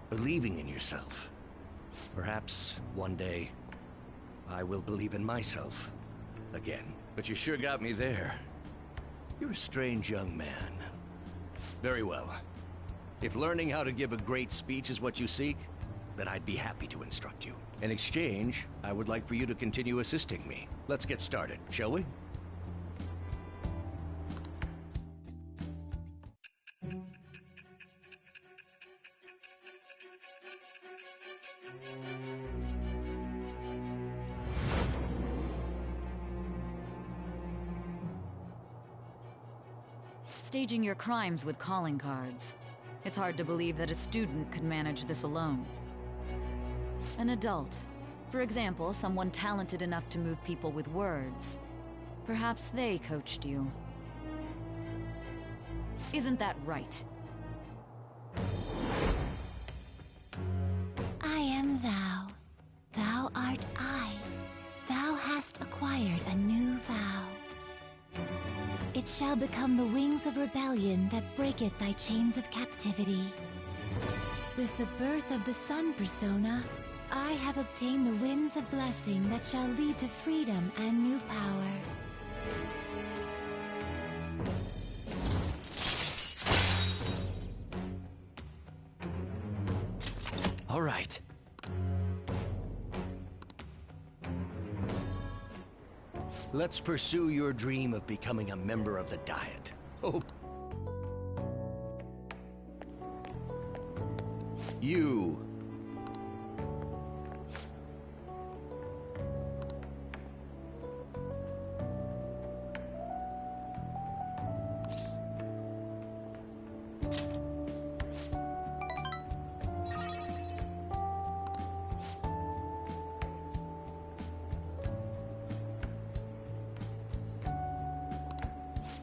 believing in yourself. Perhaps one day, I will believe in myself again. But you sure got me there. You're a strange young man. Very well. If learning how to give a great speech is what you seek, then I'd be happy to instruct you. In exchange, I would like for you to continue assisting me. Let's get started, shall we? Staging your crimes with calling cards. It's hard to believe that a student could manage this alone. An adult. For example, someone talented enough to move people with words. Perhaps they coached you. Isn't that right? I am thou. Thou art I. Thou hast acquired a new vow. It shall become the wings of rebellion that breaketh thy chains of captivity. With the birth of the sun persona, I have obtained the winds of blessing that shall lead to freedom and new power. All right. Let's pursue your dream of becoming a member of the Diet. Oh. You.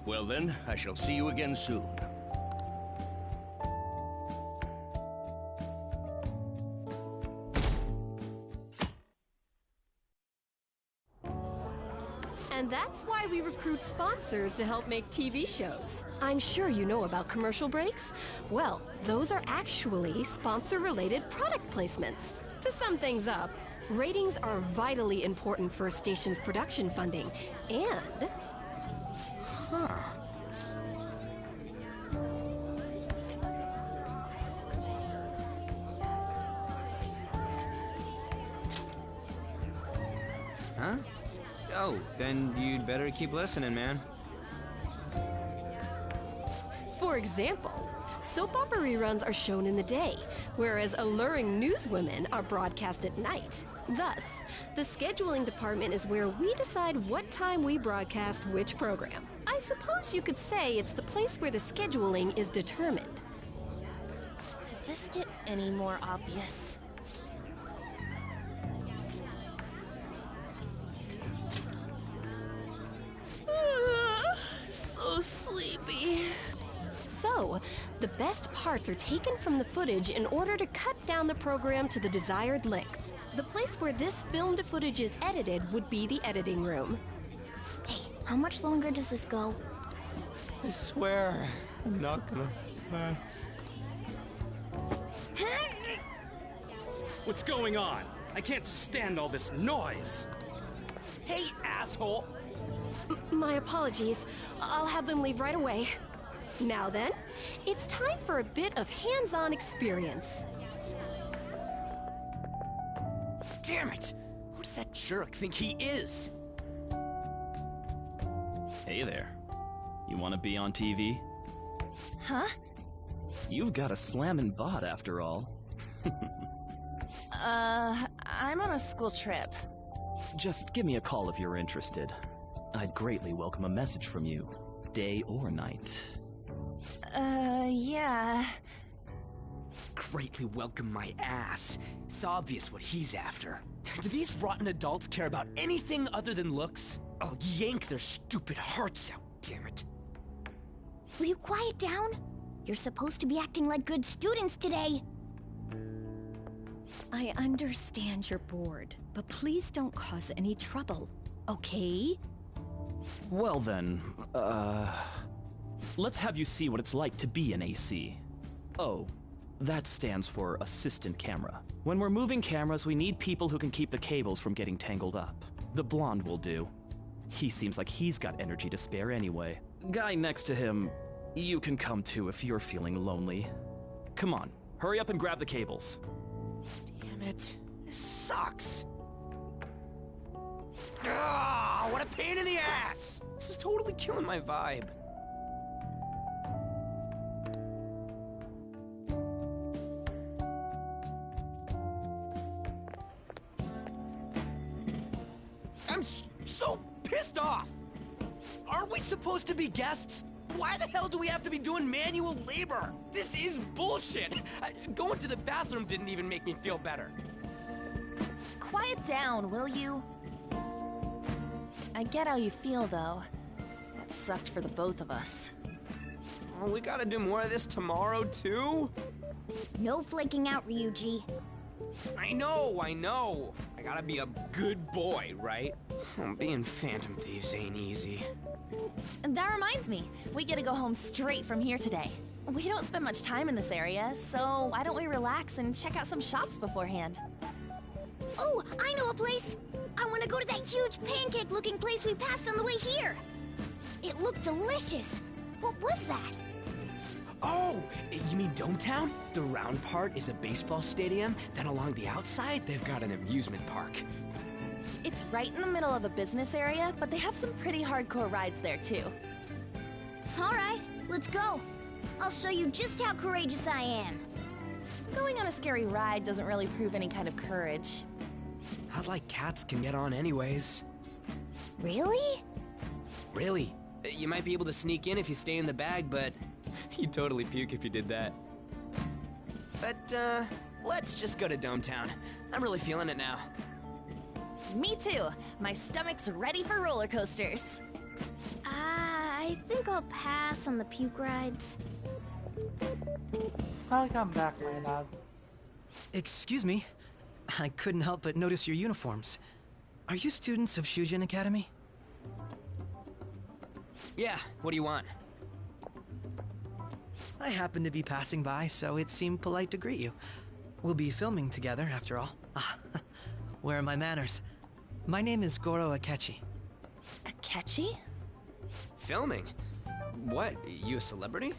Well then, I shall see you again soon. And that's why we recruit sponsors to help make TV shows. I'm sure you know about commercial breaks. Well, those are actually sponsor-related product placements. To sum things up, ratings are vitally important for a station's production funding, and... Huh? Oh, then you'd better keep listening, man. For example, soap opera reruns are shown in the day, whereas alluring newswomen are broadcast at night. Thus, the scheduling department is where we decide what time we broadcast which program. I suppose you could say it's the place where the scheduling is determined. Could this get any more obvious? So sleepy. So, the best parts are taken from the footage in order to cut down the program to the desired length. The place where this filmed footage is edited would be the editing room. Hey, how much longer does this go? I swear, I'm not gonna last. What's going on? I can't stand all this noise. Hey, asshole! My apologies. I'll have them leave right away. Now then, it's time for a bit of hands-on experience. Damn it! Who does that jerk think he is? Hey there. You want to be on TV? Huh? You've got a slammin' bot after all. I'm on a school trip. Just give me a call if you're interested. I'd greatly welcome a message from you, day or night. Yeah. Greatly welcome my ass. It's obvious what he's after. Do these rotten adults care about anything other than looks? I'll yank their stupid hearts out, damn it. Will you quiet down? You're supposed to be acting like good students today. I understand you're bored, but please don't cause any trouble, okay? Well then, let's have you see what it's like to be an AC. Oh, that stands for assistant camera. When we're moving cameras, we need people who can keep the cables from getting tangled up. The blonde will do. He seems like he's got energy to spare anyway. Guy next to him, you can come too if you're feeling lonely. Come on, hurry up and grab the cables. Damn it. This sucks. Ah, what a pain in the ass! This is totally killing my vibe. I'm so pissed off! Aren't we supposed to be guests? Why the hell do we have to be doing manual labor? This is bullshit! Going to the bathroom didn't even make me feel better. Quiet down, will you? I get how you feel, though. That sucked for the both of us. Oh, we gotta do more of this tomorrow, too? No flaking out, Ryuji. I know. I gotta be a good boy, right? Being Phantom Thieves ain't easy. And that reminds me, we get to go home straight from here today. We don't spend much time in this area, so why don't we relax and check out some shops beforehand? Oh, I know a place! I want to go to that huge pancake-looking place we passed on the way here! It looked delicious! What was that? Oh, you mean Dometown? The round part is a baseball stadium, then along the outside, they've got an amusement park. It's right in the middle of a business area, but they have some pretty hardcore rides there, too. Alright, let's go. I'll show you just how courageous I am. Going on a scary ride doesn't really prove any kind of courage. Not like cats can get on anyways. Really? Really. You might be able to sneak in if you stay in the bag, but you'd totally puke if you did that. But, let's just go to Dometown. I'm really feeling it now. Me too. My stomach's ready for roller coasters. I I think I'll pass on the puke rides. Welcome back, my love. Excuse me. I couldn't help but notice your uniforms. Are you students of Shujin Academy? Yeah, what do you want? I happened to be passing by, so it seemed polite to greet you. We'll be filming together, after all. Ah, where are my manners? My name is Goro Akechi. Akechi? Filming? What, you a celebrity?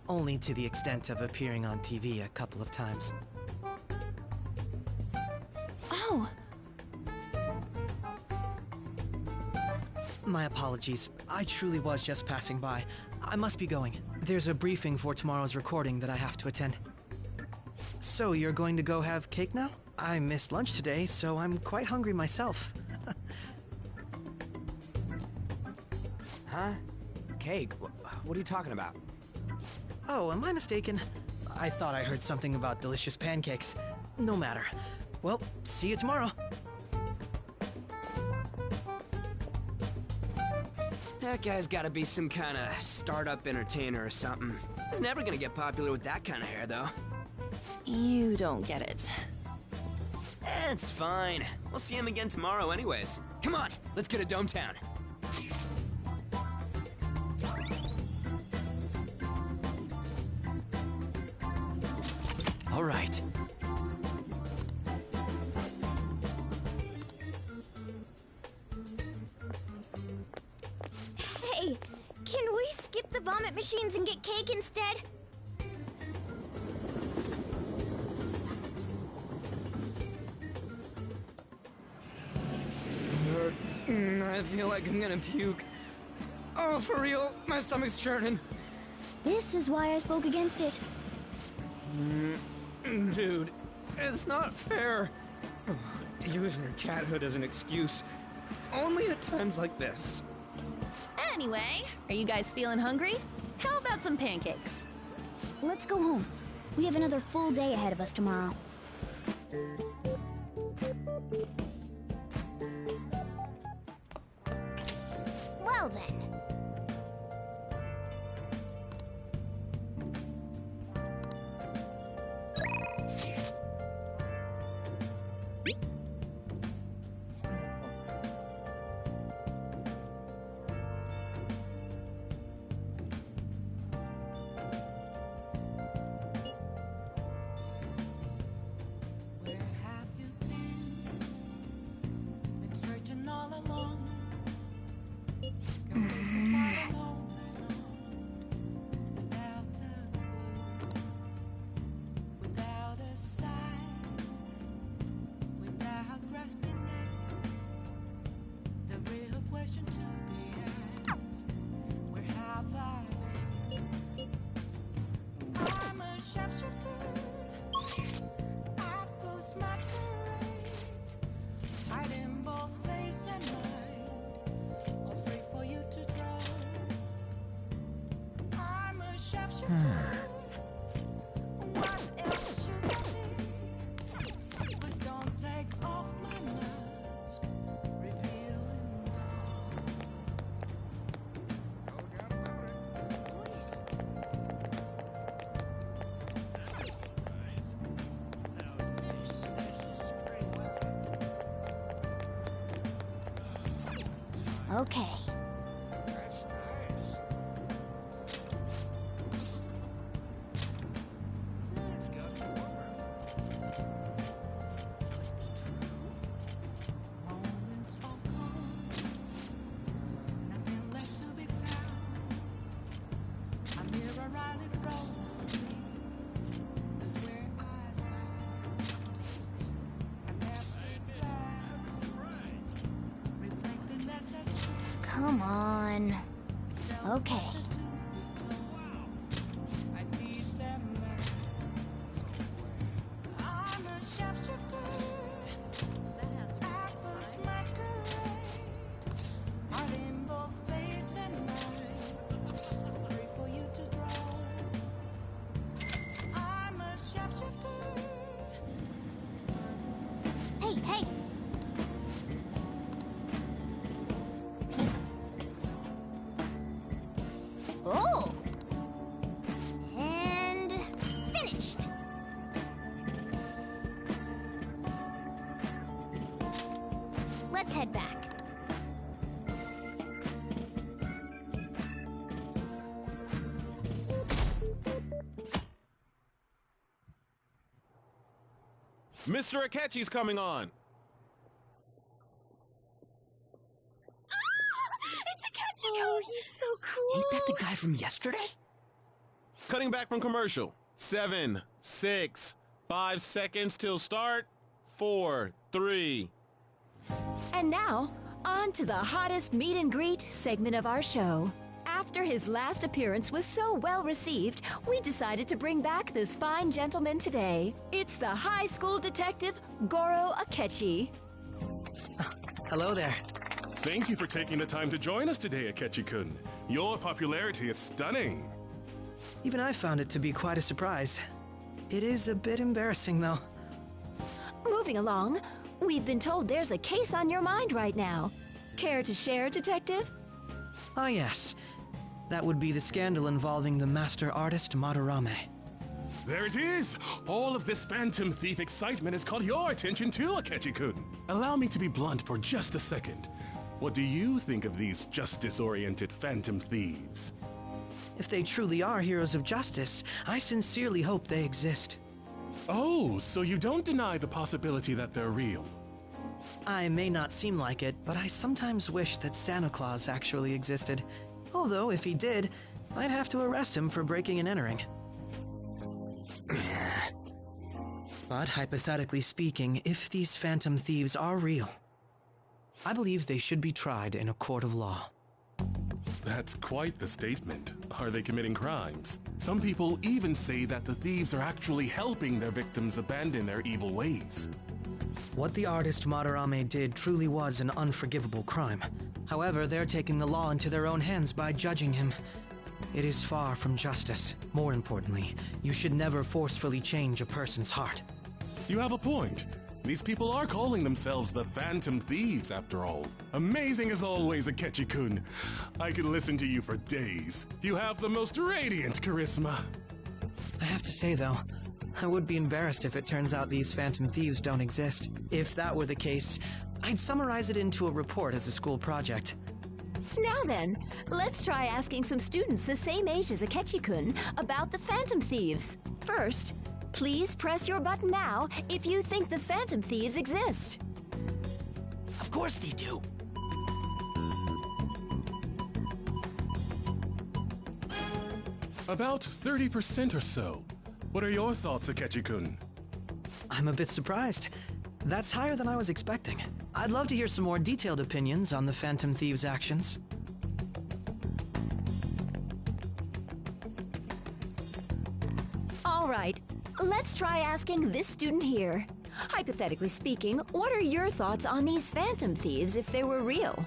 Only to the extent of appearing on TV a couple of times. Oh! My apologies. I truly was just passing by. I must be going. There's a briefing for tomorrow's recording that I have to attend. So you're going to go have cake now? I missed lunch today, so I'm quite hungry myself. Huh? Cake? What are you talking about? Oh, am I mistaken? I thought I heard something about delicious pancakes. No matter. Well, see you tomorrow. That guy's gotta be some kind of startup entertainer or something. He's never gonna get popular with that kind of hair, though. You don't get it. It's fine. We'll see him again tomorrow anyways. Come on, let's go to Dome Town. All right. Hey, can we skip the vomit machines and get cake instead? I feel like I'm gonna puke. Oh, for real, my stomach's churning. This is why I spoke against it. Dude, it's not fair. Using your cathood as an excuse. Only at times like this. Anyway, are you guys feeling hungry? How about some pancakes? Let's go home. We have another full day ahead of us tomorrow. Well then. Where have you been searching all along. Without a sign, without grasping it, the real question to be asked: where have I been? I'm a sharpshooter at Ghost Masquerade, hiding both face and mind, all free for you to draw. I'm a sharpshooter. What else should I be? Please don't take off my mask, revealing dawn. Okay. Moments of calm, nothing left to be found. A mirror right in front of me. That's where I found. I never glass, reflecting that's a truth. Come on. Okay. I need them masks. I'm a sharpshooter. Apples masquerade. Hiding both face and mind. Free for you to draw. I'm a sharpshooter. Hey, hey. Let's head back. Mr. Akechi's coming on. It's Akechi! Oh, he's so cool! Ain't that the guy from yesterday? Cutting back from commercial. 7, 6, 5 seconds till start. 4, 3. And now, on to the hottest meet and greet segment of our show. After his last appearance was so well received, we decided to bring back this fine gentleman today. It's the high school detective, Goro Akechi. Hello there. Thank you for taking the time to join us today, Akechi-kun. Your popularity is stunning. Even I found it to be quite a surprise. It is a bit embarrassing, though. Moving along, we've been told there's a case on your mind right now. Care to share, Detective? Ah, yes. That would be the scandal involving the master artist Madarame. There it is! All of this Phantom Thief excitement has caught your attention too, Akechi-kun. Allow me to be blunt for just a second. What do you think of these justice-oriented Phantom Thieves? If they truly are heroes of justice, I sincerely hope they exist. Oh, so you don't deny the possibility that they're real? I may not seem like it, but I sometimes wish that Santa Claus actually existed. Although, if he did, I'd have to arrest him for breaking and entering. But hypothetically speaking, if these Phantom Thieves are real, I believe they should be tried in a court of law. That's quite the statement. Are they committing crimes? Some people even say that the thieves are actually helping their victims abandon their evil ways. What the artist Madarame did truly was an unforgivable crime. However, they're taking the law into their own hands by judging him. It is far from justice. More importantly, you should never forcefully change a person's heart. You have a point. These people are calling themselves the Phantom Thieves, after all. Amazing as always, Akechi-kun. I could listen to you for days. You have the most radiant charisma. I have to say, though, I would be embarrassed if it turns out these Phantom Thieves don't exist. If that were the case, I'd summarize it into a report as a school project. Now then, let's try asking some students the same age as Akechi-kun about the Phantom Thieves. First, please press your button now if you think the Phantom Thieves exist. Of course they do. About 30% or so. What are your thoughts, Akechi-kun? I'm a bit surprised. That's higher than I was expecting. I'd love to hear some more detailed opinions on the Phantom Thieves' actions. All right, let's try asking this student here. Hypothetically speaking, what are your thoughts on these Phantom Thieves if they were real?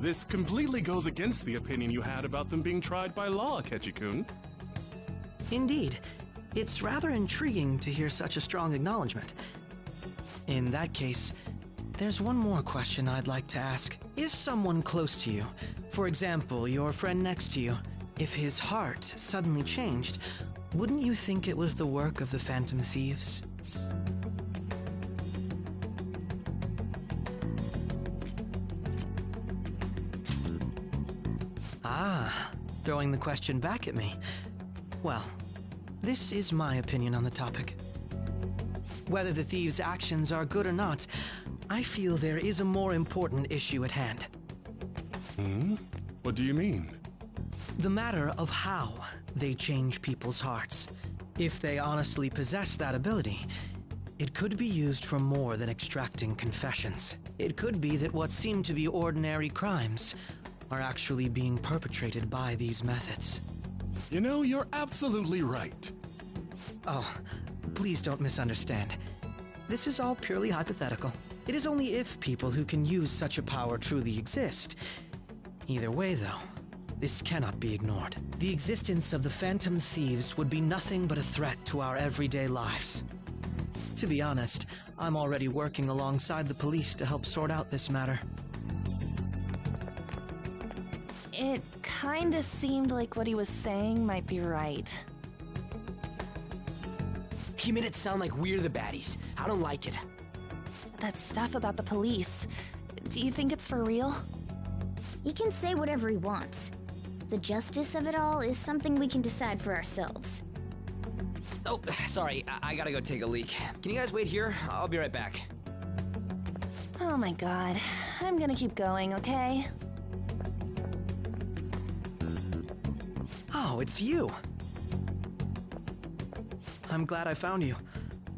This completely goes against the opinion you had about them being tried by law, Akechi-kun. Indeed. It's rather intriguing to hear such a strong acknowledgement. In that case, there's one more question I'd like to ask. If someone close to you, for example, your friend next to you, if his heart suddenly changed, wouldn't you think it was the work of the Phantom Thieves? Ah, throwing the question back at me. Well, this is my opinion on the topic. Whether the thieves' actions are good or not, I feel there is a more important issue at hand. What do you mean? The matter of how they change people's hearts. If they honestly possess that ability, it could be used for more than extracting confessions. It could be that what seem to be ordinary crimes are actually being perpetrated by these methods. You know, you're absolutely right. Oh, please don't misunderstand. This is all purely hypothetical. It is only if people who can use such a power truly exist. Either way, though, this cannot be ignored. The existence of the Phantom Thieves would be nothing but a threat to our everyday lives. To be honest, I'm already working alongside the police to help sort out this matter. It kinda seemed like what he was saying might be right. He made it sound like we're the baddies. I don't like it. That stuff about the police, do you think it's for real? He can say whatever he wants. The justice of it all is something we can decide for ourselves. Oh, sorry, I gotta go take a leak. Can you guys wait here? I'll be right back. Oh my god. I'm gonna keep going, okay? Oh, it's you. I'm glad I found you.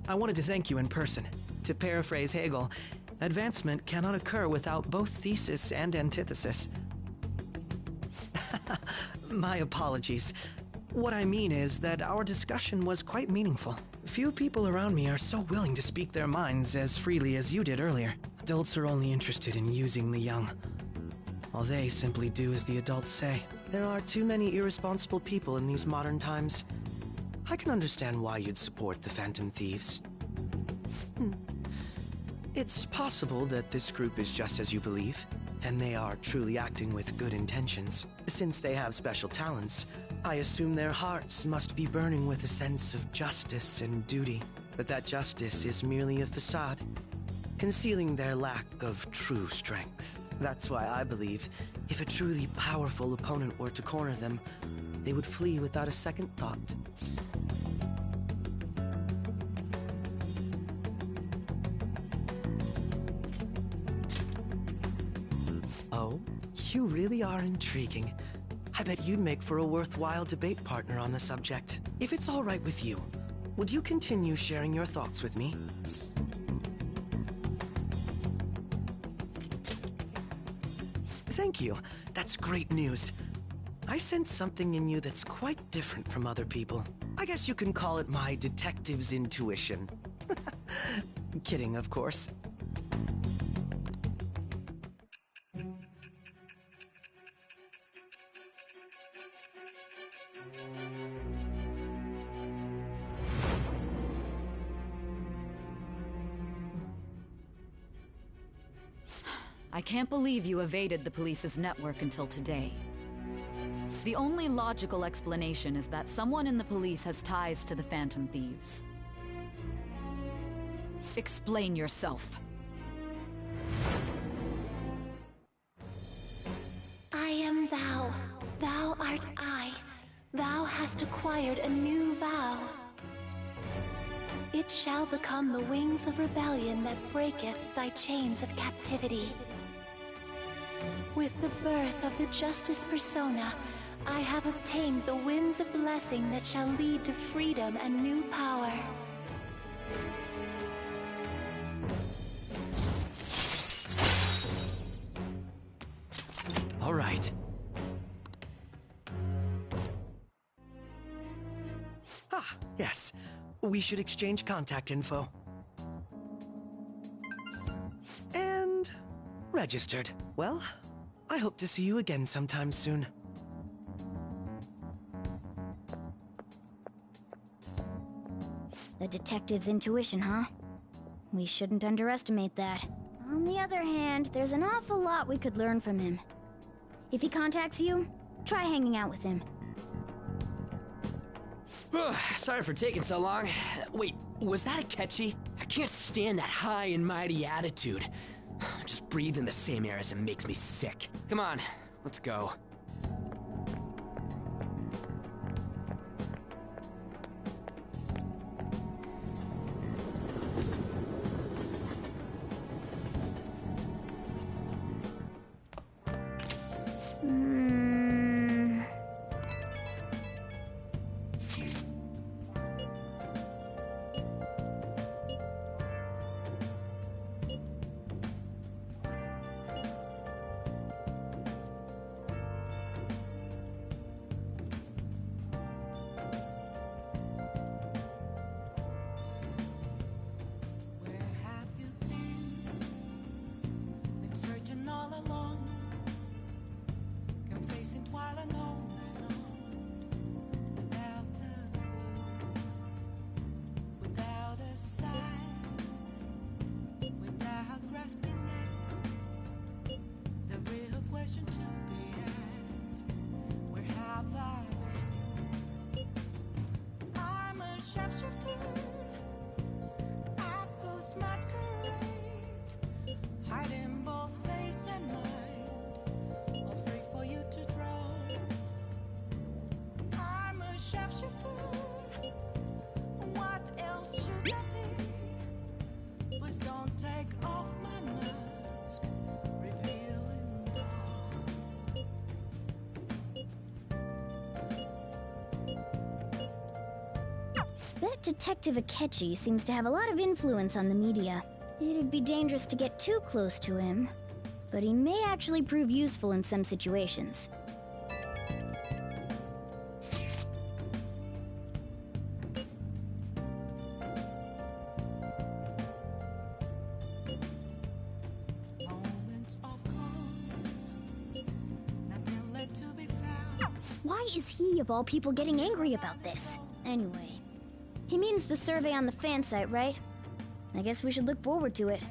I wanted to thank you in person. To paraphrase Hegel, advancement cannot occur without both thesis and antithesis. My apologies. What I mean is that our discussion was quite meaningful. Few people around me are so willing to speak their minds as freely as you did earlier. Adults are only interested in using the young, while they simply do as the adults say. There are too many irresponsible people in these modern times. I can understand why you'd support the Phantom Thieves. It's possible that this group is just as you believe, and they are truly acting with good intentions. Since they have special talents, I assume their hearts must be burning with a sense of justice and duty. But that justice is merely a facade, concealing their lack of true strength. That's why I believe if a truly powerful opponent were to corner them, they would flee without a second thought. Oh, you really are intriguing. I bet you'd make for a worthwhile debate partner on the subject. If it's all right with you, would you continue sharing your thoughts with me? Thank you. That's great news. I sense something in you that's quite different from other people. I guess you can call it my detective's intuition. Kidding, of course. I can't believe you evaded the police's network until today. The only logical explanation is that someone in the police has ties to the Phantom Thieves. Explain yourself. I am thou. Thou art I. Thou hast acquired a new vow. It shall become the wings of rebellion that breaketh thy chains of captivity. With the birth of the Justice Persona, I have obtained the winds of blessing that shall lead to freedom and new power. All right. Ah, yes. We should exchange contact info. And registered. Well, I hope to see you again sometime soon. The detective's intuition, huh? We shouldn't underestimate that. On the other hand, there's an awful lot we could learn from him. If he contacts you, try hanging out with him. Sorry for taking so long. Wait, was that Akechi? I can't stand that high and mighty attitude. Just breathing the same air as him makes me sick. Come on, let's go. bet Detective Akechi seems to have a lot of influence on the media. It'd be dangerous to get too close to him, but he may actually prove useful in some situations. Why is he, of all people, getting angry about this? Anyway, he means the survey on the fan site, right? I guess we should look forward to it.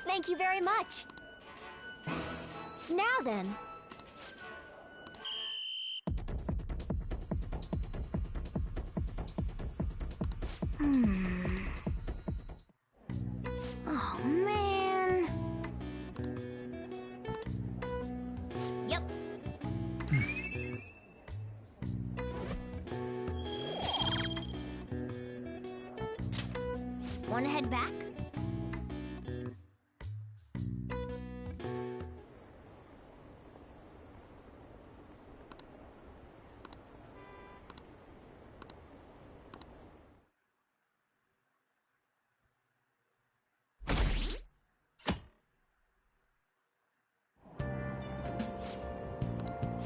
Thank you very much. Now then. Oh, man. Yep. Want to head back?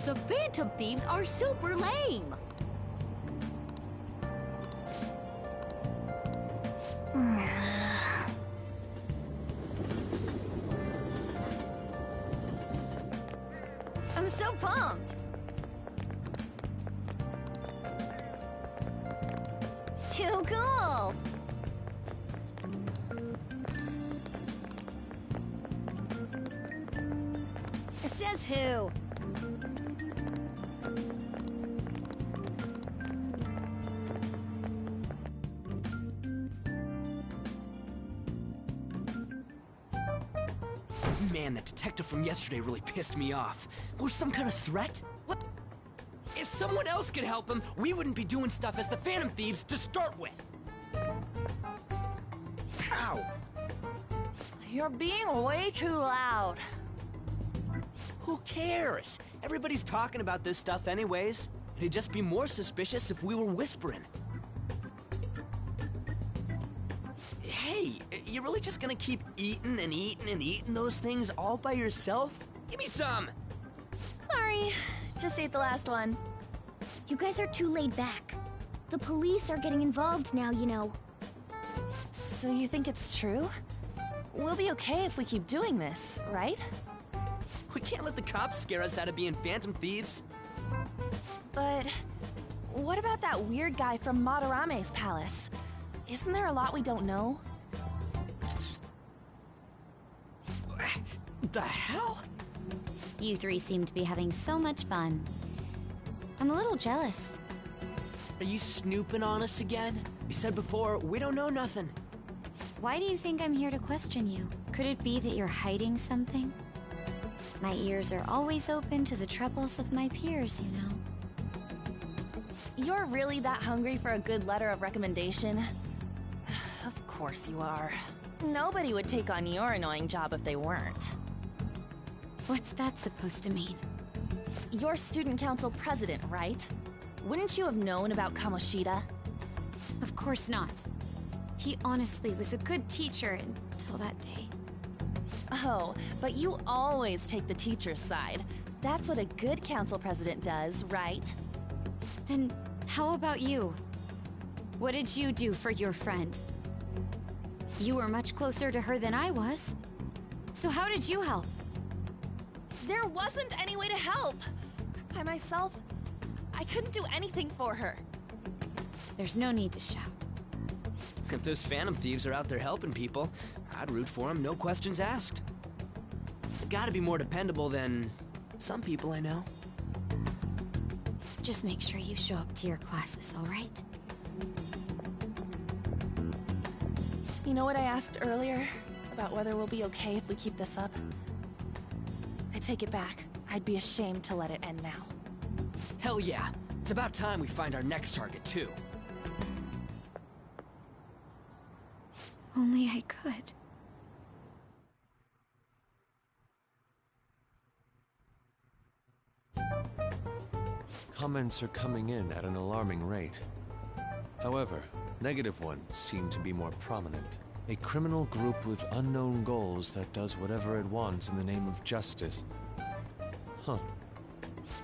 The Phantom Thieves are super lame! I'm so pumped! Too cool! Says who? Man, that detective from yesterday really pissed me off. Was some kind of threat? What? If someone else could help him, we wouldn't be doing stuff as the Phantom Thieves to start with. Ow! You're being way too loud. Who cares? Everybody's talking about this stuff anyways. It'd just be more suspicious if we were whispering. Hey, you really just gonna keep eating and eating and eating those things all by yourself? Give me some! Sorry, just ate the last one. You guys are too laid back. The police are getting involved now, you know. So you think it's true? We'll be okay if we keep doing this, right? We can't let the cops scare us out of being phantom thieves. But what about that weird guy from Madarame's palace? Isn't there a lot we don't know? The hell? You three seem to be having so much fun. I'm a little jealous. Are you snooping on us again? You said before, we don't know nothing. Why do you think I'm here to question you? Could it be that you're hiding something? My ears are always open to the troubles of my peers, you know. You're really that hungry for a good letter of recommendation? Of course you are. Nobody would take on your annoying job if they weren't. What's that supposed to mean? You're student council president, right? Wouldn't you have known about Kamoshida? Of course not. He honestly was a good teacher until that day. Oh, but you always take the teacher's side. That's what a good council president does, right? Then how about you? What did you do for your friend? You were much closer to her than I was. So how did you help? There wasn't any way to help. By myself, I couldn't do anything for her. There's no need to shout. If those phantom thieves are out there helping people, I'd root for them, no questions asked. They gotta be more dependable than some people I know. Just make sure you show up to your classes, all right? You know what I asked earlier? About whether we'll be okay if we keep this up? I take it back. I'd be ashamed to let it end now. Hell yeah. It's about time we find our next target, too. Only I could. Comments are coming in at an alarming rate. However, negative ones seem to be more prominent. A criminal group with unknown goals that does whatever it wants in the name of justice. Huh.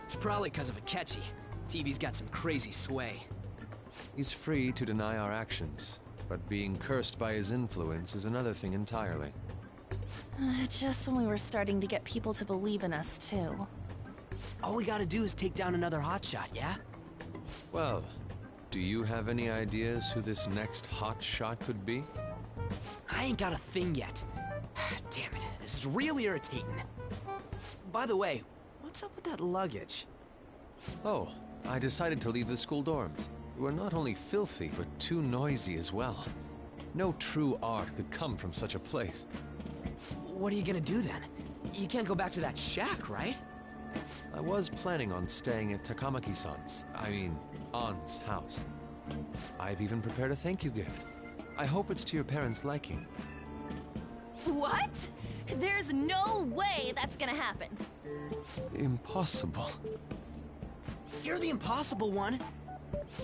It's probably because of Akechi. TV's got some crazy sway. He's free to deny our actions, but being cursed by his influence is another thing entirely. Just when we were starting to get people to believe in us, too. All we gotta do is take down another hotshot, yeah? Well, do you have any ideas who this next hotshot could be? I ain't got a thing yet. Damn it, this is real irritating. By the way, what's up with that luggage? Oh, I decided to leave the school dorms. We're not only filthy, but too noisy as well. No true art could come from such a place. What are you gonna do then? You can't go back to that shack, right? I was planning on staying at Takamaki-san's, Ann's house. I've even prepared a thank you gift. I hope it's to your parents' liking. What? There's no way that's gonna happen. Impossible. You're the impossible one.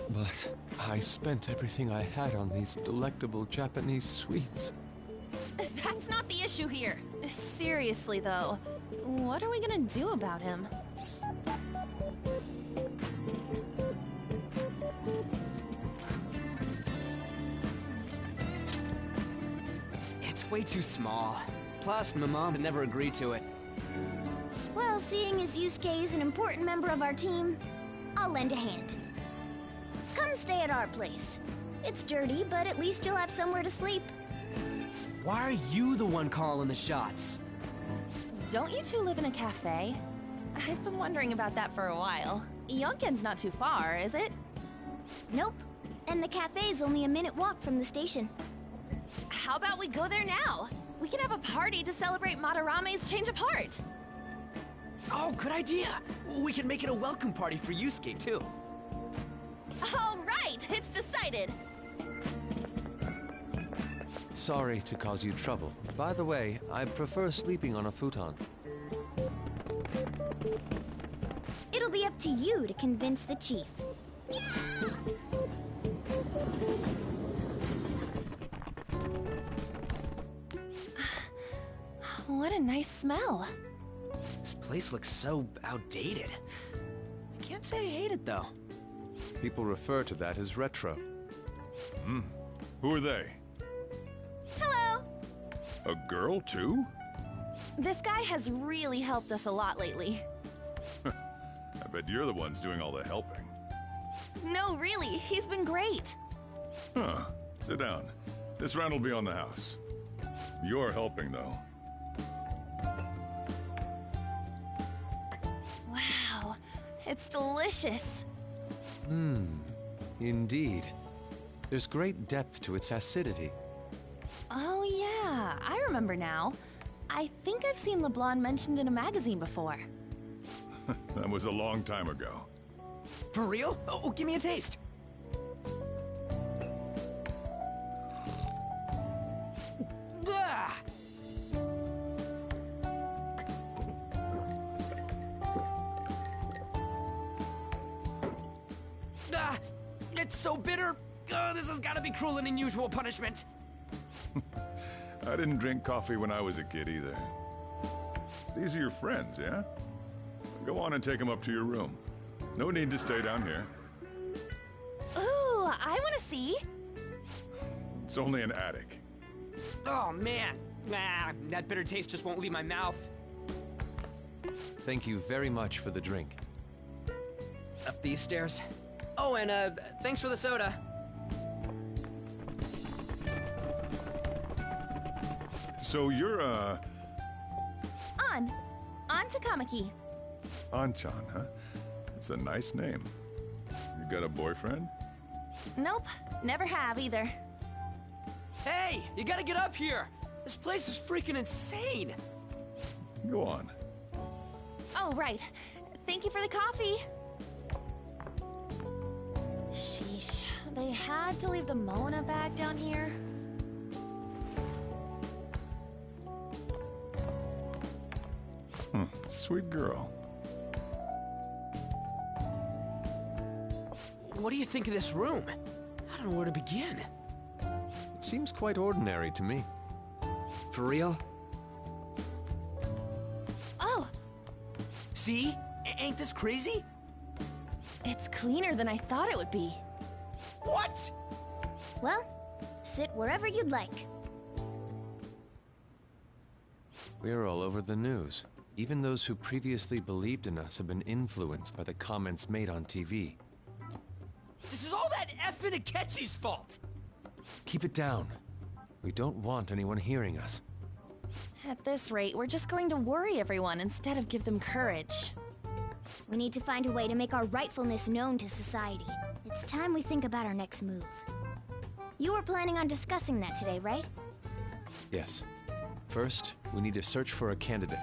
But I spent everything I had on these delectable Japanese sweets. That's not the issue here. Seriously, though, what are we gonna do about him? It's way too small. Plus, my mom would never agree to it. Well, seeing as Yusuke is an important member of our team, I'll lend a hand. Come stay at our place. It's dirty, but at least you'll have somewhere to sleep. Why are you the one calling the shots? Don't you two live in a cafe? I've been wondering about that for a while. Yonken's not too far, is it? Nope. And the cafe's only a minute walk from the station. How about we go there now? We can have a party to celebrate Madarame's change of heart. Oh, good idea. We can make it a welcome party for Yusuke, too. All right, it's decided. Sorry to cause you trouble. By the way, I prefer sleeping on a futon. It'll be up to you to convince the chief. What a nice smell. This place looks so outdated. I can't say I hate it, though. People refer to that as retro. Hmm. Who are they? Hello! A girl, too? This guy has really helped us a lot lately. I bet you're the ones doing all the helping. No, really, he's been great. Huh. Sit down. This rent will be on the house. You're helping, though. Wow, it's delicious. Indeed. There's great depth to its acidity. Oh yeah, I remember now. I think I've seen LeBlanc mentioned in a magazine before. That was a long time ago. For real? Oh, give me a taste. Ah! Ah! It's so bitter! This has got to be cruel and unusual punishment. I didn't drink coffee when I was a kid either. These are your friends, yeah? Go on and take them up to your room. No need to stay down here. Ooh, I want to see. It's only an attic. Oh, man. That bitter taste just won't leave my mouth. Thank you very much for the drink. Up these stairs. Oh, and thanks for the soda. So you're, On Takamaki. Anchan, huh? It's a nice name. You got a boyfriend? Nope, never have either. Hey, you gotta get up here. This place is freaking insane. Go on. Oh, right. Thank you for the coffee. Sheesh, they had to leave the Mona bag down here. Sweet girl. What do you think of this room? I don't know where to begin. It seems quite ordinary to me. For real? Oh! See? Ain't this crazy? It's cleaner than I thought it would be. What? Well, sit wherever you'd like. We're all over the news. Even those who previously believed in us have been influenced by the comments made on TV. This is all that effing Akechi's fault! Keep it down. We don't want anyone hearing us. At this rate, we're just going to worry everyone instead of give them courage. We need to find a way to make our rightfulness known to society. It's time we think about our next move. You were planning on discussing that today, right? Yes. First, we need to search for a candidate.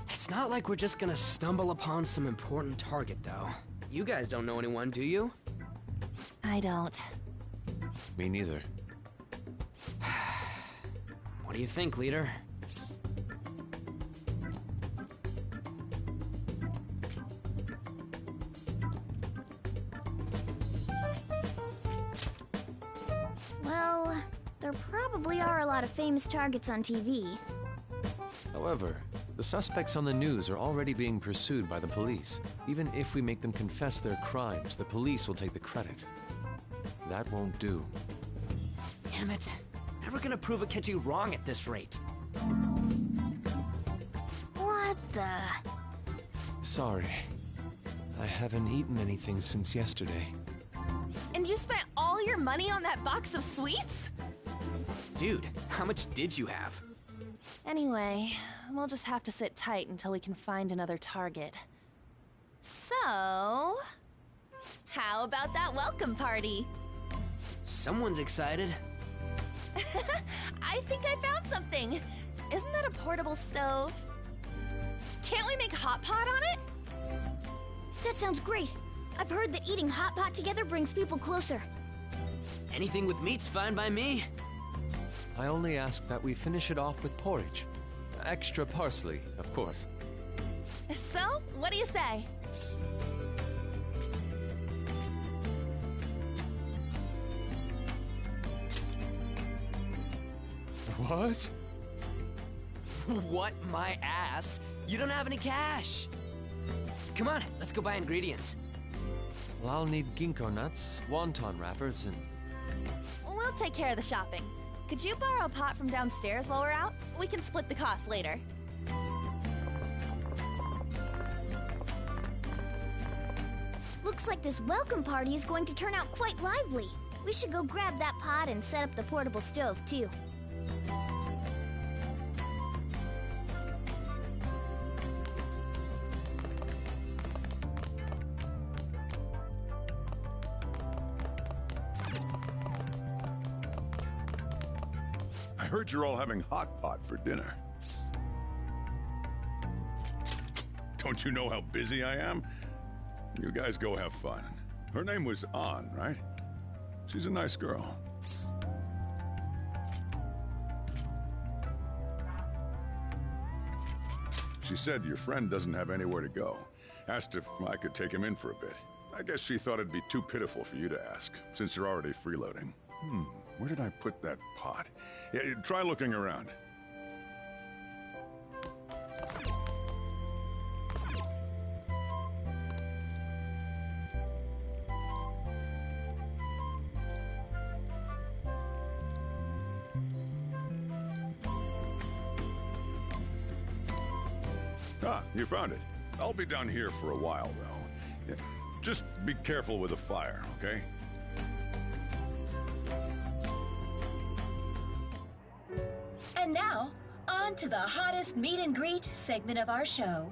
It's not like we're just gonna stumble upon some important target, though. You guys don't know anyone, do you? I don't. Me neither. What do you think, leader? Well, there probably are a lot of famous targets on TV. However, the suspects on the news are already being pursued by the police. Even if we make them confess their crimes, the police will take the credit. That won't do. Damn it. Never gonna prove Akechi wrong at this rate. What the? Sorry. I haven't eaten anything since yesterday. And you spent all your money on that box of sweets? Dude, how much did you have? Anyway, we'll just have to sit tight until we can find another target. So, how about that welcome party? Someone's excited. I think I found something. Isn't that a portable stove? Can't we make hot pot on it? That sounds great. I've heard that eating hot pot together brings people closer. Anything with meat's fine by me. I only ask that we finish it off with porridge. Extra parsley, of course. So, what do you say? What? What, my ass? You don't have any cash. Come on, let's go buy ingredients. Well, I'll need ginkgo nuts, wonton wrappers, and... We'll take care of the shopping. Could you borrow a pot from downstairs while we're out? We can split the cost later. Looks like this welcome party is going to turn out quite lively. We should go grab that pot and set up the portable stove, too. I heard you're all having hot pot for dinner. Don't you know how busy I am? You guys go have fun. Her name was An, right? She's a nice girl. She said your friend doesn't have anywhere to go. Asked if I could take him in for a bit. I guess she thought it'd be too pitiful for you to ask, since you're already freeloading. Where did I put that pot? Yeah, try looking around. Ah, you found it. I'll be down here for a while, though. Yeah, just be careful with the fire, okay? And now, on to the hottest meet and greet segment of our show.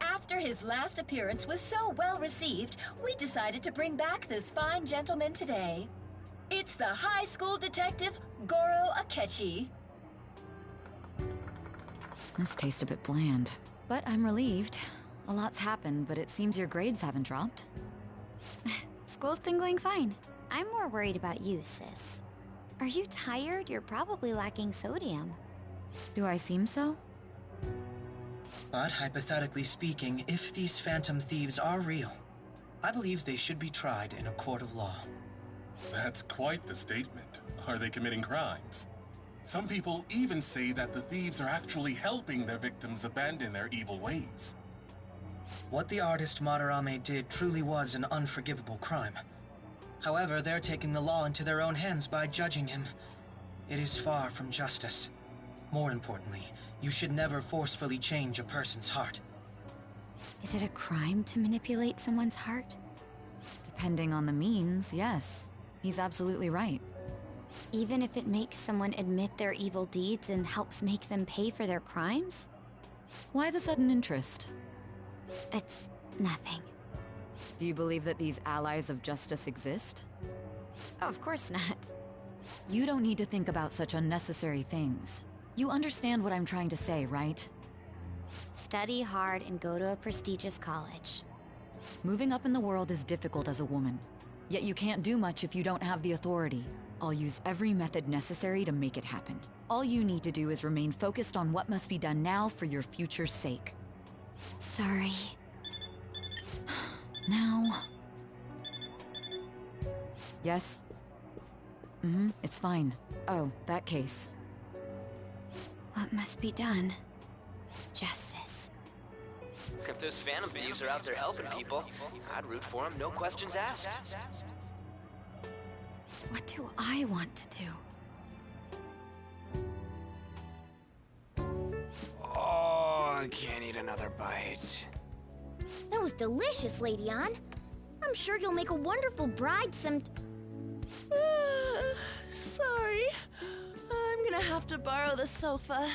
After his last appearance was so well received, we decided to bring back this fine gentleman today. It's the high school detective, Goro Akechi. This tastes a bit bland. But I'm relieved. A lot's happened, but it seems your grades haven't dropped. School's been going fine. I'm more worried about you, sis. Are you tired? You're probably lacking sodium. Do I seem so? But hypothetically speaking, if these phantom thieves are real, I believe they should be tried in a court of law. That's quite the statement. Are they committing crimes? Some people even say that the thieves are actually helping their victims abandon their evil ways. What the artist Madarame did truly was an unforgivable crime. However, they're taking the law into their own hands by judging him. It is far from justice. More importantly, you should never forcefully change a person's heart. Is it a crime to manipulate someone's heart? Depending on the means, yes. He's absolutely right. Even if it makes someone admit their evil deeds and helps make them pay for their crimes? Why the sudden interest? It's nothing. Do you believe that these allies of justice exist? Of course not. You don't need to think about such unnecessary things. You understand what I'm trying to say, right? Study hard and go to a prestigious college. Moving up in the world is difficult as a woman. Yet you can't do much if you don't have the authority. I'll use every method necessary to make it happen. All you need to do is remain focused on what must be done now for your future's sake. Sorry. Now... Yes? It's fine. Oh, that case. What must be done? Justice. If those phantom thieves are out there helping people, I'd root for them, no questions asked. What do I want to do? Oh, I can't eat another bite. That was delicious, Lady An. I'm sure you'll make a wonderful bride Sorry. I'm gonna have to borrow the sofa.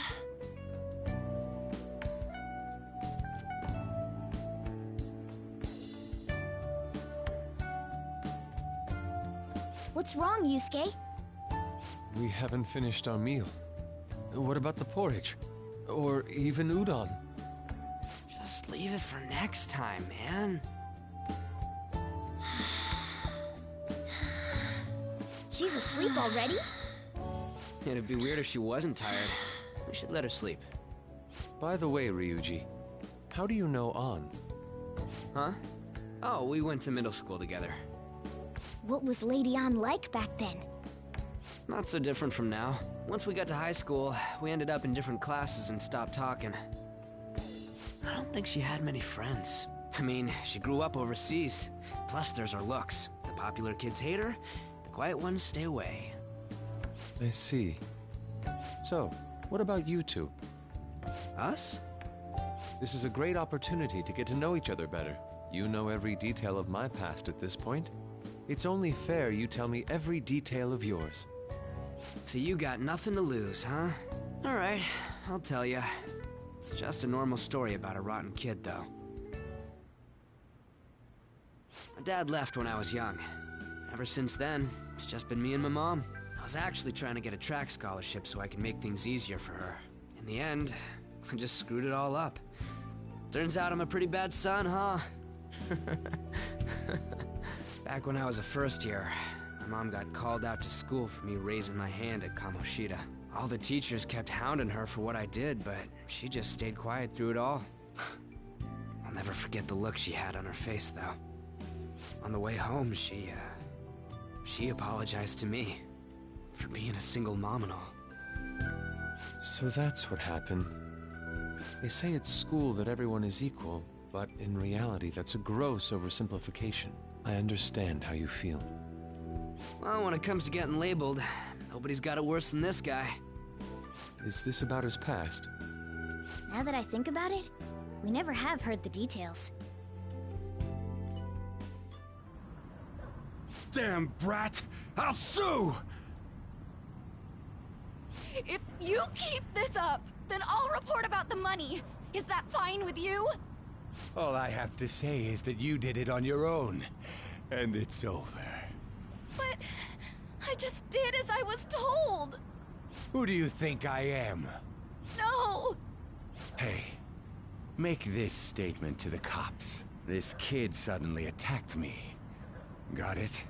What's wrong, Yusuke? We haven't finished our meal. What about the porridge? Or even udon? Just leave it for next time, man. She's asleep already? It'd be weird if she wasn't tired. We should let her sleep. By the way, Ryuji, how do you know An? Huh? Oh, we went to middle school together. What was Lady An like back then? Not so different from now. Once we got to high school, we ended up in different classes and stopped talking. I don't think she had many friends. I mean, she grew up overseas. Plus, there's her looks. The popular kids hate her, the quiet ones stay away. I see. So, what about you two? Us? This is a great opportunity to get to know each other better. You know every detail of my past at this point. It's only fair you tell me every detail of yours. So you got nothing to lose, huh? Alright, I'll tell you. It's just a normal story about a rotten kid, though. My dad left when I was young. Ever since then, it's just been me and my mom. I was actually trying to get a track scholarship so I could make things easier for her. In the end, I just screwed it all up. Turns out I'm a pretty bad son, huh? Back when I was a first year, my mom got called out to school for me raising my hand at Kamoshida. All the teachers kept hounding her for what I did, but she just stayed quiet through it all. I'll never forget the look she had on her face, though. On the way home, she apologized to me for being a single mom and all. So that's what happened. They say at school that everyone is equal, but in reality that's a gross oversimplification. I understand how you feel. Well, when it comes to getting labeled, nobody's got it worse than this guy. Is this about his past? Now that I think about it, we never have heard the details. Damn brat! I'll sue! If you keep this up, then I'll report about the money. Is that fine with you? All I have to say is that you did it on your own, and it's over. But I just did as I was told. Who do you think I am? No! Hey, make this statement to the cops. This kid suddenly attacked me. Got it?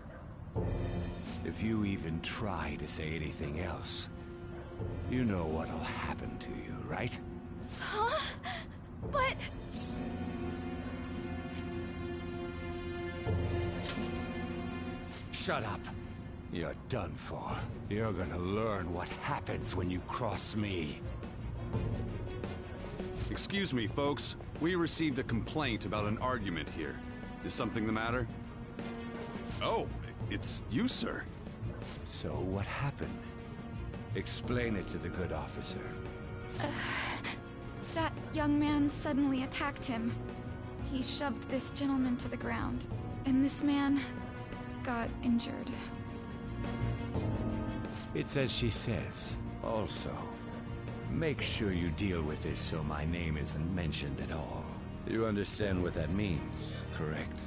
If you even try to say anything else, you know what'll happen to you, right? Huh? But... Shut up. You're done for. You're gonna learn what happens when you cross me. Excuse me, folks. We received a complaint about an argument here. Is something the matter? Oh, it's you, sir. So what happened? Explain it to the good officer. That young man suddenly attacked him. He shoved this gentleman to the ground, and this man got injured. It's as she says. Also, make sure you deal with this so my name isn't mentioned at all. You understand what that means, correct?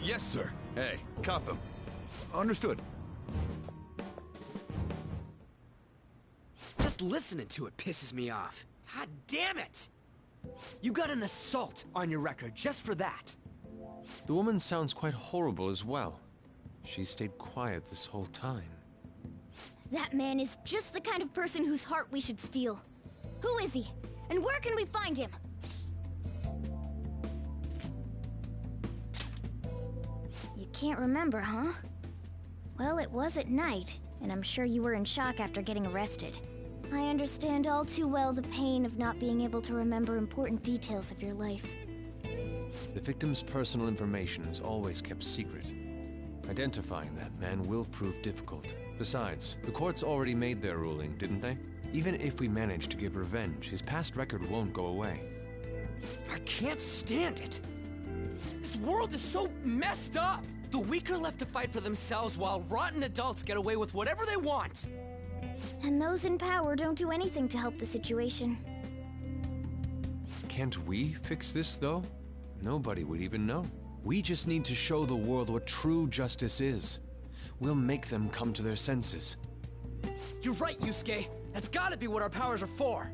Yes, sir. Hey, cuff him. Understood. Just listening to it pisses me off. God damn it! You got an assault on your record just for that. The woman sounds quite horrible as well. She stayed quiet this whole time. That man is just the kind of person whose heart we should steal. Who is he? And where can we find him? You can't remember, huh? Well, it was at night, and I'm sure you were in shock after getting arrested. I understand all too well the pain of not being able to remember important details of your life. The victim's personal information is always kept secret. Identifying that man will prove difficult. Besides, the courts already made their ruling, didn't they? Even if we manage to get revenge, his past record won't go away. I can't stand it. This world is so messed up. The weak are left to fight for themselves while rotten adults get away with whatever they want. And those in power don't do anything to help the situation. Can't we fix this, though? Nobody would even know. We just need to show the world what true justice is. We'll make them come to their senses. You're right, Yusuke. That's gotta be what our powers are for.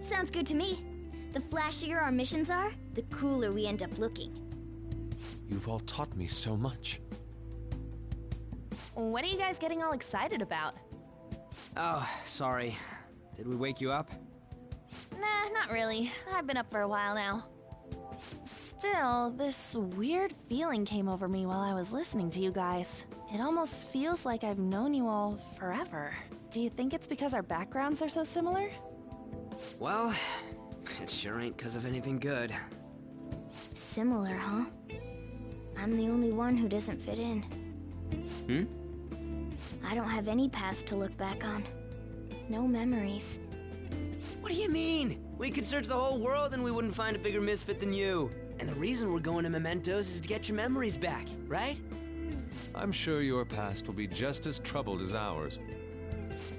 Sounds good to me. The flashier our missions are, the cooler we end up looking. You've all taught me so much. What are you guys getting all excited about? Oh, sorry. Did we wake you up? Nah, not really. I've been up for a while now. Still, this weird feeling came over me while I was listening to you guys. It almost feels like I've known you all forever. Do you think it's because our backgrounds are so similar? Well, it sure ain't 'cause of anything good. Similar, huh? I'm the only one who doesn't fit in. I don't have any past to look back on. No memories. What do you mean? We could search the whole world and we wouldn't find a bigger misfit than you. And the reason we're going to Mementos is to get your memories back, right? I'm sure your past will be just as troubled as ours.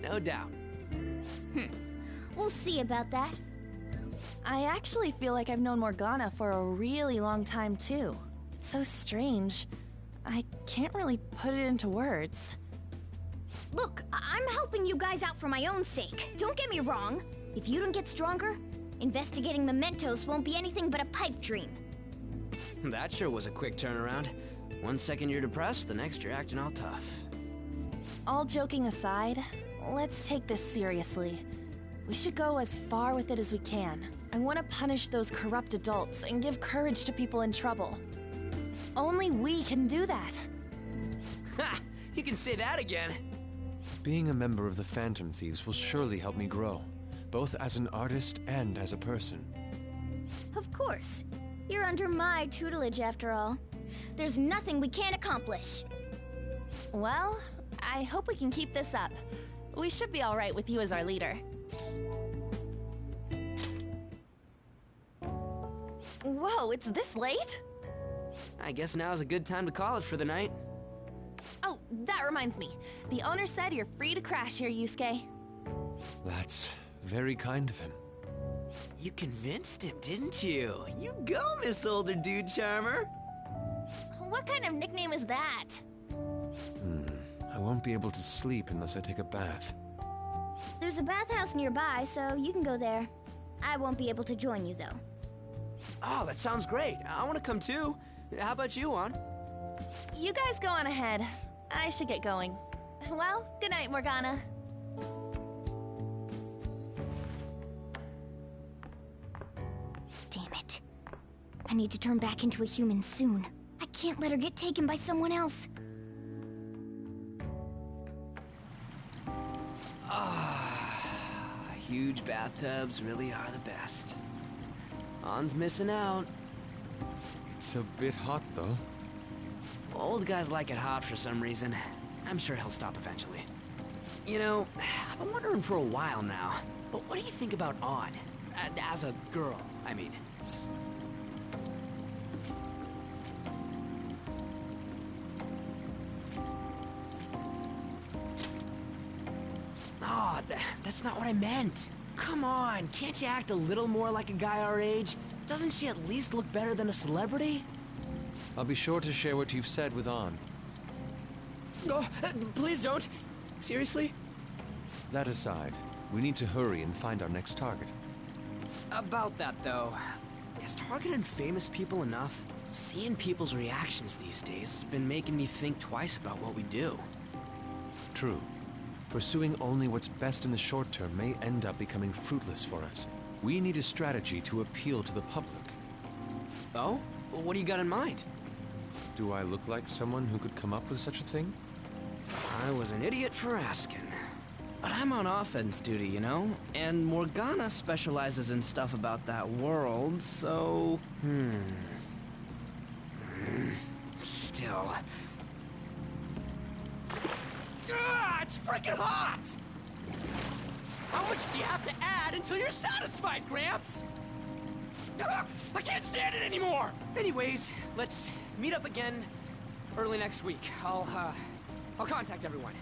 No doubt. We'll see about that. I actually feel like I've known Morgana for a really long time, too. It's so strange. I can't really put it into words. Look, I'm helping you guys out for my own sake. Don't get me wrong. If you don't get stronger, investigating Mementos won't be anything but a pipe dream. That sure was a quick turnaround. 1 second you're depressed, the next you're acting all tough. All joking aside, let's take this seriously. We should go as far with it as we can. I want to punish those corrupt adults and give courage to people in trouble. Only we can do that. Ha! You can say that again. Being a member of the Phantom Thieves will surely help me grow, both as an artist and as a person. Of course. You're under my tutelage after all. There's nothing we can't accomplish. Well, I hope we can keep this up. We should be all right with you as our leader. Whoa, it's this late? I guess now's a good time to call it for the night. Oh, that reminds me. The owner said you're free to crash here, Yusuke. That's very kind of him. You convinced him, didn't you? You go, Miss Older Dude Charmer. What kind of nickname is that? I won't be able to sleep unless I take a bath. There's a bathhouse nearby, so you can go there. I won't be able to join you, though. Oh, that sounds great. I want to come too. How about you, Ann? You guys go on ahead. I should get going. Well, good night, Morgana. Damn it. I need to turn back into a human soon. I can't let her get taken by someone else. Huge bathtubs really are the best. Ann's missing out. It's a bit hot, though. Old guys like it hot for some reason. I'm sure he'll stop eventually. You know, I've been wondering for a while now, but what do you think about Ann? As a girl, I mean. Oh, that's not what I meant. Come on, can't you act a little more like a guy our age? Doesn't she at least look better than a celebrity? I'll be sure to share what you've said with Ann. Oh, please don't. Seriously? That aside, we need to hurry and find our next target. About that, though, is targeting famous people enough? Seeing people's reactions these days has been making me think twice about what we do. True. Pursuing only what's best in the short term may end up becoming fruitless for us. We need a strategy to appeal to the public. Oh? What do you got in mind? Do I look like someone who could come up with such a thing? I was an idiot for asking. But I'm on offense duty, you know? And Morgana specializes in stuff about that world, so... Still... It's freaking hot! How much do you have to add until you're satisfied, Gramps? I can't stand it anymore! Anyways, let's meet up again early next week. I'll contact everyone.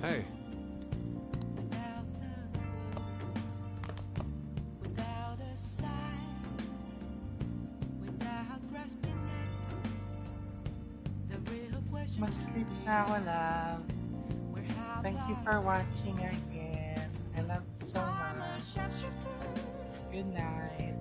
Hey. Mas sleep na ako, love. Thank you for watching again. I love you so much. Good night.